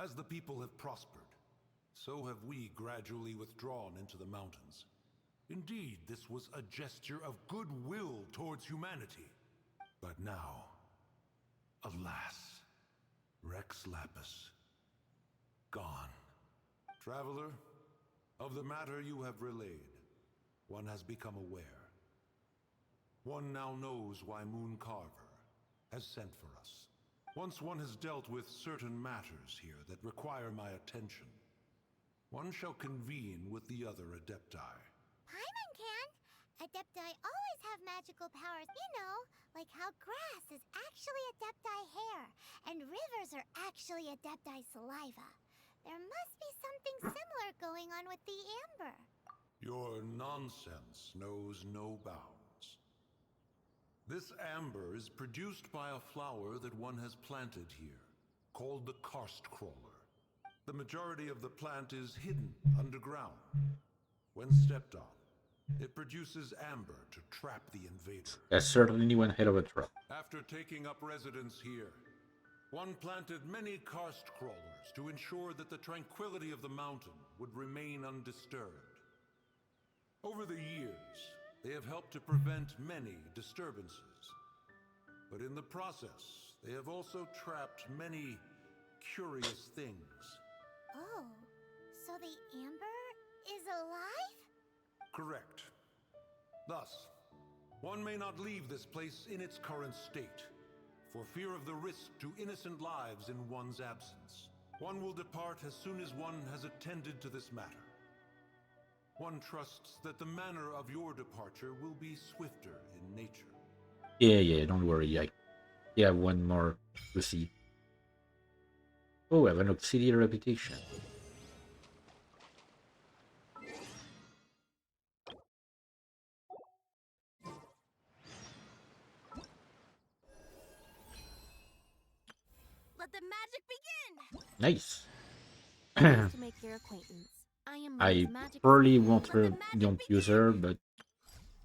As the people have prospered, so have we gradually withdrawn into the mountains. Indeed, this was a gesture of goodwill towards humanity. But now, alas, Rex Lapis, gone. Traveler, of the matter you have relayed, one has become aware. One now knows why Mooncarver has sent for us. Once one has dealt with certain matters here that require my attention, one shall convene with the other Adepti. Paimon can! Adepti always have magical powers, you know, like how grass is actually Adepti hair, and rivers are actually Adepti saliva. There must be something similar going on with the amber. Your nonsense knows no bounds. This amber is produced by a flower that one has planted here, called the karst crawler. The majority of the plant is hidden underground. When stepped on, it produces amber to trap the invader. That's certainly one hell of a trap. After taking up residence here, one planted many karst crawlers to ensure that the tranquility of the mountain would remain undisturbed. Over the years, they have helped to prevent many disturbances. But in the process, they have also trapped many curious things. Oh, so the amber is alive? Correct. Thus, one may not leave this place in its current state, for fear of the risk to innocent lives in one's absence. One will depart as soon as one has attended to this matter. One trusts that the manner of your departure will be swifter in nature. Yeah, don't worry. I have one more to see. Oh, I have an obsidian reputation. Let the magic begin! Nice. Nice to make your acquaintance. I am I magic probably queen. won't Let the magic don't use her, but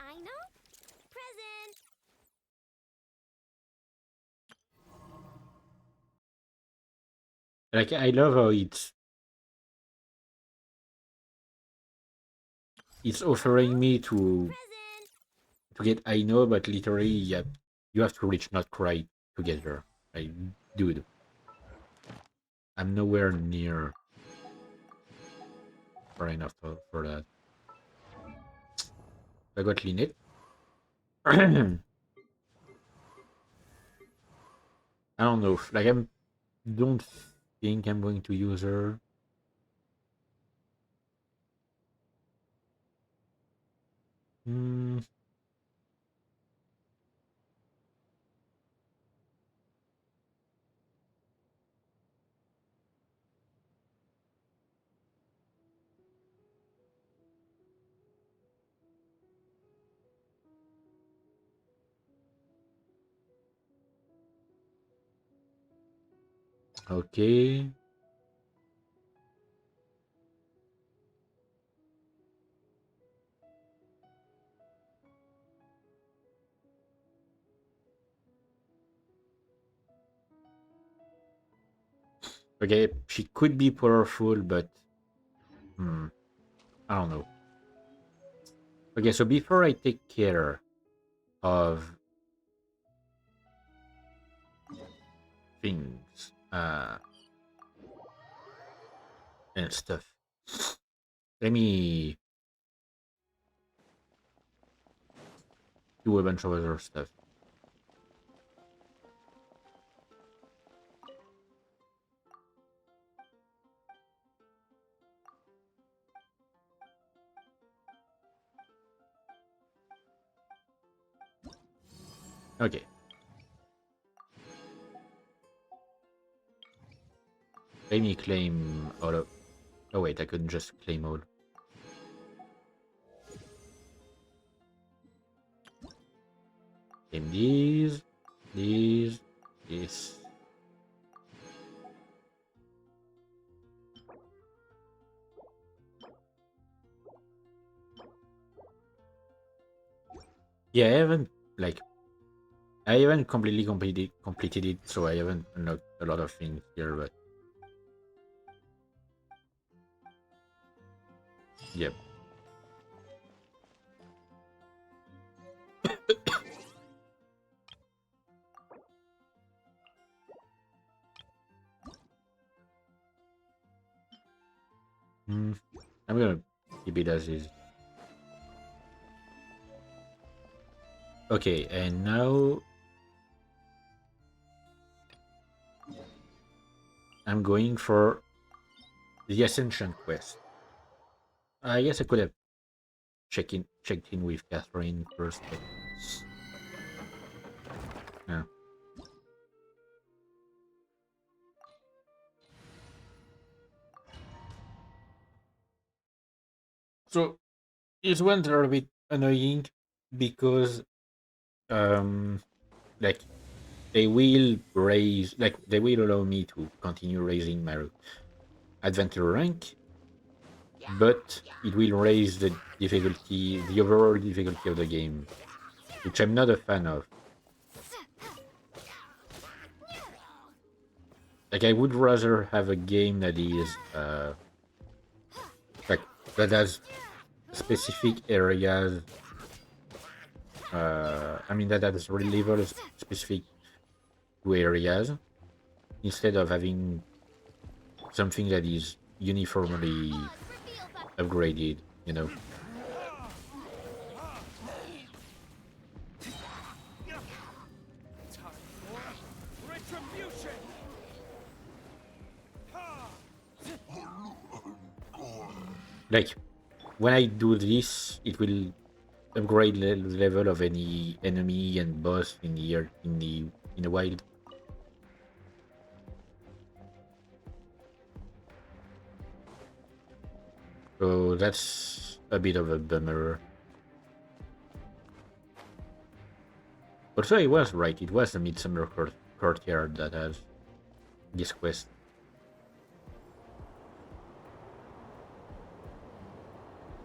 I know. Present. like I love how it's offering me to get I know, but literally you have to reach not quite together. Like, dude, I'm nowhere near far enough for that. I got Lynette. I don't know. Like, don't think I'm going to use her. Okay. Okay, she could be powerful, but I don't know. Okay, so before I take care of things and stuff. Let me do a bunch of other stuff. Okay. Let me claim all of... Oh wait, I couldn't just claim all. Claim these, this. Yeah, I haven't completely completed it, so I haven't unlocked a lot of things here, but yep. I'm gonna keep it as is. Okay, and now I'm going for the Ascension quest. I guess I could have checked in with Catherine first, but yeah. So these ones are a bit annoying because like they will allow me to continue raising my adventure rank, but it will raise the overall difficulty of the game, which I'm not a fan of. Like, I would rather have a game that is like that has specific areas. I mean that has levels specific to areas, instead of having something that is uniformly upgraded, you know. Like, when I do this, it will upgrade the level of any enemy and boss in the wild. So that's a bit of a bummer. Also, I was right. It was the Midsummer Courtyard that has this quest.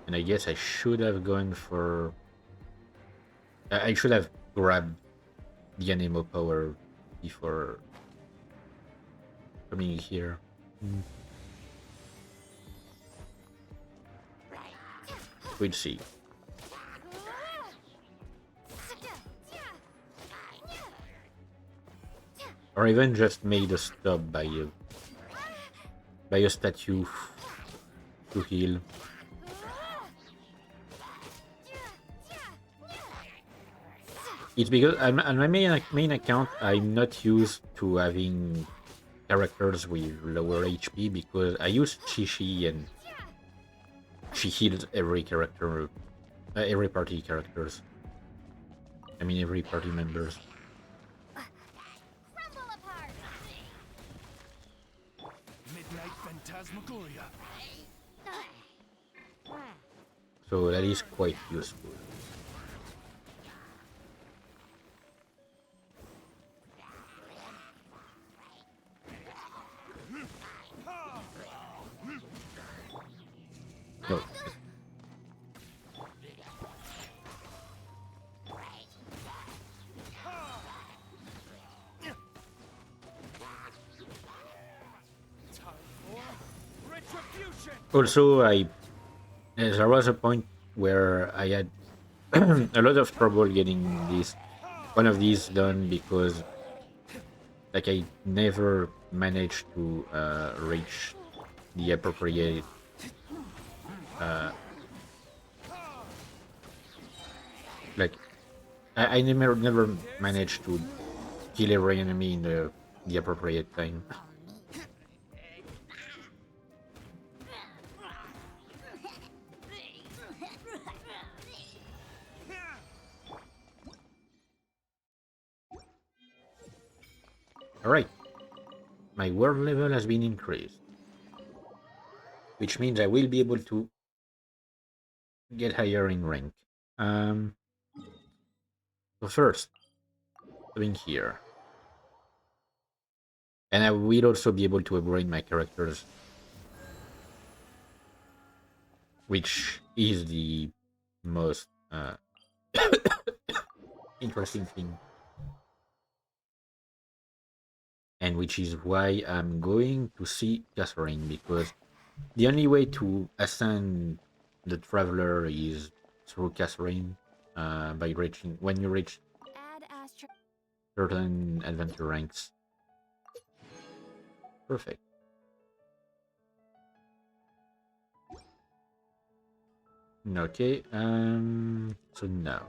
And I guess I should have gone for... I should have grabbed the Anemo Power before coming here. We'll see. Or even just made a stop by a statue to heal. It's because on my main account, I'm not used to having characters with lower HP, because I use Chishi and she heals every character, every party characters. I mean, every party members. Midnight Phantasmagoria. So that is quite useful. No. Also, there was a point where I had a lot of trouble getting one of these done because like I never managed to reach the appropriate uh, like I never managed to kill every enemy in the appropriate time. Alright, my world level has been increased, which means I will be able to get higher in rank. Um, so first, doing here. And I will also be able to upgrade my characters, which is the most interesting thing. And which is why I'm going to see Catherine, because the only way to ascend the Traveler is through Catherine, by reaching when you reach certain adventure ranks. Perfect. Okay, so now.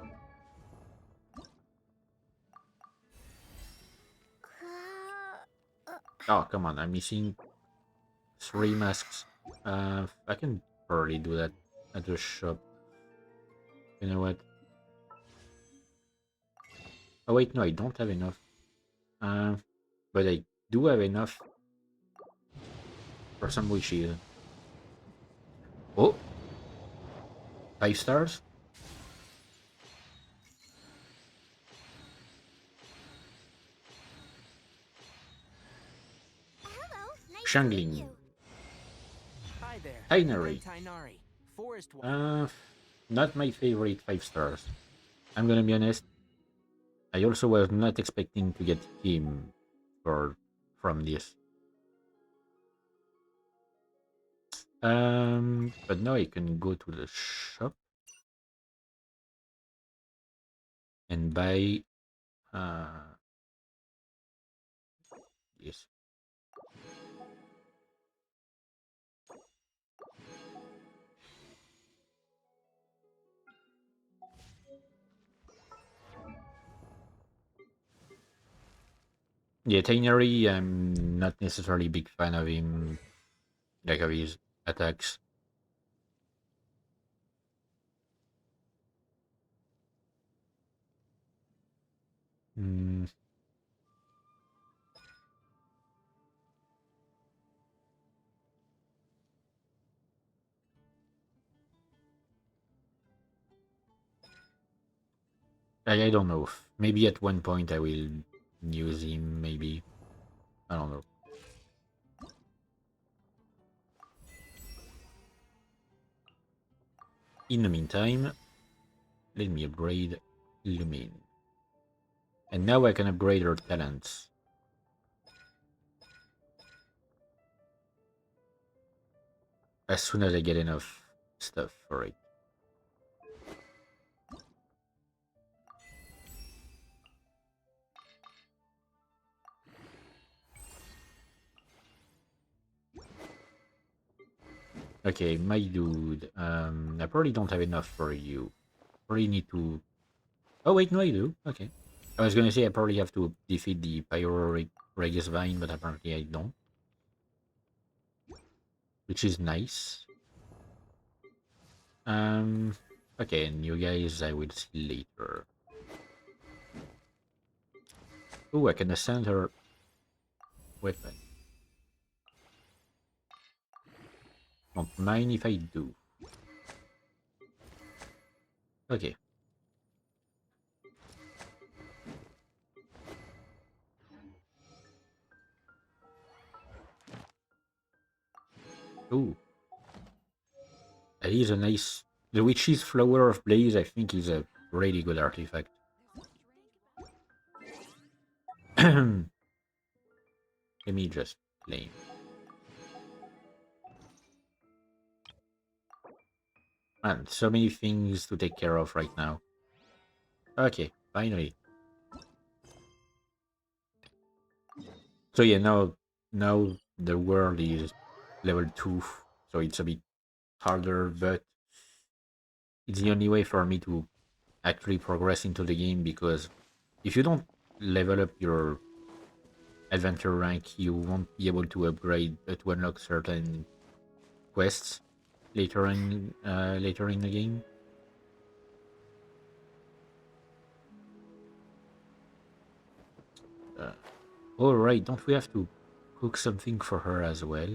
Oh, come on, I'm missing 3 masks. I can probably do that at the shop. You know what? Oh wait, no, I don't have enough. But I do have enough for some wishes. Oh, 5 stars? Shangling. Hi there. Tainari. I'm Tainari, Forest Not my favorite 5 stars. I'm gonna be honest. I also was not expecting to get him from this. But now I can go to the shop and buy this. Yeah, Tainari, I'm not necessarily a big fan of him, like of his attacks. Mm. I don't know. Maybe at one point I will use him, maybe. I don't know. In the meantime, let me upgrade Lumin. And now I can upgrade her talents. As soon as I get enough stuff for it. Okay, my dude. I probably don't have enough for you. Probably need to... Oh wait, no I do. Okay. I was gonna say I probably have to defeat the Pyro Regis Vine, but apparently I don't. Which is nice. Okay, and you guys I will see later. Oh, I can ascend her weapon. Don't mind if I do. Okay. Ooh. That is a nice... The Witch's Flower of Blaze, I think, is a really good artifact. Let me just claim. Man, so many things to take care of right now. Okay, finally. So yeah, now the world is level 2, so it's a bit harder, but it's the only way for me to actually progress into the game, because if you don't level up your adventure rank, you won't be able to upgrade to unlock certain quests later in the game. All right, don't we have to cook something for her as well?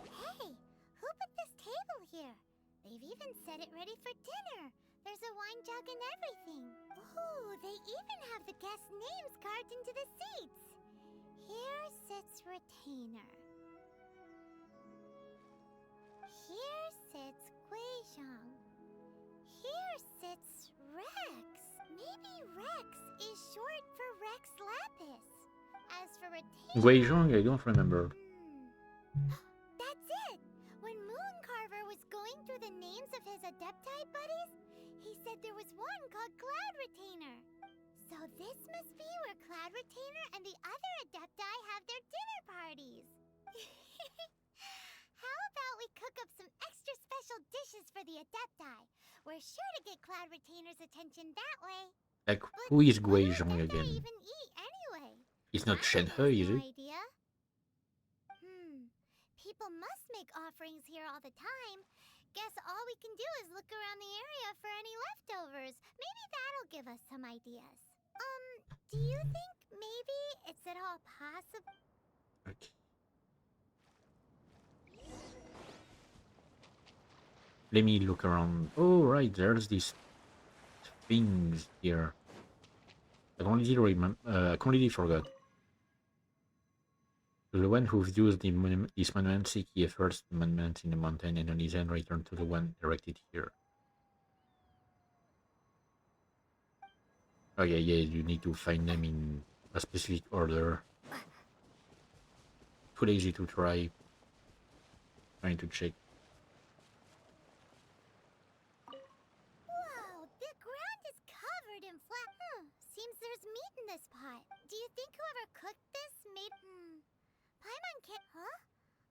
Hey, who put this table here? They've even set it ready for dinner. There's a wine jug and everything. Ooh, they even have the guest names carved into the seats. Here sits Retainer. Here sits Guizhong. Here sits Rex. Maybe Rex is short for Rex Lapis. As for Retainer... Guizhong, I don't remember. That's it! When Moon Carver was going through the names of his Adepti buddies, he said there was one called Cloud Retainer. So this must be where Cloud Retainer and the other Adepti have their dinner parties. How about we cook up some extra special dishes for the Adepti? We're sure to get Cloud Retainer's attention that way. Like, But who is what do Guizhong Adepti again? even eat anyway? It's not I Shenhe, is have no it? idea. People must make offerings here all the time. Guess all we can do is look around the area for any leftovers. Maybe that'll give us some ideas. Do you think maybe it's at all possible? Okay. Let me look around. Oh, right, there's these things here. I completely I completely forgot. The one who views this monument seek ye first the monument in the mountain, and only then return to the one erected here. Oh yeah, you need to find them in a specific order. Too lazy to try. Trying to check. Whoa, the ground is covered in flat. Seems there's meat in this pot. Do you think whoever cooked this made... Paimon can't... Huh?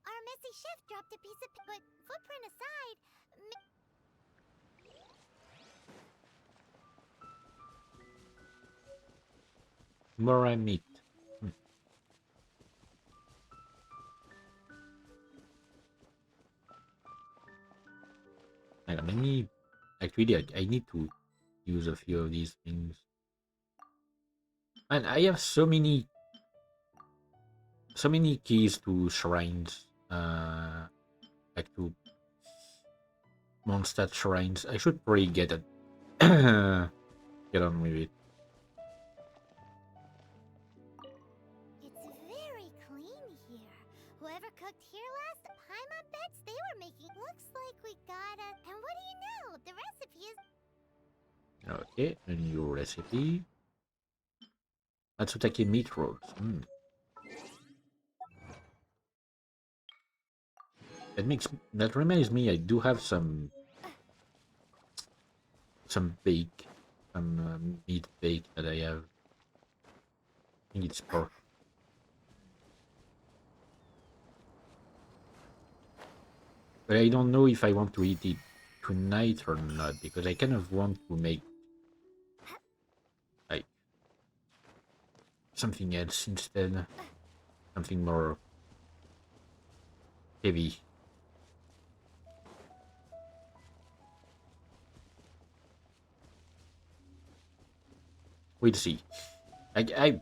Our messy chef dropped a piece of... But footprint aside... More meat. Hang on, let me... Actually, I need to use a few of these things. And I have so many keys to shrines. Like to Mondstadt shrines. I should probably get it. Get on with it. It's very clean here. Whoever cooked here last, Paimon bets they were making... Looks like we got a... And what do you know? The recipe is... Okay, a new recipe. Matsutake meat rolls. That reminds me, I do have some meat bake that I have. I think it's pork. But I don't know if I want to eat it tonight or not, because I kind of want to make like something else instead. Something more heavy. We'll see. I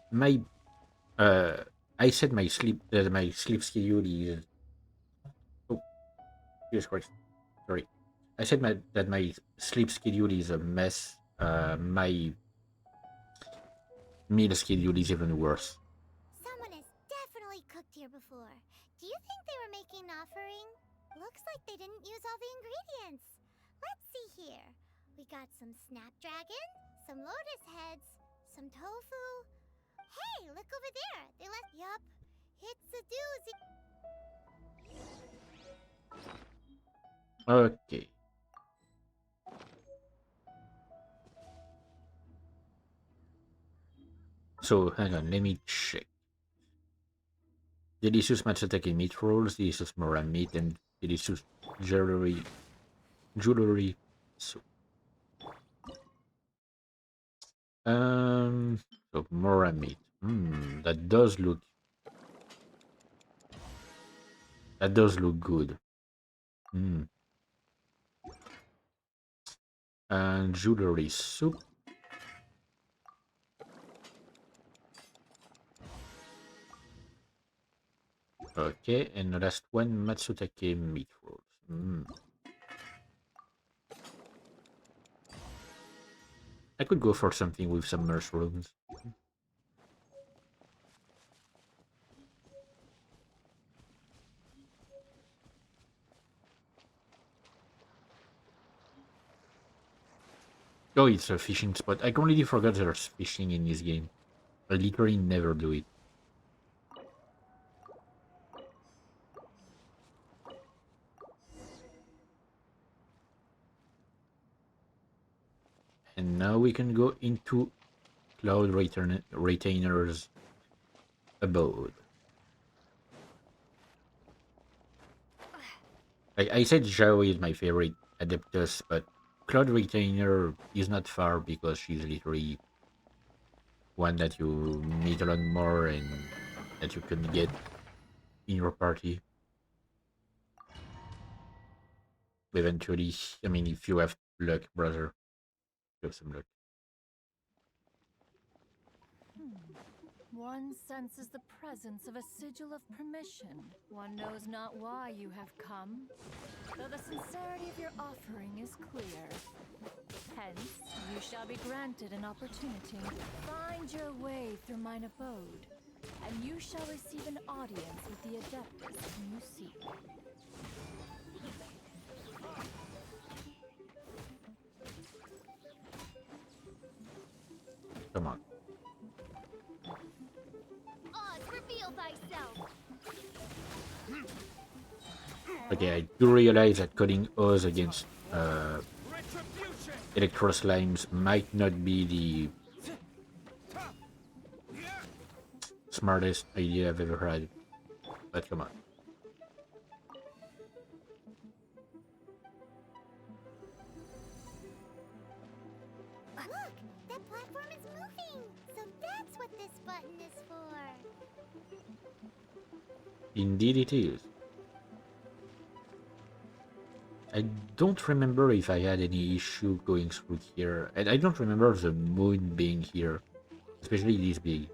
said my sleep schedule is... Oh, Jesus Christ. Sorry. I said that my sleep schedule is a mess. My meal schedule is even worse. Someone has definitely cooked here before. Do you think they were making an offering? Looks like they didn't use all the ingredients. Let's see here. We got some snapdragon, some lotus heads, some tofu. Hey, look over there. They left... Yup. It's a doozy. Okay. So hang on, let me check. Delicious matcha meat rolls, delicious mora meat, and delicious jewelry. So, so mora meat. That does look good. And jewelry soup. Okay, and the last one, matsutake meat rolls. I could go for something with some mushrooms. Oh, it's a fishing spot. I completely forgot there's fishing in this game. I literally never do it. And now we can go into Cloud Retainer's abode. I said Zhao is my favorite Adeptus, but Cloud Retainer is not far because she's literally one that you meet a lot more and that you can get in your party. Eventually, I mean, if you have luck, brother, you have some luck. One senses the presence of a sigil of permission. One knows not why you have come, though the sincerity of your offering is clear. Hence, you shall be granted an opportunity. Find your way through mine abode, and you shall receive an audience with the Adeptus whom you seek. Come on. Oz, reveal thyself. Okay, I do realize that coding Oz against Electro Slimes might not be the smartest idea I've ever had, but come on. Look, that platform is moving. So that's what this button is for. Indeed it is. I don't remember if I had any issue going through here, and I don't remember the moon being here, especially this big.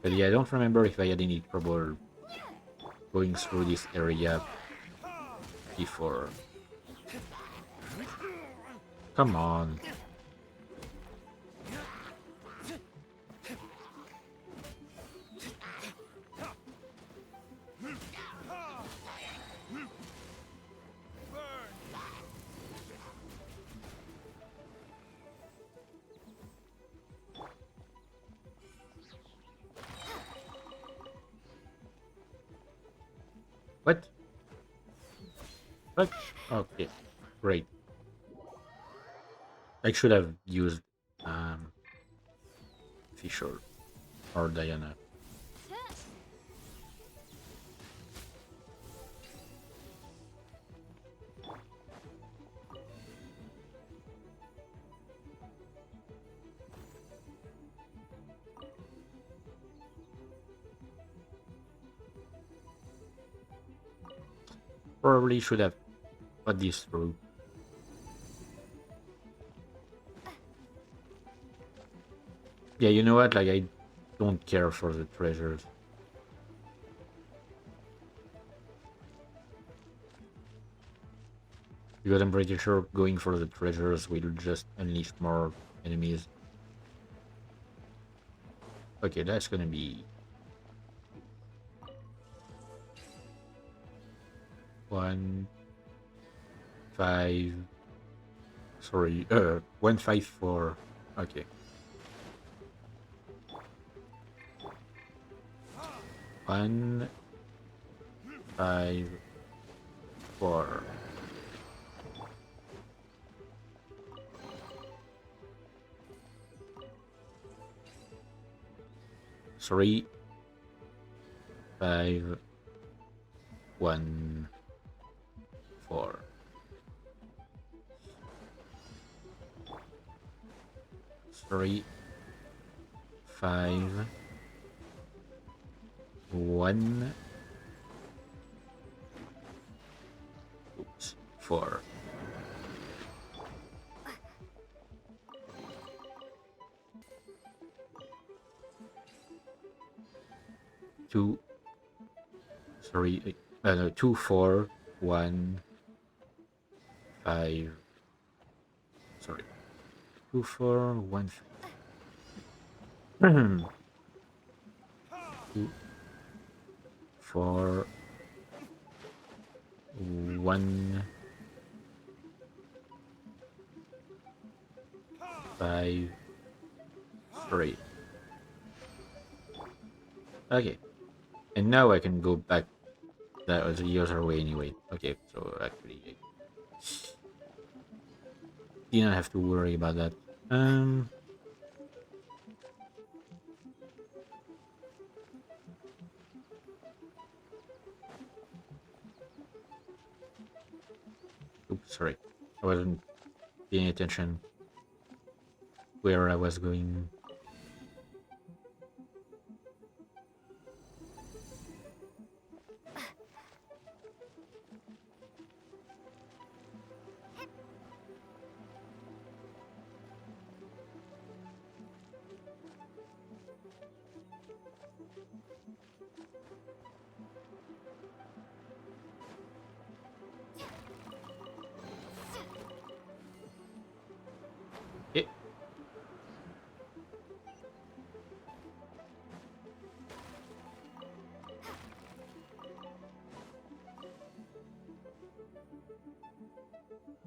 But yeah, I don't remember if I had any trouble going through this area before. Come on. What? What? Okay, great. I should have used Fisher or Diana. Probably should have put this through. Yeah, you know what? Like, I don't care for the treasures. Because I'm pretty sure going for the treasures will just unleash more enemies. Okay, that's gonna be 1, 5. Sorry, 1, 5, 4. Okay. 1, 5, 4. Three, 5, 1, 4. 3, 5, 1. Oops, 4. Two, three, no, 2, 4, 1, 5. Sorry, 2, 4, 1, 5. 2, 4, 1, 5, 3. Okay, and now I can go back. That was the other way anyway. Okay, so actually, I didn't have to worry about that. Oops, sorry, I wasn't paying attention where I was going. Okay.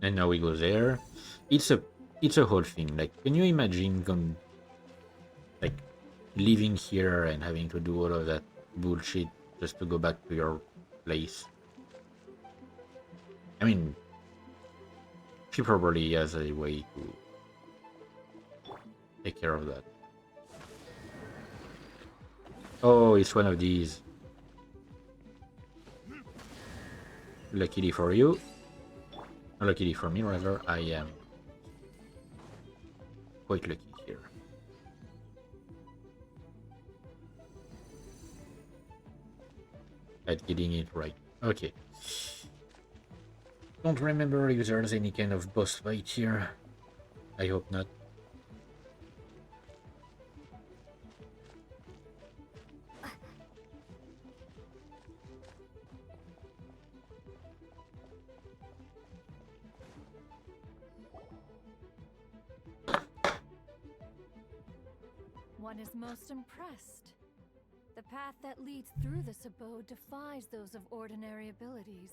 And now we go there. It's a whole thing. Like, can you imagine like living here and having to do all of that bullshit just to go back to your place? I mean, she probably has a way to take care of that. Oh, it's one of these. Luckily for you, luckily for me rather, I am quite lucky here. At getting it right. Okay. Don't remember if there's any kind of boss fight here. I hope not. One is most impressed. The path that leads through this abode defies those of ordinary abilities.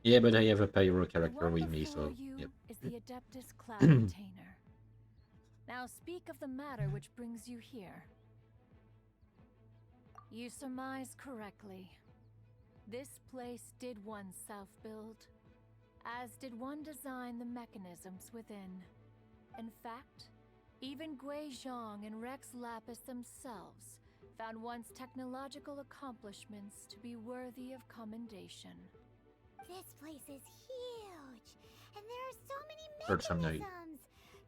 Yeah, but I have a pyro The character one with me, before so you yep. is the Adeptus Cloud Container. Now speak of the matter which brings you here. You surmise correctly. This place did one self-build, as did one design the mechanisms within. In fact, even Gui Zhang and Rex Lapis themselves found one's technological accomplishments to be worthy of commendation. This place is huge, and there are so many Heard some noise. mechanisms.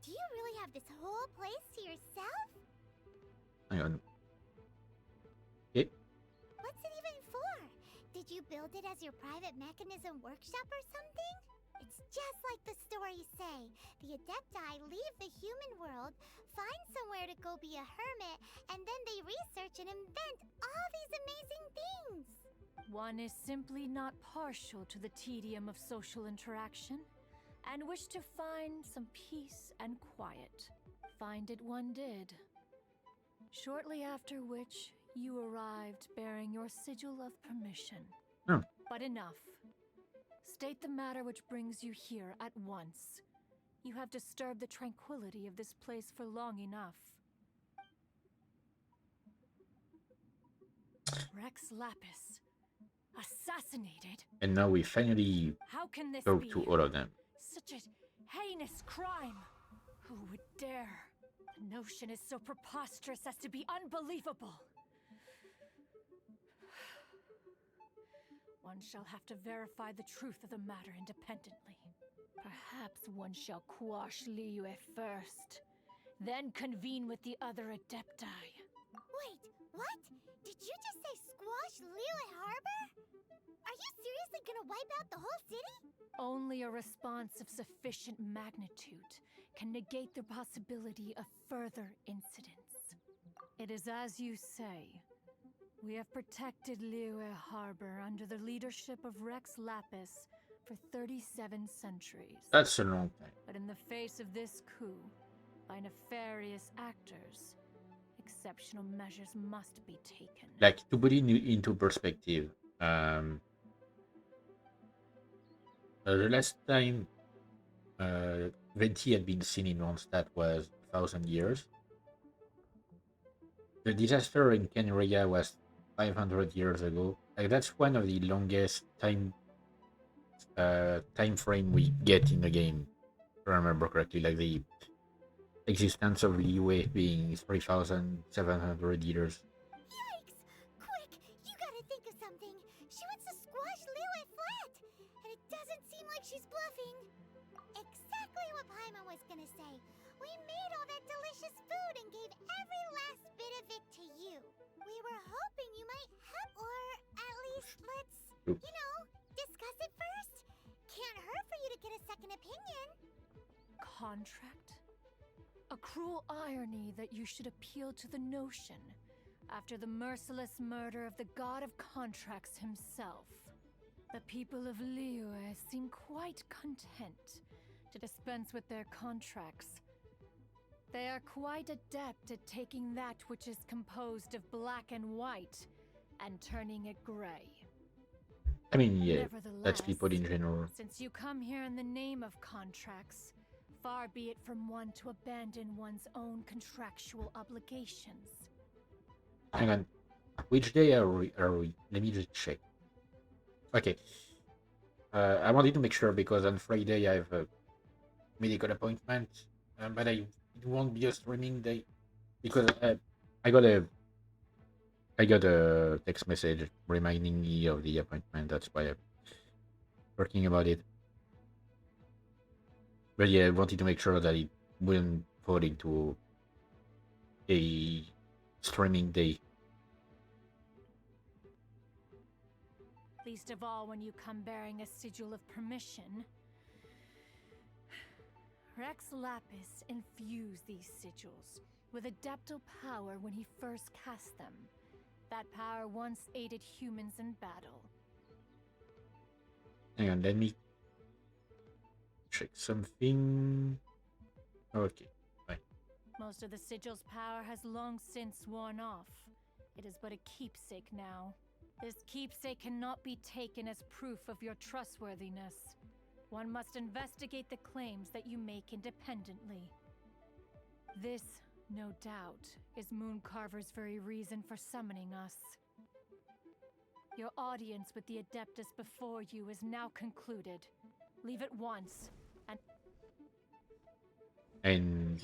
Do you really have this whole place to yourself? Hang on. Okay. What's it even for? Did you build it as your private mechanism workshop or something? It's just like the stories say. The Adepti leave the human world, find somewhere to go be a hermit, and then they research and invent all these amazing things. One is simply not partial to the tedium of social interaction, and wished to find some peace and quiet. Find it one did. Shortly after which, you arrived bearing your sigil of permission. Oh. But enough. State the matter which brings you here at once. You have disturbed the tranquility of this place for long enough. Rex Lapis, Assassinated? And now we finally How can this talk be? to all of them. Such a heinous crime. Who would dare? The notion is so preposterous as to be unbelievable. One shall have to verify the truth of the matter independently. Perhaps one shall quash Liyue first, then convene with the other Adepti. Wait, what? Did you just say squash Liyue Harbor? Are you seriously gonna wipe out the whole city? Only a response of sufficient magnitude can negate the possibility of further incidents. It is as you say. We have protected Liyue Harbor under the leadership of Rex Lapis for 37 centuries. That's a long time. But in the face of this coup, by nefarious actors, exceptional measures must be taken. Like, to put it into perspective, the last time Venti had been seen in Mondstadt was 1,000 years. The disaster in Kenria was 500 years ago. Like, that's one of the longest time frame we get in the game, if I remember correctly. Like, the existence of Liyue being 3,700 years. Yikes! Quick, you gotta think of something. She wants to squash Liyue flat, and it doesn't seem like she's bluffing. Exactly what Paimon was gonna say. We made all that delicious food and gave every last bit of it to you. We were hoping you might help, or at least let's, discuss it first. Can't hurt for you to get a second opinion. Contract? A cruel irony that you should appeal to the notion after the merciless murder of the god of contracts himself. The people of Liyue seem quite content to dispense with their contracts. They are quite adept at taking that which is composed of black and white and turning it gray. I mean, yeah, that's people in general. Since you come here in the name of contracts, far be it from one to abandon one's own contractual obligations. Hang on. Which day are we? Let me just check. Okay. I wanted to make sure because on Friday I have a medical appointment, but it won't be a streaming day because I got a text message reminding me of the appointment. That's why I'm working about it. But yeah, I wanted to make sure that it wouldn't fall into a streaming day. Least of all when you come bearing a sigil of permission. Rex Lapis infused these sigils with adeptal power when he first cast them. That power once aided humans in battle. Hang on, let me check something. Okay, fine. Most of the sigil's power has long since worn off. It is but a keepsake now. This keepsake cannot be taken as proof of your trustworthiness. One must investigate the claims that you make independently. This, no doubt, is Mooncarver's very reason for summoning us. Your audience with the Adeptus before you is now concluded. Leave at once, And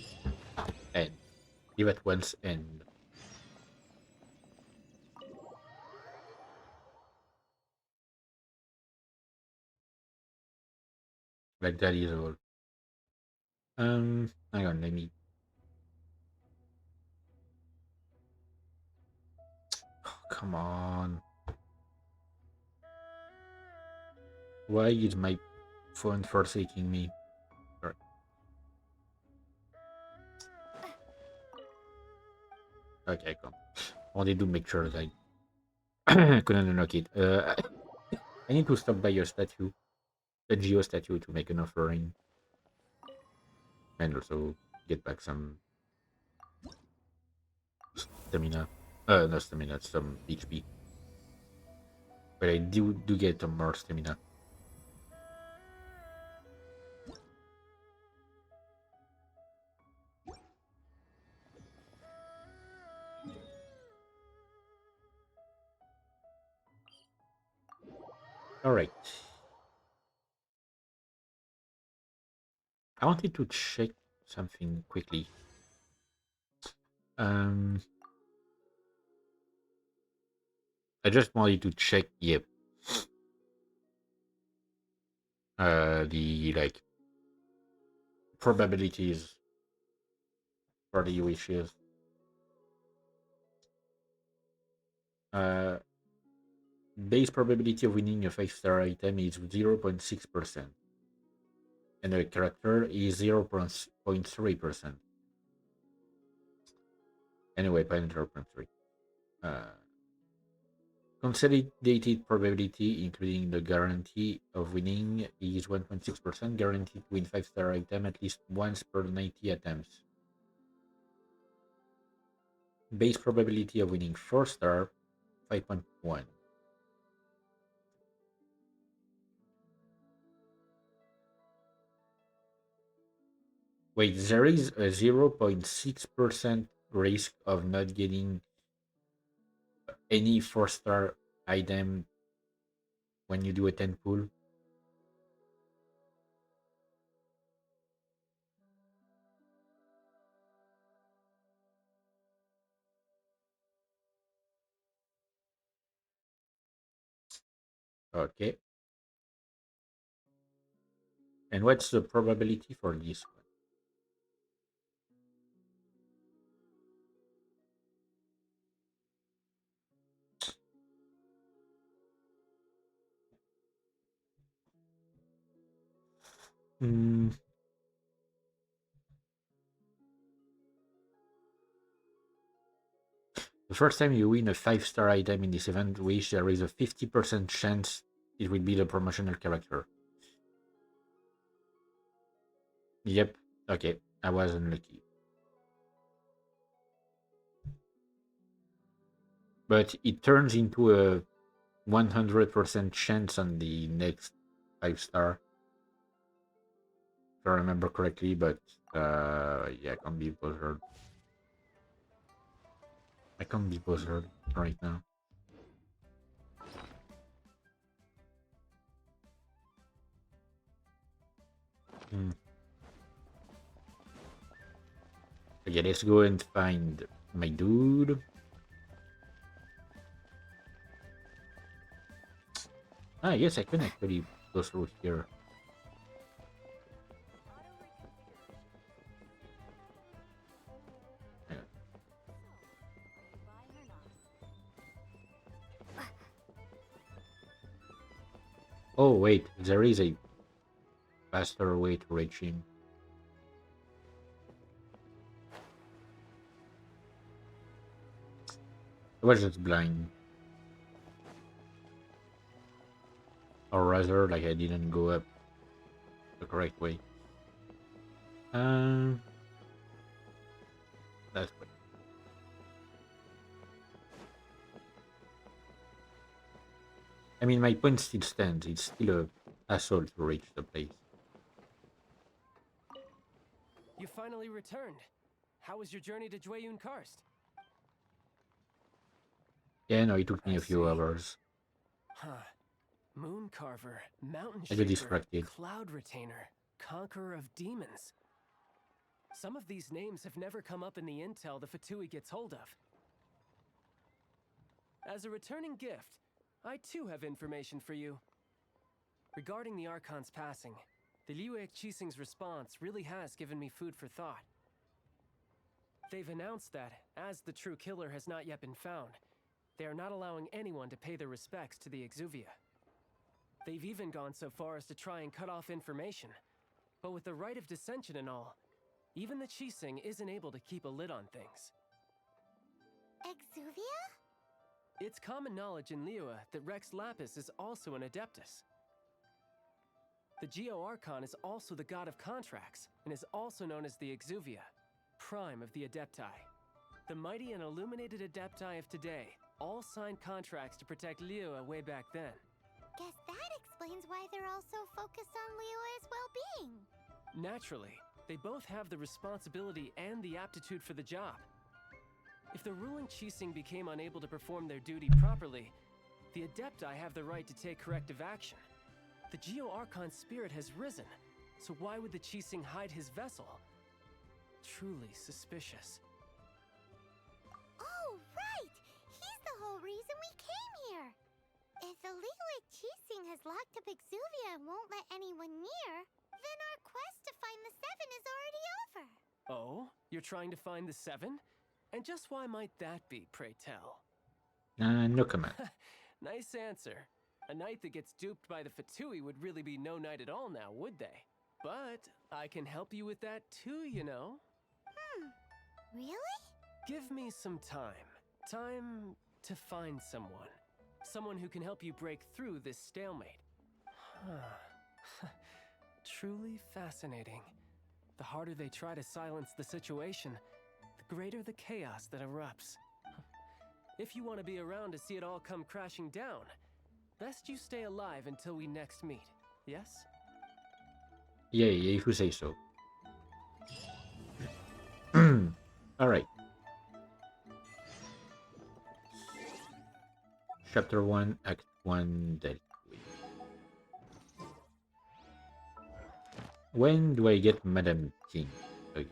leave at once and like that is all. Hang on, let me. Oh, come on. Why is my phone forsaking me? Sorry. Okay, come. Wanted to make sure that I couldn't unlock it. I need to stop by your statue, the Geo statue, to make an offering, and also get back some stamina. Not stamina, some HP. But I do get some more stamina. All right. I wanted to check something quickly. I just wanted to check, yep, the like probabilities for the wishes. Uh, base probability of winning a 5-star item is 0.6%, and the character is 0.3%. Anyway, 0.3. Consolidated probability, including the guarantee of winning, is 1.6%, guaranteed to win 5-star item at least once per 90 attempts. Base probability of winning 4-star, 5.1. Wait, there is a 0.6% risk of not getting any 4-star item when you do a 10 pull. Okay. And what's the probability for this one? The first time you win a 5-star item in this event, which there is a 50% chance it will be the promotional character. Yep. Okay. I was unlucky. But it turns into a 100% chance on the next 5-star. If I remember correctly, but yeah, I can't be bothered. I can't be bothered right now. Okay, let's go and find my dude. Ah, yes, I can actually go through here. Yeah. Oh, wait, there is a faster way to reach him. I was just blind. Or rather, like I didn't go up the correct way. That's what. I mean, my point still stands. It's still a hassle to reach the place. You finally returned. How was your journey to Jueyun Karst? Yeah, no, it took me a few hours. Huh. Moon Carver, Mountain I got Shaper, distracted. Cloud Retainer, Conqueror of Demons. Some of these names have never come up in the intel the Fatui gets hold of. As a returning gift, I too have information for you. Regarding the Archon's passing, the Liyue Qixing's response really has given me food for thought. They've announced that, as the true killer has not yet been found, they are not allowing anyone to pay their respects to the Exuvia. They've even gone so far as to try and cut off information. But with the right of dissension and all, even the Qixing isn't able to keep a lid on things. Exuvia? It's common knowledge in Liyue that Rex Lapis is also an Adeptus. The Geo-Archon is also the god of contracts, and is also known as the Exuvia, prime of the Adepti. The mighty and illuminated Adepti of today all signed contracts to protect Liyue way back then. Guess that explains why they're all so focused on Liyue's well-being. Naturally, they both have the responsibility and the aptitude for the job. If the ruling Qixing became unable to perform their duty properly, The Adepti have the right to take corrective action. The Geo Archon spirit has risen, so why would the Qixing hide his vessel? Truly suspicious. Oh, right! He's the whole reason we came here! If the Liyue Qixing has locked up Exuvia and won't let anyone near, then our quest to find the Seven is already over! Oh? You're trying to find the Seven? And just why might that be, pray tell? No comment. Nice answer. A knight that gets duped by the Fatui would really be no knight at all now, would they? But I can help you with that too, you know? Really? Give me some time. Time to find someone. Someone who can help you break through this stalemate. Truly fascinating. The harder they try to silence the situation, the greater the chaos that erupts. If you want to be around to see it all come crashing down, best you stay alive until we next meet, yes? Yeah, if you say so. Alright. Chapter 1, Act 1, Delta. When do I get Madame Ting again?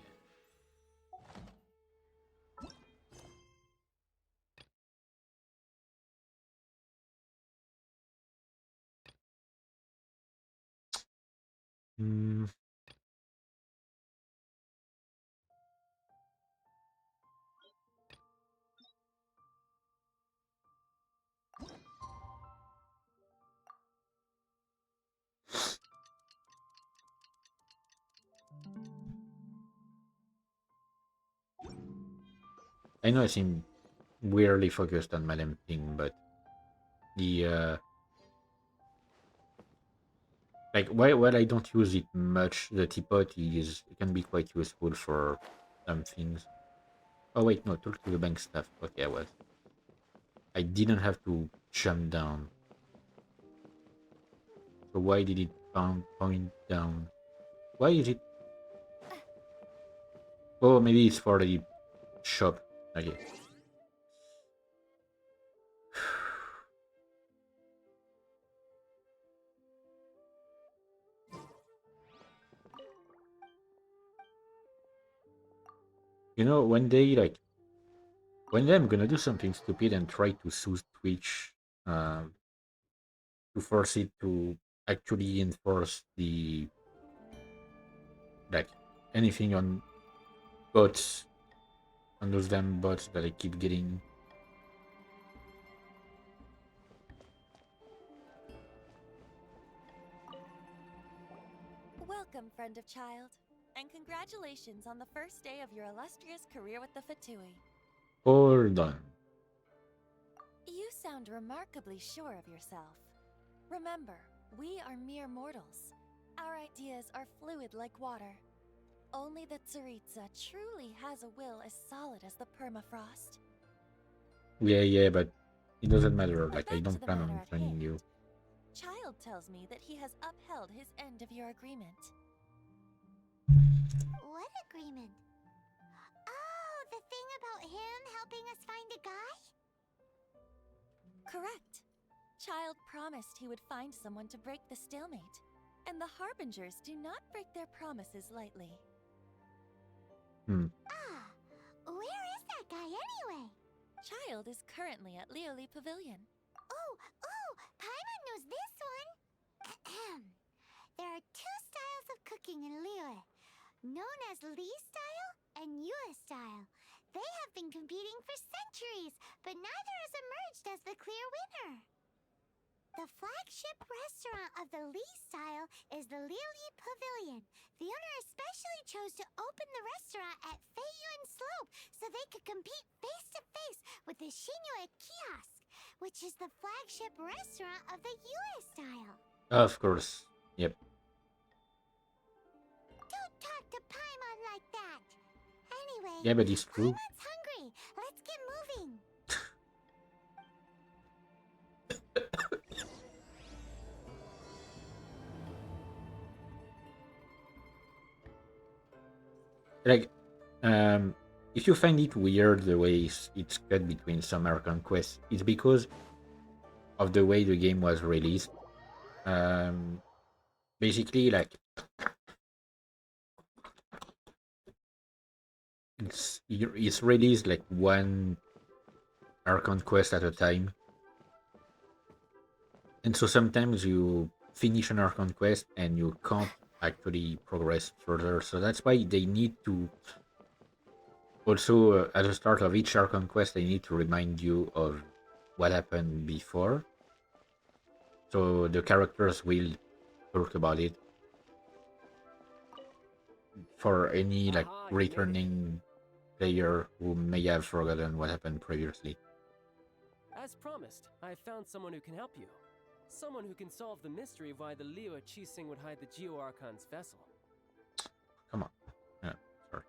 I know I seem weirdly focused on Madame Ting, but the like while I don't use it much, the teapot it can be quite useful for some things. Oh wait, no, talk to the bank staff. Okay, I didn't have to jump down. So why did it point down? Why is it? Oh, maybe it's for the shop. Okay. You know, one day I'm gonna do something stupid and try to sue Twitch, to force it to actually enforce the like anything on bots, on those damn bots that I keep getting. Welcome, friend of child, and congratulations on the first day of your illustrious career with the Fatui. Hold on. You sound remarkably sure of yourself. Remember, we are mere mortals. Our ideas are fluid like water. Only the Tsaritsa truly has a will as solid as the permafrost. Yeah, but it doesn't matter. Like, I Back to don't the plan matter on at joining hand. you. Child tells me that he has upheld his end of your agreement. What agreement? Oh, the thing about him helping us find a guy? Correct. Child promised he would find someone to break the stalemate. And the Harbingers do not break their promises lightly. Ah, where is that guy anyway? Child is currently at Lioli Pavilion. Oh, Paimon knows this one. There are two styles of cooking in Liyue, known as Li style and Yue style. They have been competing for centuries, but neither has emerged as the clear winner. The flagship restaurant of the Li style is the Lioli Pavilion. The owner especially chose to open the restaurant at Feiyuan Slope so they could compete face-to-face with the Shinyue Kiosk, which is the flagship restaurant of the Yue style. Of course. Yep. Don't talk to Paimon like that. Anyway, Yeah, but it's true. Paimon's hungry. Let's get moving. Like, if you find it weird the way it's cut between some Archon quests, it's because of the way the game was released. Um, Basically, like it's released like one Archon quest at a time, and so sometimes you finish an Archon quest and you can't actually progress further. So that's why they need to also at the start of each Archon quest they need to remind you of what happened before. So the characters will talk about it for any like Aha, you made it. returning player who may have forgotten what happened previously. As promised, I found someone who can help you. Someone who can solve the mystery of why the Leo Chising would hide the Geo Archon's vessel. Come on. Yeah, sorry.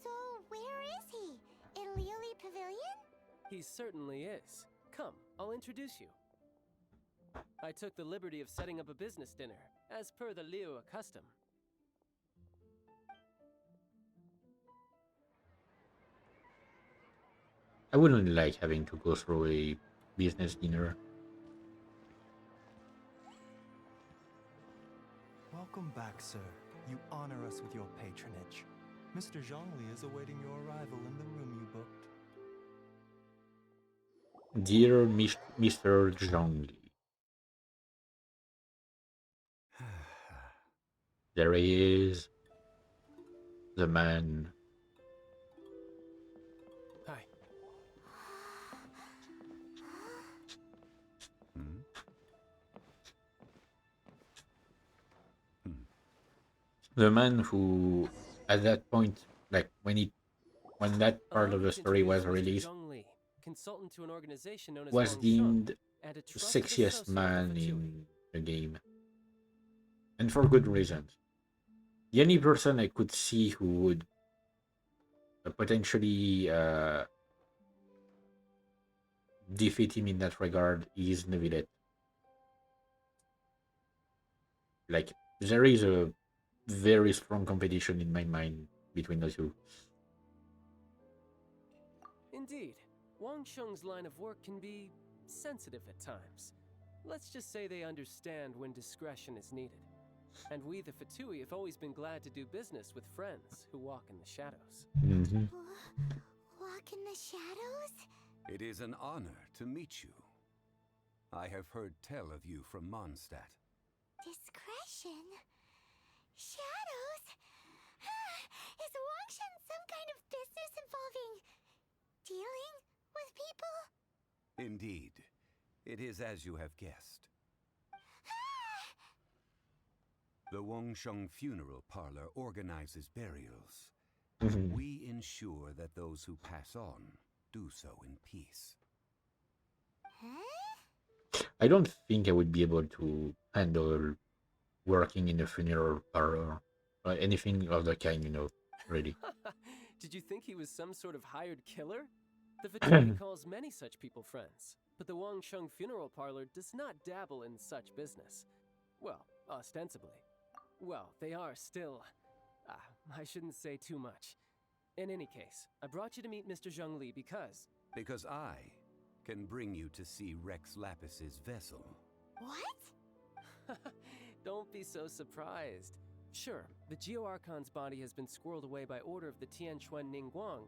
So, where is he? In Lioli Pavilion? He certainly is. Come, I'll introduce you. I took the liberty of setting up a business dinner, as per the Leo custom. I wouldn't like having to go through a business dinner. Welcome back, sir. You honor us with your patronage. Mr. Zhongli is awaiting your arrival in the room you booked. Dear Mr. Zhongli. There he is. The man. Hi. The man who, at that point, like when that part Allow of me the to story was introduce Mr. released, Zhongli, consultant to an organization known as was Wang deemed and a the trusted sexiest associate of man the Fatui. in the game, and for good reasons. The only person I could see who would potentially defeat him in that regard is Nevillet. Like there is a very strong competition in my mind between the two. Indeed, Wang Sheng's line of work can be sensitive at times. Let's just say they understand when discretion is needed. And we, the Fatui, have always been glad to do business with friends who walk in the shadows. Mm-hmm. Walk in the shadows? It is an honor to meet you. I have heard tell of you from Mondstadt. Discretion? Shadows? Is Wang Shen some kind of business involving dealing with people? Indeed. It is as you have guessed. The Wangsheng Funeral Parlor organizes burials. We ensure that those who pass on do so in peace. I don't think I would be able to handle working in a funeral parlor or anything of the kind, really. Did you think he was some sort of hired killer? The Fatui calls many such people friends, but the Wang Sheng Funeral Parlor does not dabble in such business. Well, ostensibly. Well, they are still... I shouldn't say too much. In any case, I brought you to meet Mr. Zhongli because... Because I can bring you to see Rex Lapis's vessel. What? Don't be so surprised. Sure, the Geo Archon's body has been squirreled away by order of the Tianquan Ningguang.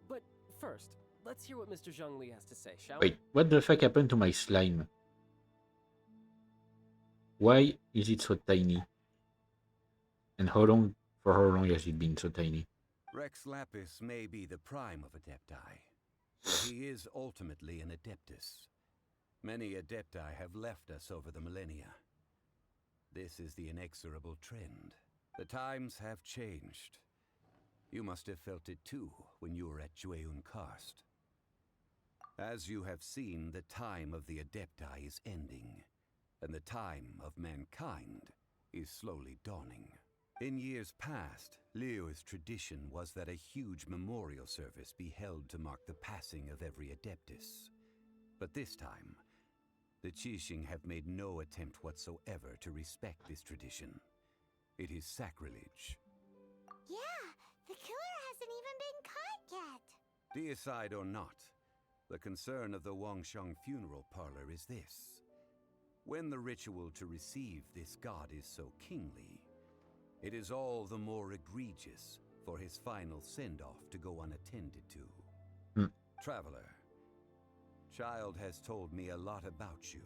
But first, let's hear what Mr. Zhongli has to say, shall Wait, what the fuck happened to my slime? Why is it so tiny? And for how long has it been so tiny? Rex Lapis may be the prime of Adepti, but he is ultimately an Adeptus. Many Adepti have left us over the millennia. This is the inexorable trend. The times have changed. You must have felt it too when you were at Jueyun Karst. As you have seen, the time of the Adepti is ending, and the time of mankind is slowly dawning. In years past, Leo's tradition was that a huge memorial service be held to mark the passing of every Adeptus. But this time, the Qixing have made no attempt whatsoever to respect this tradition. It is sacrilege. Yeah, the killer hasn't even been caught yet. Deicide or not, The concern of the Wangsheng funeral parlor is this. When the ritual to receive this god is so kingly, it is all the more egregious for his final send-off to go unattended to. Traveler, Child has told me a lot about you.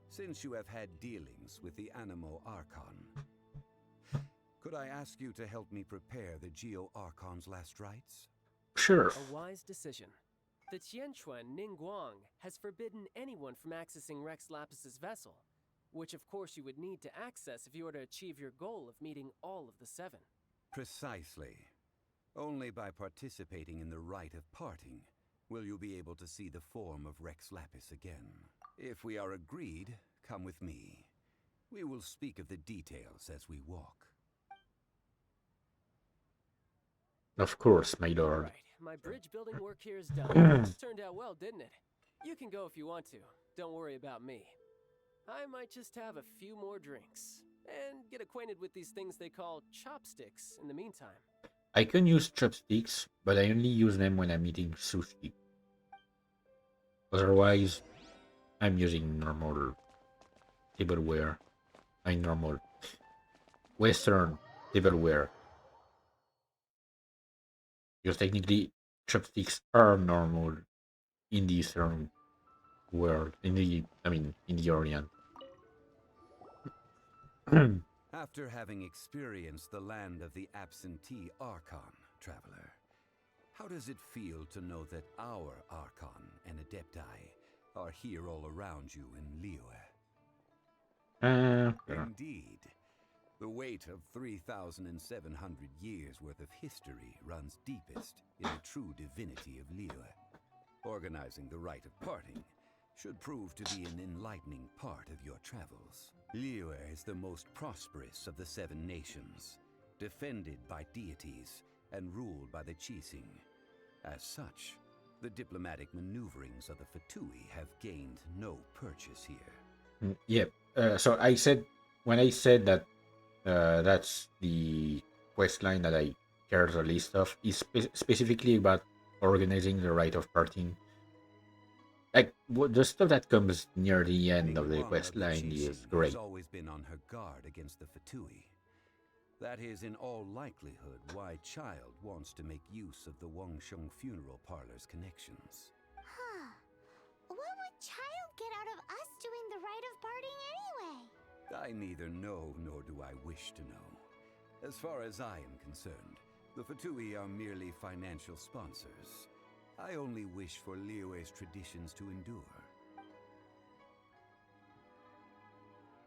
Since you have had dealings with the Animo Archon, could I ask you to help me prepare the Geo Archon's last rites? Sure. A wise decision. The Tianquan Ningguang has forbidden anyone from accessing Rex Lapis's vessel, which of course you would need to access if you were to achieve your goal of meeting all of the 7. Precisely. Only by participating in the rite of parting will you be able to see the form of Rex Lapis again. If we are agreed, come with me. We will speak of the details as we walk. Of course, my lord. All right, my bridge building work here is done. Turned out well, didn't it? You can go if you want to. Don't worry about me. I might just have a few more drinks and get acquainted with these things they call chopsticks in the meantime. I can use chopsticks, but I only use them when I'm eating sushi. Otherwise, I'm using normal tableware. Normal Western tableware. Because technically, chopsticks are normal in the Eastern world. In the Orient. After having experienced the land of the absentee Archon, traveler, how does it feel to know that our Archon and Adepti are here all around you in Liyue? Indeed. The weight of 3,700 years worth of history runs deepest in the true divinity of Liyue. Organizing the rite of parting should prove to be an enlightening part of your travels. Liyue is the most prosperous of the 7 nations, defended by deities and ruled by the Qixing. As such, the diplomatic maneuverings of the Fatui have gained no purchase here. Yep. So when I said that that's the quest line that I care the least of, is specifically about organizing the rite of parting. Like the stuff that comes near the end of the quest line is great. Has always been on her guard against the Fatui. That is in all likelihood why Child wants to make use of the Wangsheng funeral parlor's connections. Huh. What would Child get out of us doing the rite of parting anyway? I neither know nor do I wish to know. As far as I am concerned, the Fatui are merely financial sponsors. I only wish for Liyue's traditions to endure.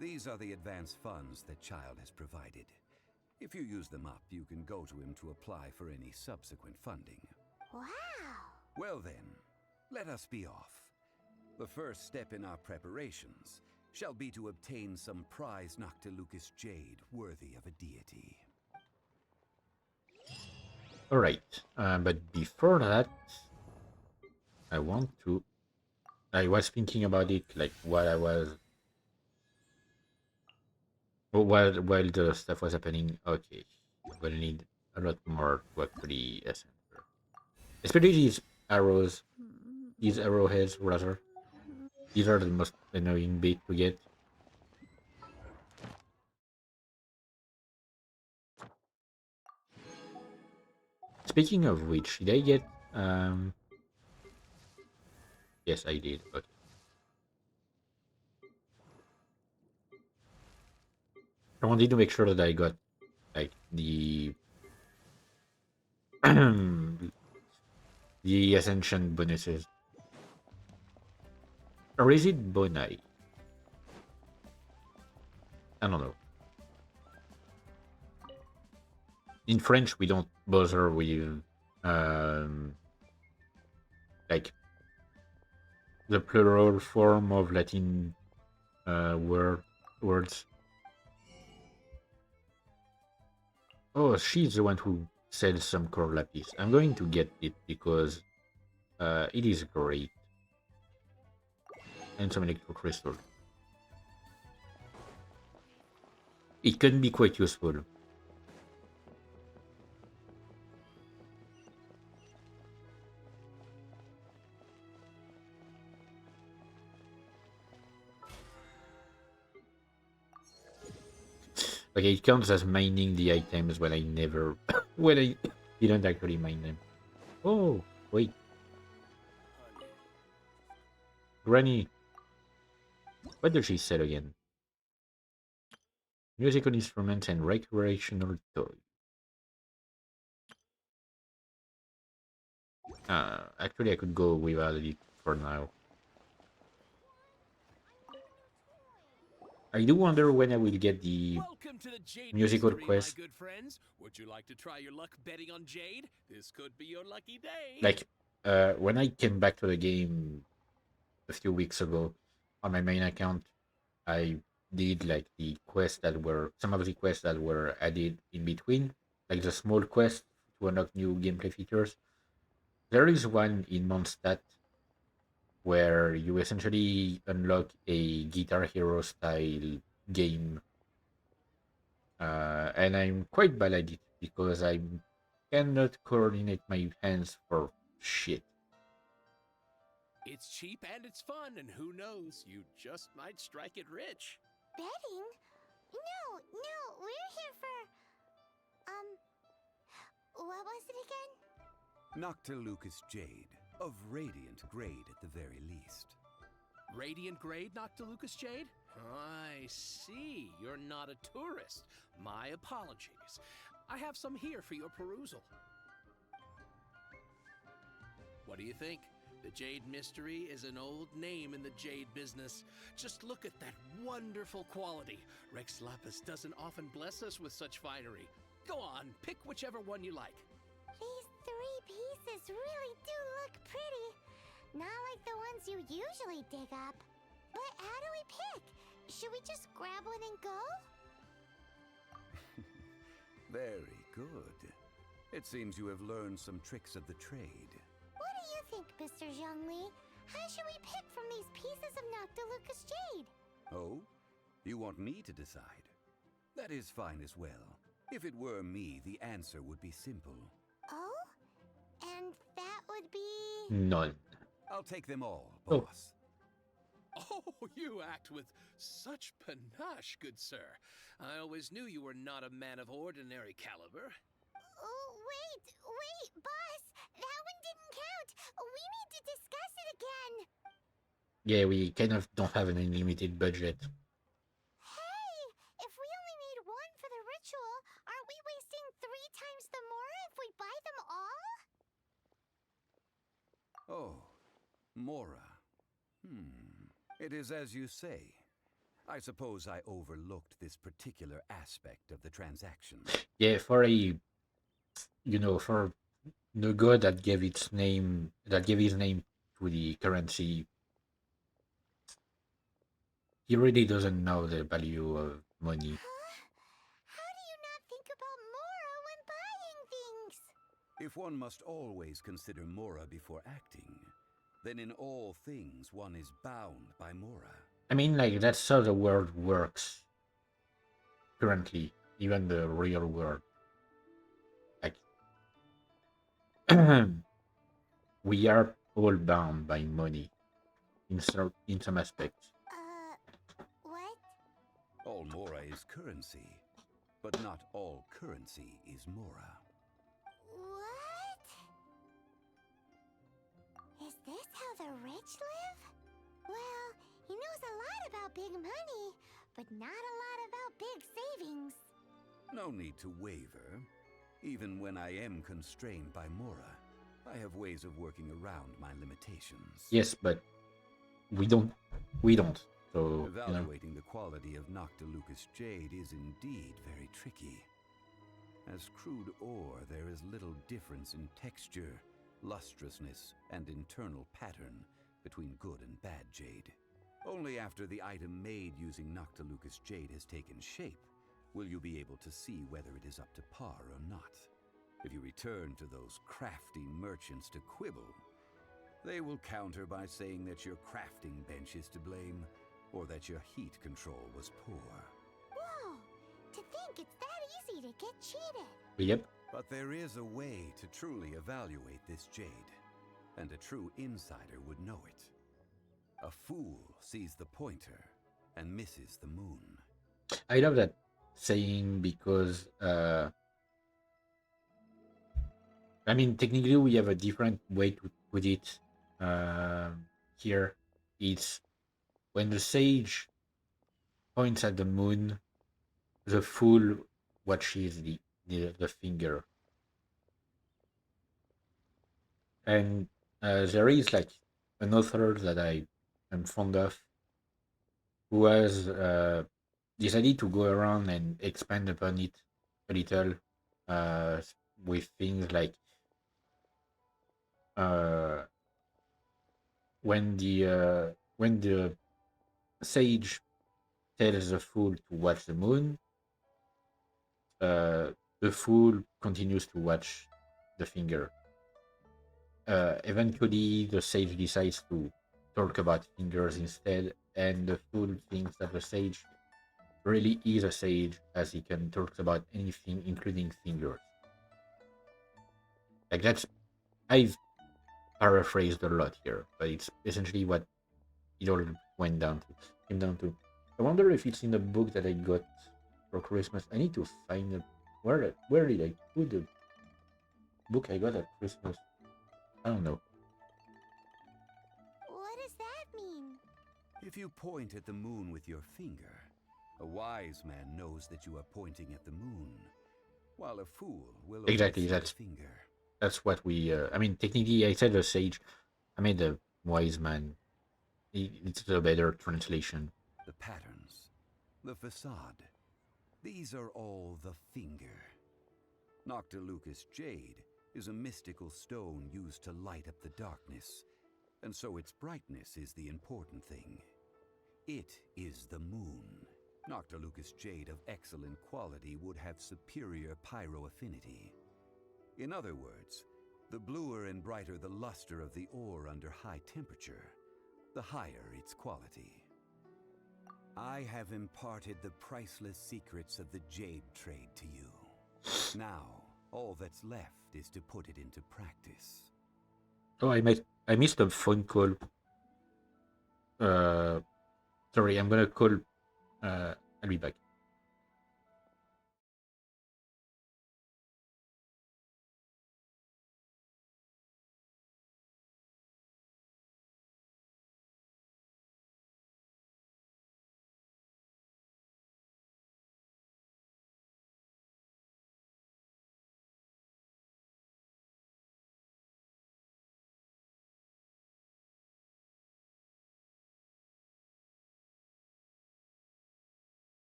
These are the advance funds that Child has provided. If you use them up, you can go to him to apply for any subsequent funding. Wow! Well then, let us be off. The first step in our preparations shall be to obtain some prize Noctilucus jade worthy of a deity. Alright, but before that, I was thinking about it, like while the stuff was happening. Okay, I'm gonna need a lot more to actually ascend. Especially these arrowheads rather. These are the most annoying bait to get. Speaking of which, did I get yes, I did. Okay. I wanted to make sure that I got like the the ascension bonuses. Or is it Bonai? I don't know. In French, we don't bother with like the plural form of Latin words. Oh, she's the one who sells some core lapis. I'm going to get it because it is great. And some electro crystal. It can be quite useful. Okay, it counts as mining the items when I never, when I didn't actually mine them. Oh, wait. Granny, what does she say again? Musical instruments and recreational toys. Actually, I could go without it for now. I do wonder when I will get the Welcome to the Jade musical Mystery, my quest. good friends. Would you like to try your luck betting on Jade? This could be your lucky day. Like, when I came back to the game a few weeks ago on my main account, I did like the quests that were some of the quests that were added in between, like the small quest to unlock new gameplay features. There is one in Mondstadt where you essentially unlock a Guitar Hero style game, and I'm quite bad at it because I cannot coordinate my hands for shit. It's cheap and it's fun, and who knows, you just might strike it rich. Betting? No, we're here for... What was it again? Noctilucous Jade, of radiant grade at the very least. Radiant grade, Noctilucous Jade? I see. You're not a tourist. My apologies. I have some here for your perusal. What do you think? The Jade Mystery is an old name in the jade business. Just look at that wonderful quality. Rex Lapis doesn't often bless us with such finery. Go on, pick whichever one you like. These 3 pieces really do look pretty. Not like the ones you usually dig up. But how do we pick? Should we just grab one and go? Very good. It seems you have learned some tricks of the trade. What do you think, Mr. Zhongli? How should we pick from these pieces of Noctilucous Jade? Oh? You want me to decide? That is fine as well. If it were me, the answer would be simple. Oh? And that would be... None. I'll take them all, Oh. boss. Oh, you act with such panache, good sir. I always knew you were not a man of ordinary caliber. Oh, wait, boss! That one didn't count! We need to discuss it again! Yeah, we kind of don't have an unlimited budget. Hey! If we only need one for the ritual, aren't we wasting 3 times the more if we buy them all? Oh, Mora. It is as you say. I suppose I overlooked this particular aspect of the transaction. Yeah, for for the god that gave his name to the currency, he really doesn't know the value of money. How do you not think about Mora when buying things? If one must always consider Mora before acting, then in all things one is bound by Mora. I mean, like, that's how the world works currently, even the real world. Like, we are all bound by money in some aspects. What? All Mora is currency, but not all currency is Mora. What? Is this how the rich live? Well, he knows a lot about big money, but not a lot about big savings. No need to waver. Even when I am constrained by Mora, I have ways of working around my limitations. Yes, but we don't. So, evaluating the quality of Noctilucous Jade is indeed very tricky. As crude ore, there is little difference in texture, lustrousness, and internal pattern between good and bad jade. Only after the item made using Noctilucous Jade has taken shape will you be able to see whether it is up to par or not. If you return to those crafty merchants to quibble, they will counter by saying that your crafting bench is to blame, or that your heat control was poor. Whoa! To think it's that easy to get cheated. Yep. But there is a way to truly evaluate this jade, and a true insider would know it. A fool sees the pointer and misses the moon. I love that saying because I mean, technically, we have a different way to put it here. It's when the sage points at the moon, the fool watches the finger. And there is like an author that I am fond of who has decided to go around and expand upon it a little uh, with things like uh, when the sage tells the fool to watch the moon, uh, the fool continues to watch the finger. Eventually, the sage decides to talk about fingers instead, and the fool thinks that the sage really is a sage as he can talk about anything, including fingers. Like that's I've paraphrased a lot here, but it's essentially what it all went down to. Came down to. I wonder if it's in the book that I got for Christmas. I need to find it. Where did I put the book I got at Christmas? I don't know. What does that mean? If you point at the moon with your finger, a wise man knows that you are pointing at the moon, while a fool will only Exactly. see the That's finger. that's what we. I mean, technically, I said a sage. I made a wise man. It's a better translation. The patterns, the facade, these are all the finger. Noctilucous jade is a mystical stone used to light up the darkness, and so its brightness is the important thing. It is the moon. Noctilucous jade of excellent quality would have superior pyroaffinity. In other words, the bluer and brighter the luster of the ore under high temperature, the higher its quality. I have imparted the priceless secrets of the jade trade to you. Now, all that's left is to put it into practice. Oh, I missed a phone call. Uh, sorry, I'm gonna call. I'll be back.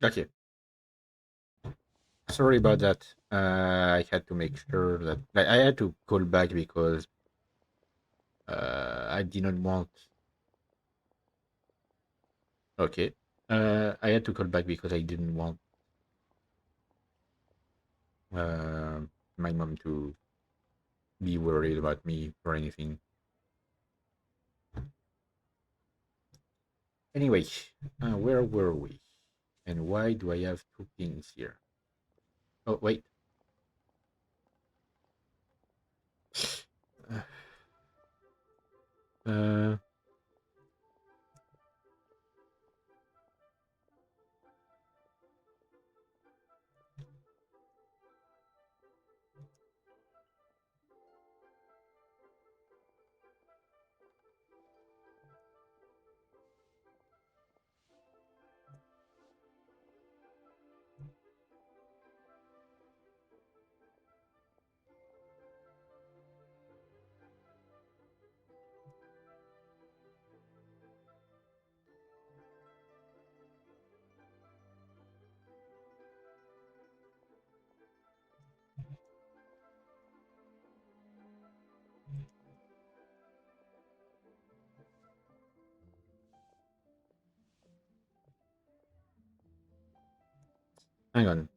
Okay. Sorry about that. I had to make sure that I had to call back because I did not want. Okay. I had to call back because I didn't want uh, my mom to be worried about me or anything. Anyway, where were we? And why do I have two pings here? Oh, wait. Uh, hang on.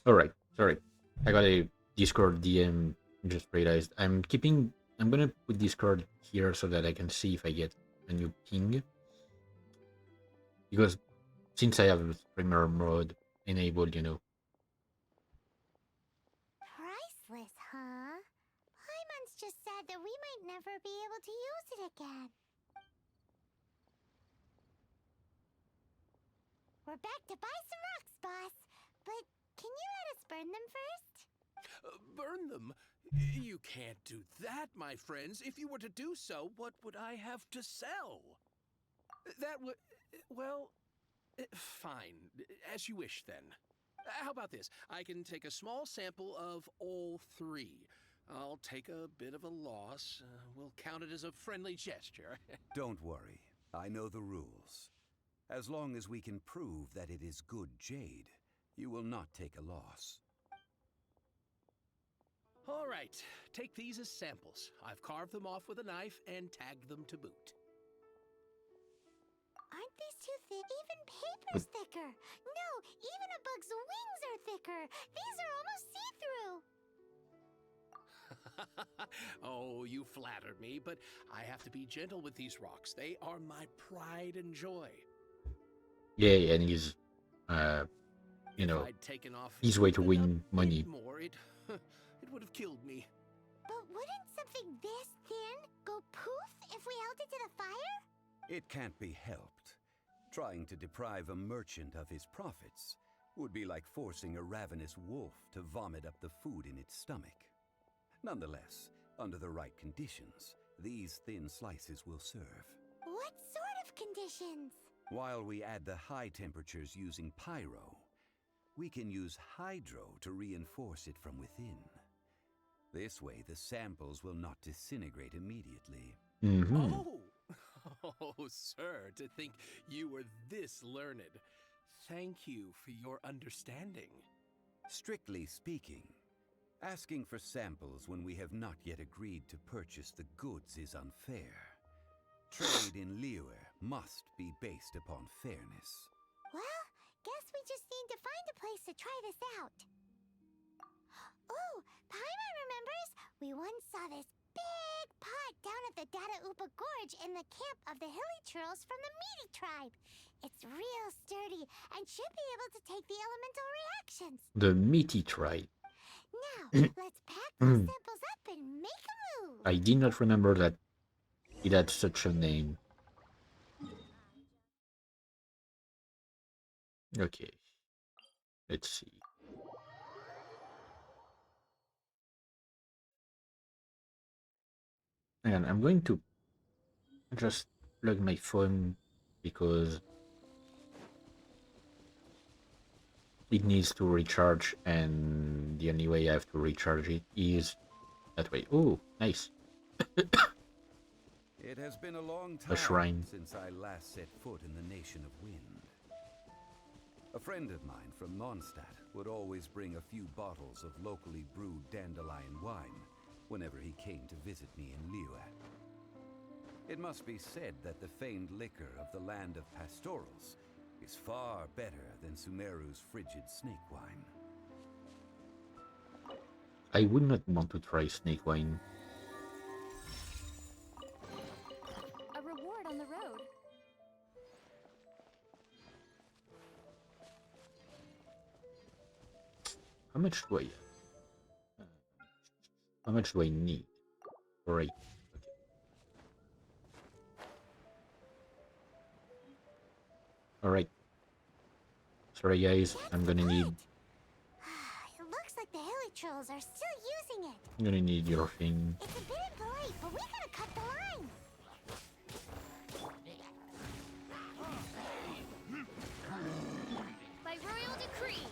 All right. Sorry. I got a Discord DM. Just realized I'm keeping. I'm gonna put Discord here so that I can see if I get a new ping. Because since I have streamer mode enabled, Priceless, huh? Paimon's just sad that we might never be able to use it again. We're back to buy some rocks, boss. But can you let us burn them first? Burn them? You can't do that, my friends. If you were to do so, what would I have to sell? That would. Well, fine. As you wish, then. How about this? I can take a small sample of all three. I'll take a bit of a loss. We'll count it as a friendly gesture. Don't worry. I know the rules. As long as we can prove that it is good jade, you will not take a loss. All right, take these as samples. I've carved them off with a knife and tagged them to boot. Aren't these too thick? Even paper's thicker. No, even a bug's wings are thicker. These are almost see-through. Oh, you flatter me, but I have to be gentle with these rocks. They are my pride and joy. Yeah, and he's, If I'd taken off his way to even a win money. bit more, it would have killed me. But wouldn't something this thin go poof if we held it to the fire? It can't be helped. Trying to deprive a merchant of his profits would be like forcing a ravenous wolf to vomit up the food in its stomach. Nonetheless, under the right conditions, these thin slices will serve. What sort of conditions? While we add the high temperatures using pyro, we can use hydro to reinforce it from within. This way, the samples will not disintegrate immediately. Oh! Oh, sir, to think you were this learned. Thank you for your understanding. Strictly speaking, asking for samples when we have not yet agreed to purchase the goods is unfair. Trade in Liyue must be based upon fairness. Well, guess we just need to find a place to try this out. Oh, Paimon remembers we once saw this big pot down at the Dada Upa Gorge in the camp of the hilly churls from the Meaty tribe. It's real sturdy and should be able to take the elemental reactions. The meaty tribe. Now, let's pack those samples up and make a move. I did not remember that it had such a name. Okay. Let's see. And I'm going to I just plug my phone because it needs to recharge, and the only way I have to recharge it is that way. Oh, nice. It has been a long A time shrine. since I last set foot in the Nation of Wind. A friend of mine from Mondstadt would always bring a few bottles of locally brewed dandelion wine whenever he came to visit me in Liyue. It must be said that the famed liquor of the land of pastorals is far better than Sumeru's frigid snake wine. I would not want to try snake wine. A reward on the road. How much do I have? How much do I need? Alright. Alright. Sorry guys, I'm gonna need It looks like the Hilichurls are still using it. I'm gonna need your thing. It's a bit impolite, but we gotta cut the line. By royal decree.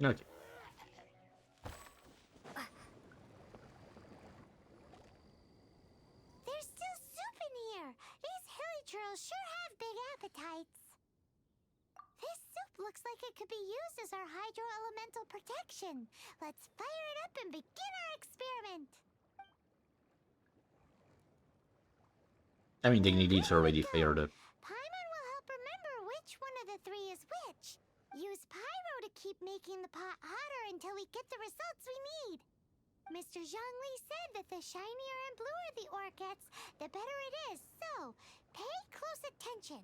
Okay. There's still soup in here. These Hilichurls sure have big appetites. This soup looks like it could be used as our hydro-elemental protection. Let's fire it up and begin our experiment. I mean, technically it's already fired up. Paimon will help remember which one of the three is which. Use pyro to keep making the pot hotter until we get the results we need. Mr. Zhongli said that the shinier and bluer the ore gets, the better it is, so pay close attention.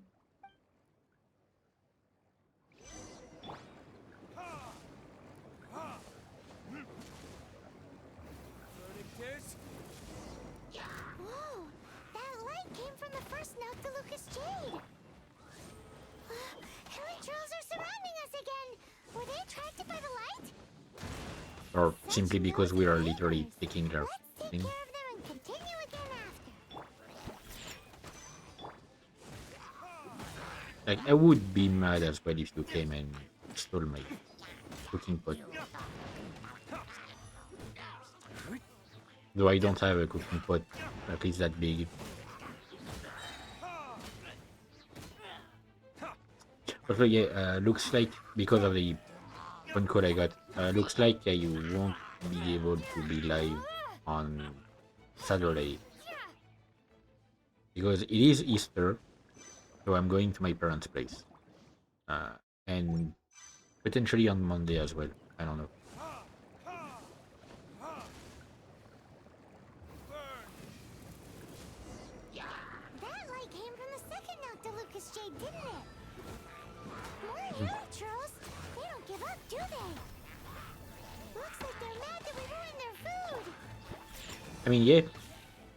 Whoa! That light came from the first Noctilucous Jade! Hilichurls are surrounding us again! Were they attracted by the light? Or simply because we are literally taking their thing. Take care of them and continue again after. Like, I would be mad as well if you came and stole my cooking pot. Though I don't have a cooking pot at least that big. Also, yeah, looks like because of the phone call I got, looks like you won't be able to be live on Saturday because it is Easter, so I'm going to my parents' place, and potentially on Monday as well. I don't know. That light came from the second Noctilucous Jade, didn't it? More Hilichurls? They don't give up, do they? Looks like they're mad that we ruined their food. I mean, yeah,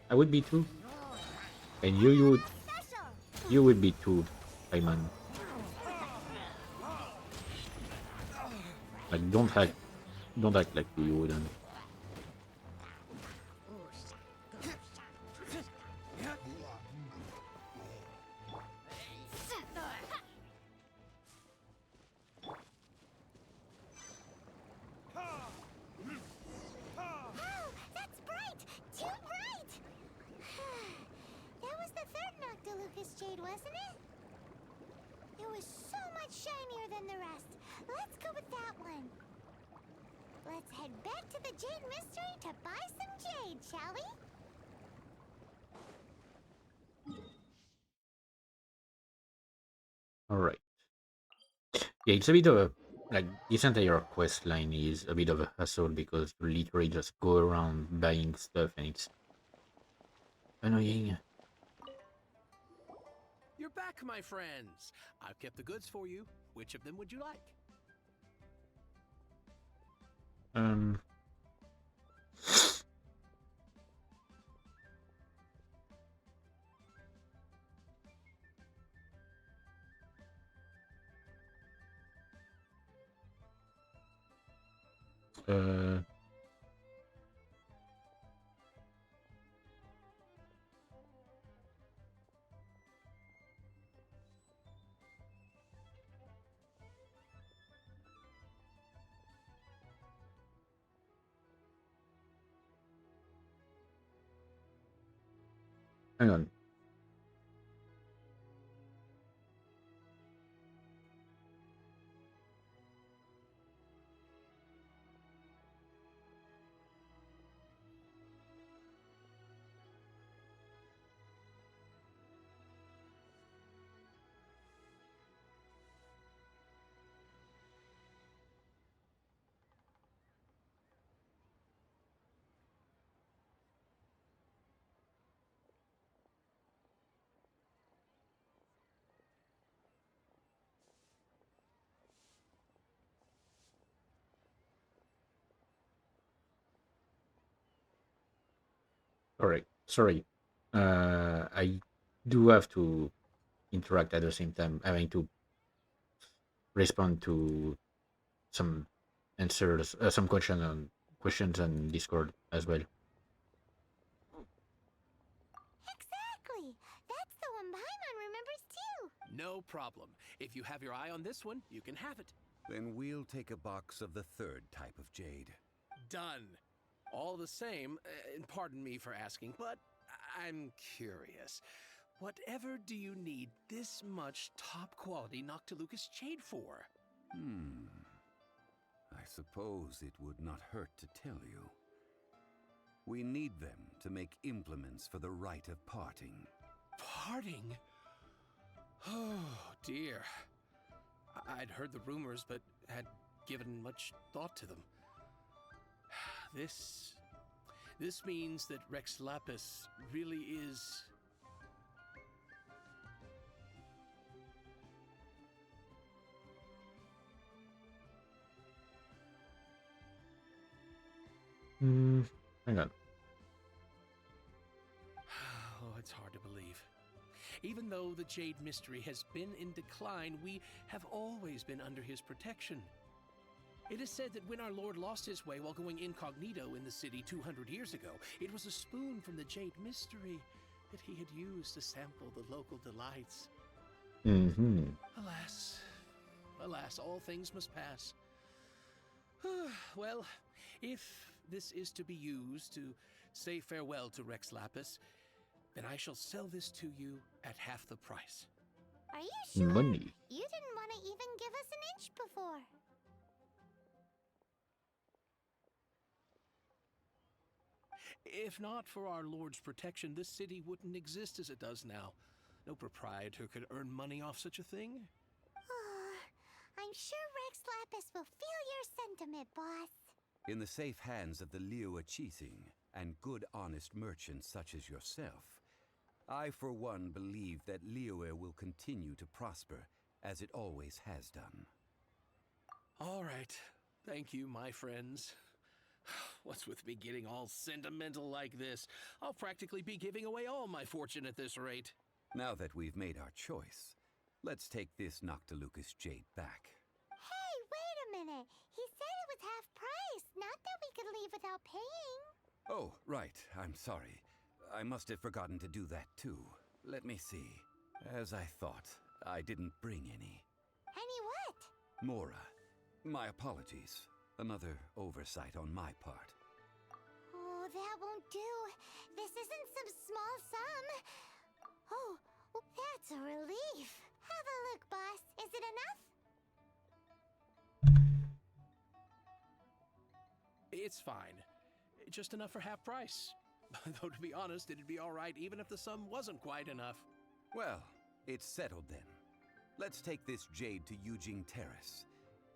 I would be too, and you would be too, Ayman. Like, don't act like you wouldn't. Oh, that's bright! Too bright! That was the third Noctilucous Jade, wasn't it? It was so much shinier than the rest. Let's go with that one. Let's head back to the Jade Mystery to buy some jade, shall we? Alright. Yeah, it's a bit of a, like, this entire quest line is a bit of a hassle because you literally just go around buying stuff and it's annoying. You're back, my friends. I've kept the goods for you. Which of them would you like? Uh, hang on. Alright, sorry. I do have to interact at the same time, having to respond to some answers, some questions on Discord as well. Exactly! That's the one Paimon remembers too! No problem. If you have your eye on this one, you can have it. Then we'll take a box of the third type of jade. Done. All the same, and pardon me for asking, but I'm curious. Whatever do you need this much top-quality Noctilucous jade for? I suppose it would not hurt to tell you. We need them to make implements for the rite of parting. Parting? Oh, dear. I'd heard the rumors, but had given much thought to them. This means that Rex Lapis really is... Hang on. Oh, it's hard to believe. Even though the Jade Mystery has been in decline, we have always been under his protection. It is said that when our Lord lost his way while going incognito in the city 200 years ago, it was a spoon from the Jade Mystery that he had used to sample the local delights. Mm-hmm. Alas, all things must pass. Well, if this is to be used to say farewell to Rex Lapis, then I shall sell this to you at half the price. Are you sure? Money. You didn't want to even give us an inch before. If not for our Lord's protection, this city wouldn't exist as it does now. No proprietor could earn money off such a thing. I'm sure Rex Lapis will feel your sentiment, boss. In the safe hands of the Liu Chising and good honest merchants such as yourself, I for one believe that Liyue will continue to prosper as it always has done. All right. Thank you, my friends. What's with me getting all sentimental like this? I'll practically be giving away all my fortune at this rate. Now that we've made our choice, let's take this Noctilucous jade back. Hey, wait a minute. He said it was half price, not that we could leave without paying. Oh, right. I'm sorry. I must have forgotten to do that too. Let me see. As I thought, I didn't bring any. Any what? Mora. My apologies. Another oversight on my part. Oh, that won't do. This isn't some small sum. Oh, that's a relief. Have a look, boss. Is it enough? It's fine. Just enough for half price. Though to be honest, it'd be all right even if the sum wasn't quite enough. Well, it's settled then. Let's take this jade to Yujing Terrace.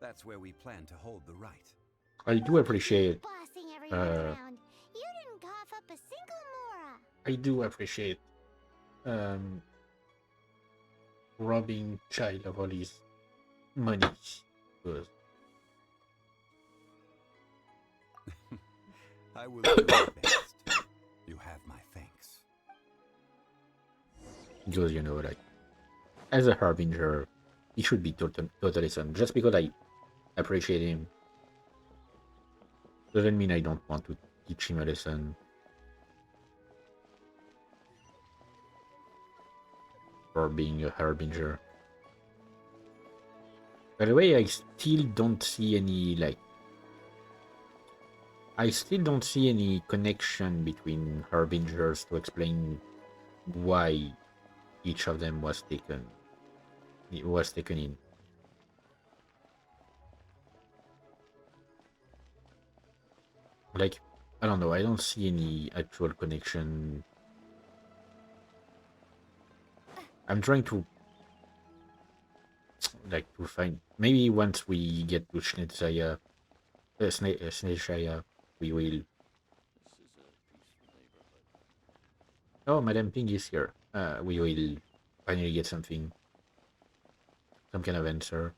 That's where we plan to hold the rite. I do appreciate. Bossing everyone around. You didn't cough up a single Mora. I do appreciate robbing child of all his money. Because I will do my best. You have my thanks. because you know, like, as a harbinger, he should be totally son. Just because I appreciate him Doesn't mean I don't want to teach him a lesson. For being a harbinger. By the way, I still don't see any, like... I still don't see any connection between harbingers to explain why each of them was taken. It was taken in. Like, I don't know, I don't see any actual connection. I'm trying to, like, to find... Maybe once we get to Snezaya, we will... Oh, Madame Ping is here. We will finally get something. Some kind of answer.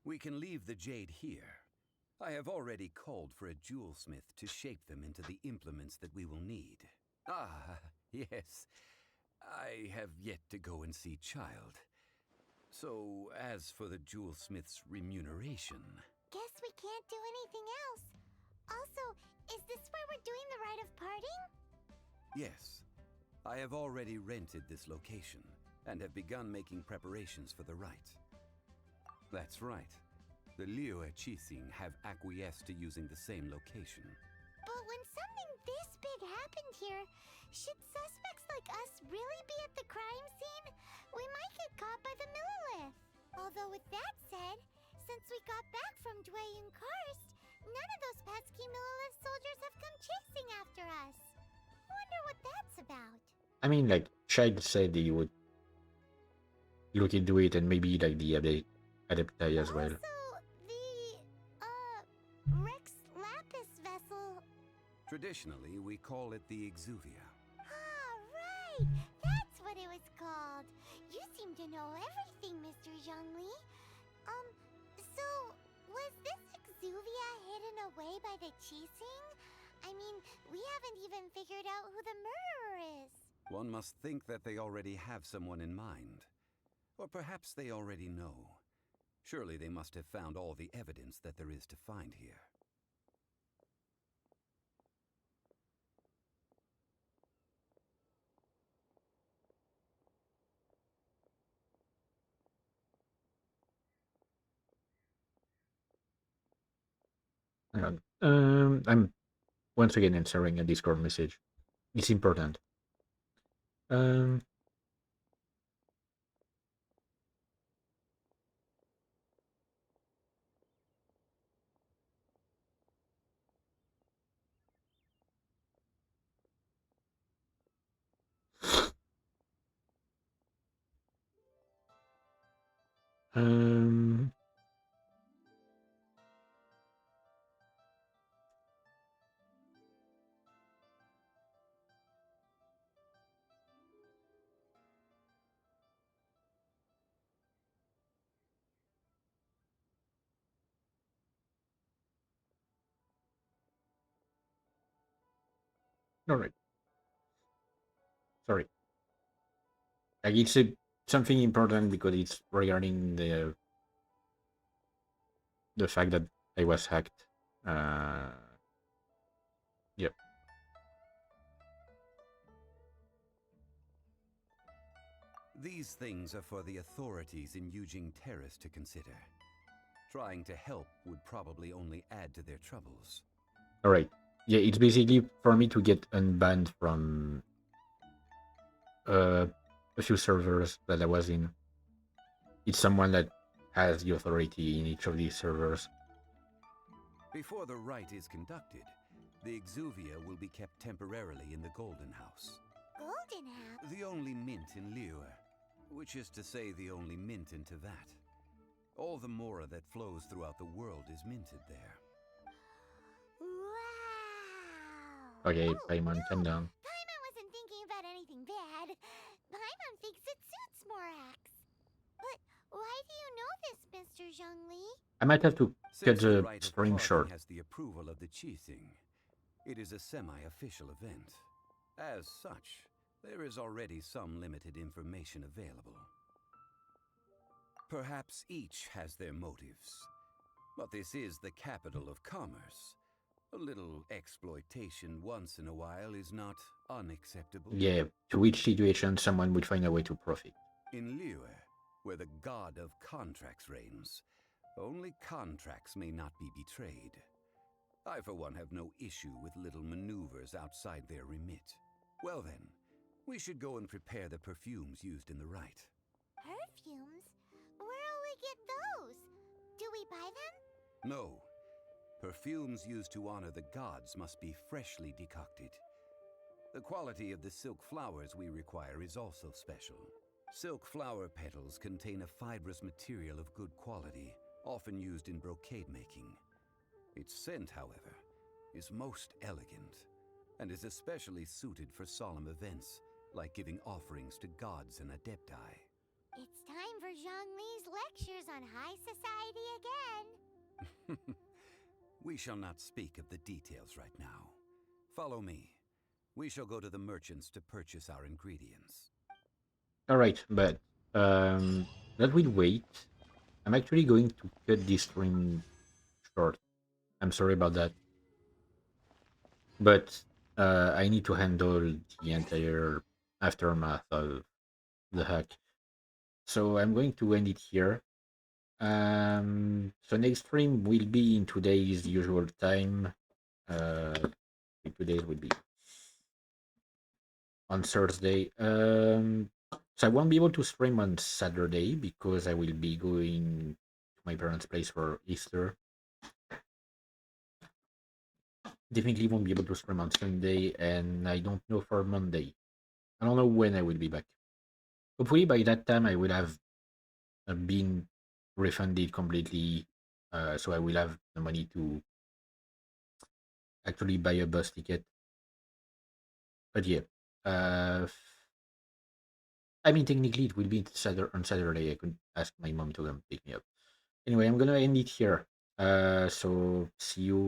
We can leave the jade here. I have already called for a jewelsmith to shape them into the implements that we will need. Ah, yes. I have yet to go and see Child. So, as for the jewelsmith's remuneration... Guess we can't do anything else. Also, is this where we're doing the rite of parting? Yes. I have already rented this location, and have begun making preparations for the rite. That's right. The Liyue Qixing have acquiesced to using the same location. But when something this big happened here, should suspects like us really be at the crime scene? We might get caught by the Millilith. Although with that said, since we got back from Dwayun Karst, none of those pesky Millilith soldiers have come chasing after us. Wonder what that's about. I mean, like, Child said he would look into it, and maybe, like, the Adepti as well. Rex Lapis vessel. Traditionally, we call it the Exuvia. Ah, right! That's what it was called. You seem to know everything, Mr. Zhongli. So, was this Exuvia hidden away by the Qixing? I mean, we haven't even figured out who the murderer is. One must think that they already have someone in mind. Or perhaps they already know. Surely they must have found all the evidence that there is to find here. Hang on. I'm once again answering a Discord message. It's important. Um, all right. Sorry. Like, it's something important because it's regarding the fact that I was hacked. Yep. These things are for the authorities in Yujing Terrace to consider. Trying to help would probably only add to their troubles. All right. Yeah, it's basically for me to get unbanned from a few servers that I was in. It's someone that has the authority in each of these servers. Before the rite is conducted, the Exuvia will be kept temporarily in the Golden House. Golden House? The only mint in Liyue, which is to say the only mint in Teyvat. All the mora that flows throughout the world is minted there. Wow! Okay, Paimon, calm down. Paimon wasn't thinking about anything bad. Paimon thinks it suits Morax. But why do you know this, Mr. Zhongli? I might have to cut Since the the rite of stream carving short. has the approval of the Qixing, it is a semi-official event. As such, there is already some limited information available. Perhaps each has their motives, but this is the capital of commerce. A little exploitation once in a while is not unacceptable. Yeah, to each situation, someone will find a way to profit. In Liyue, where the god of contracts reigns, only contracts may not be betrayed. I, for one, have no issue with little maneuvers outside their remit. Well then, we should go and prepare the perfumes used in the rite. Perfumes? Where'll we get those? Do we buy them? No. Perfumes used to honor the gods must be freshly decocted. The quality of the silk flowers we require is also special. Silk flower petals contain a fibrous material of good quality, often used in brocade making. Its scent, however, is most elegant, and is especially suited for solemn events, like giving offerings to gods and adepti. It's time for Zhongli's lectures on high society again. We shall not speak of the details right now. Follow me. We shall go to the merchants to purchase our ingredients. Alright, but that will wait. I'm actually going to cut this stream short. I'm sorry about that. But I need to handle the entire aftermath of the hack. So I'm going to end it here. So next stream will be in today's usual time. Today's will be on Thursday. So I won't be able to stream on Saturday because I will be going to my parents' place for Easter. Definitely won't be able to stream on Sunday, and I don't know for Monday. I don't know when I will be back. Hopefully by that time I will have been refunded completely, so I will have the money to actually buy a bus ticket. But yeah, I mean technically it will be on Saturday. I could ask my mom to come pick me up. Anyway, I'm gonna end it here. So see you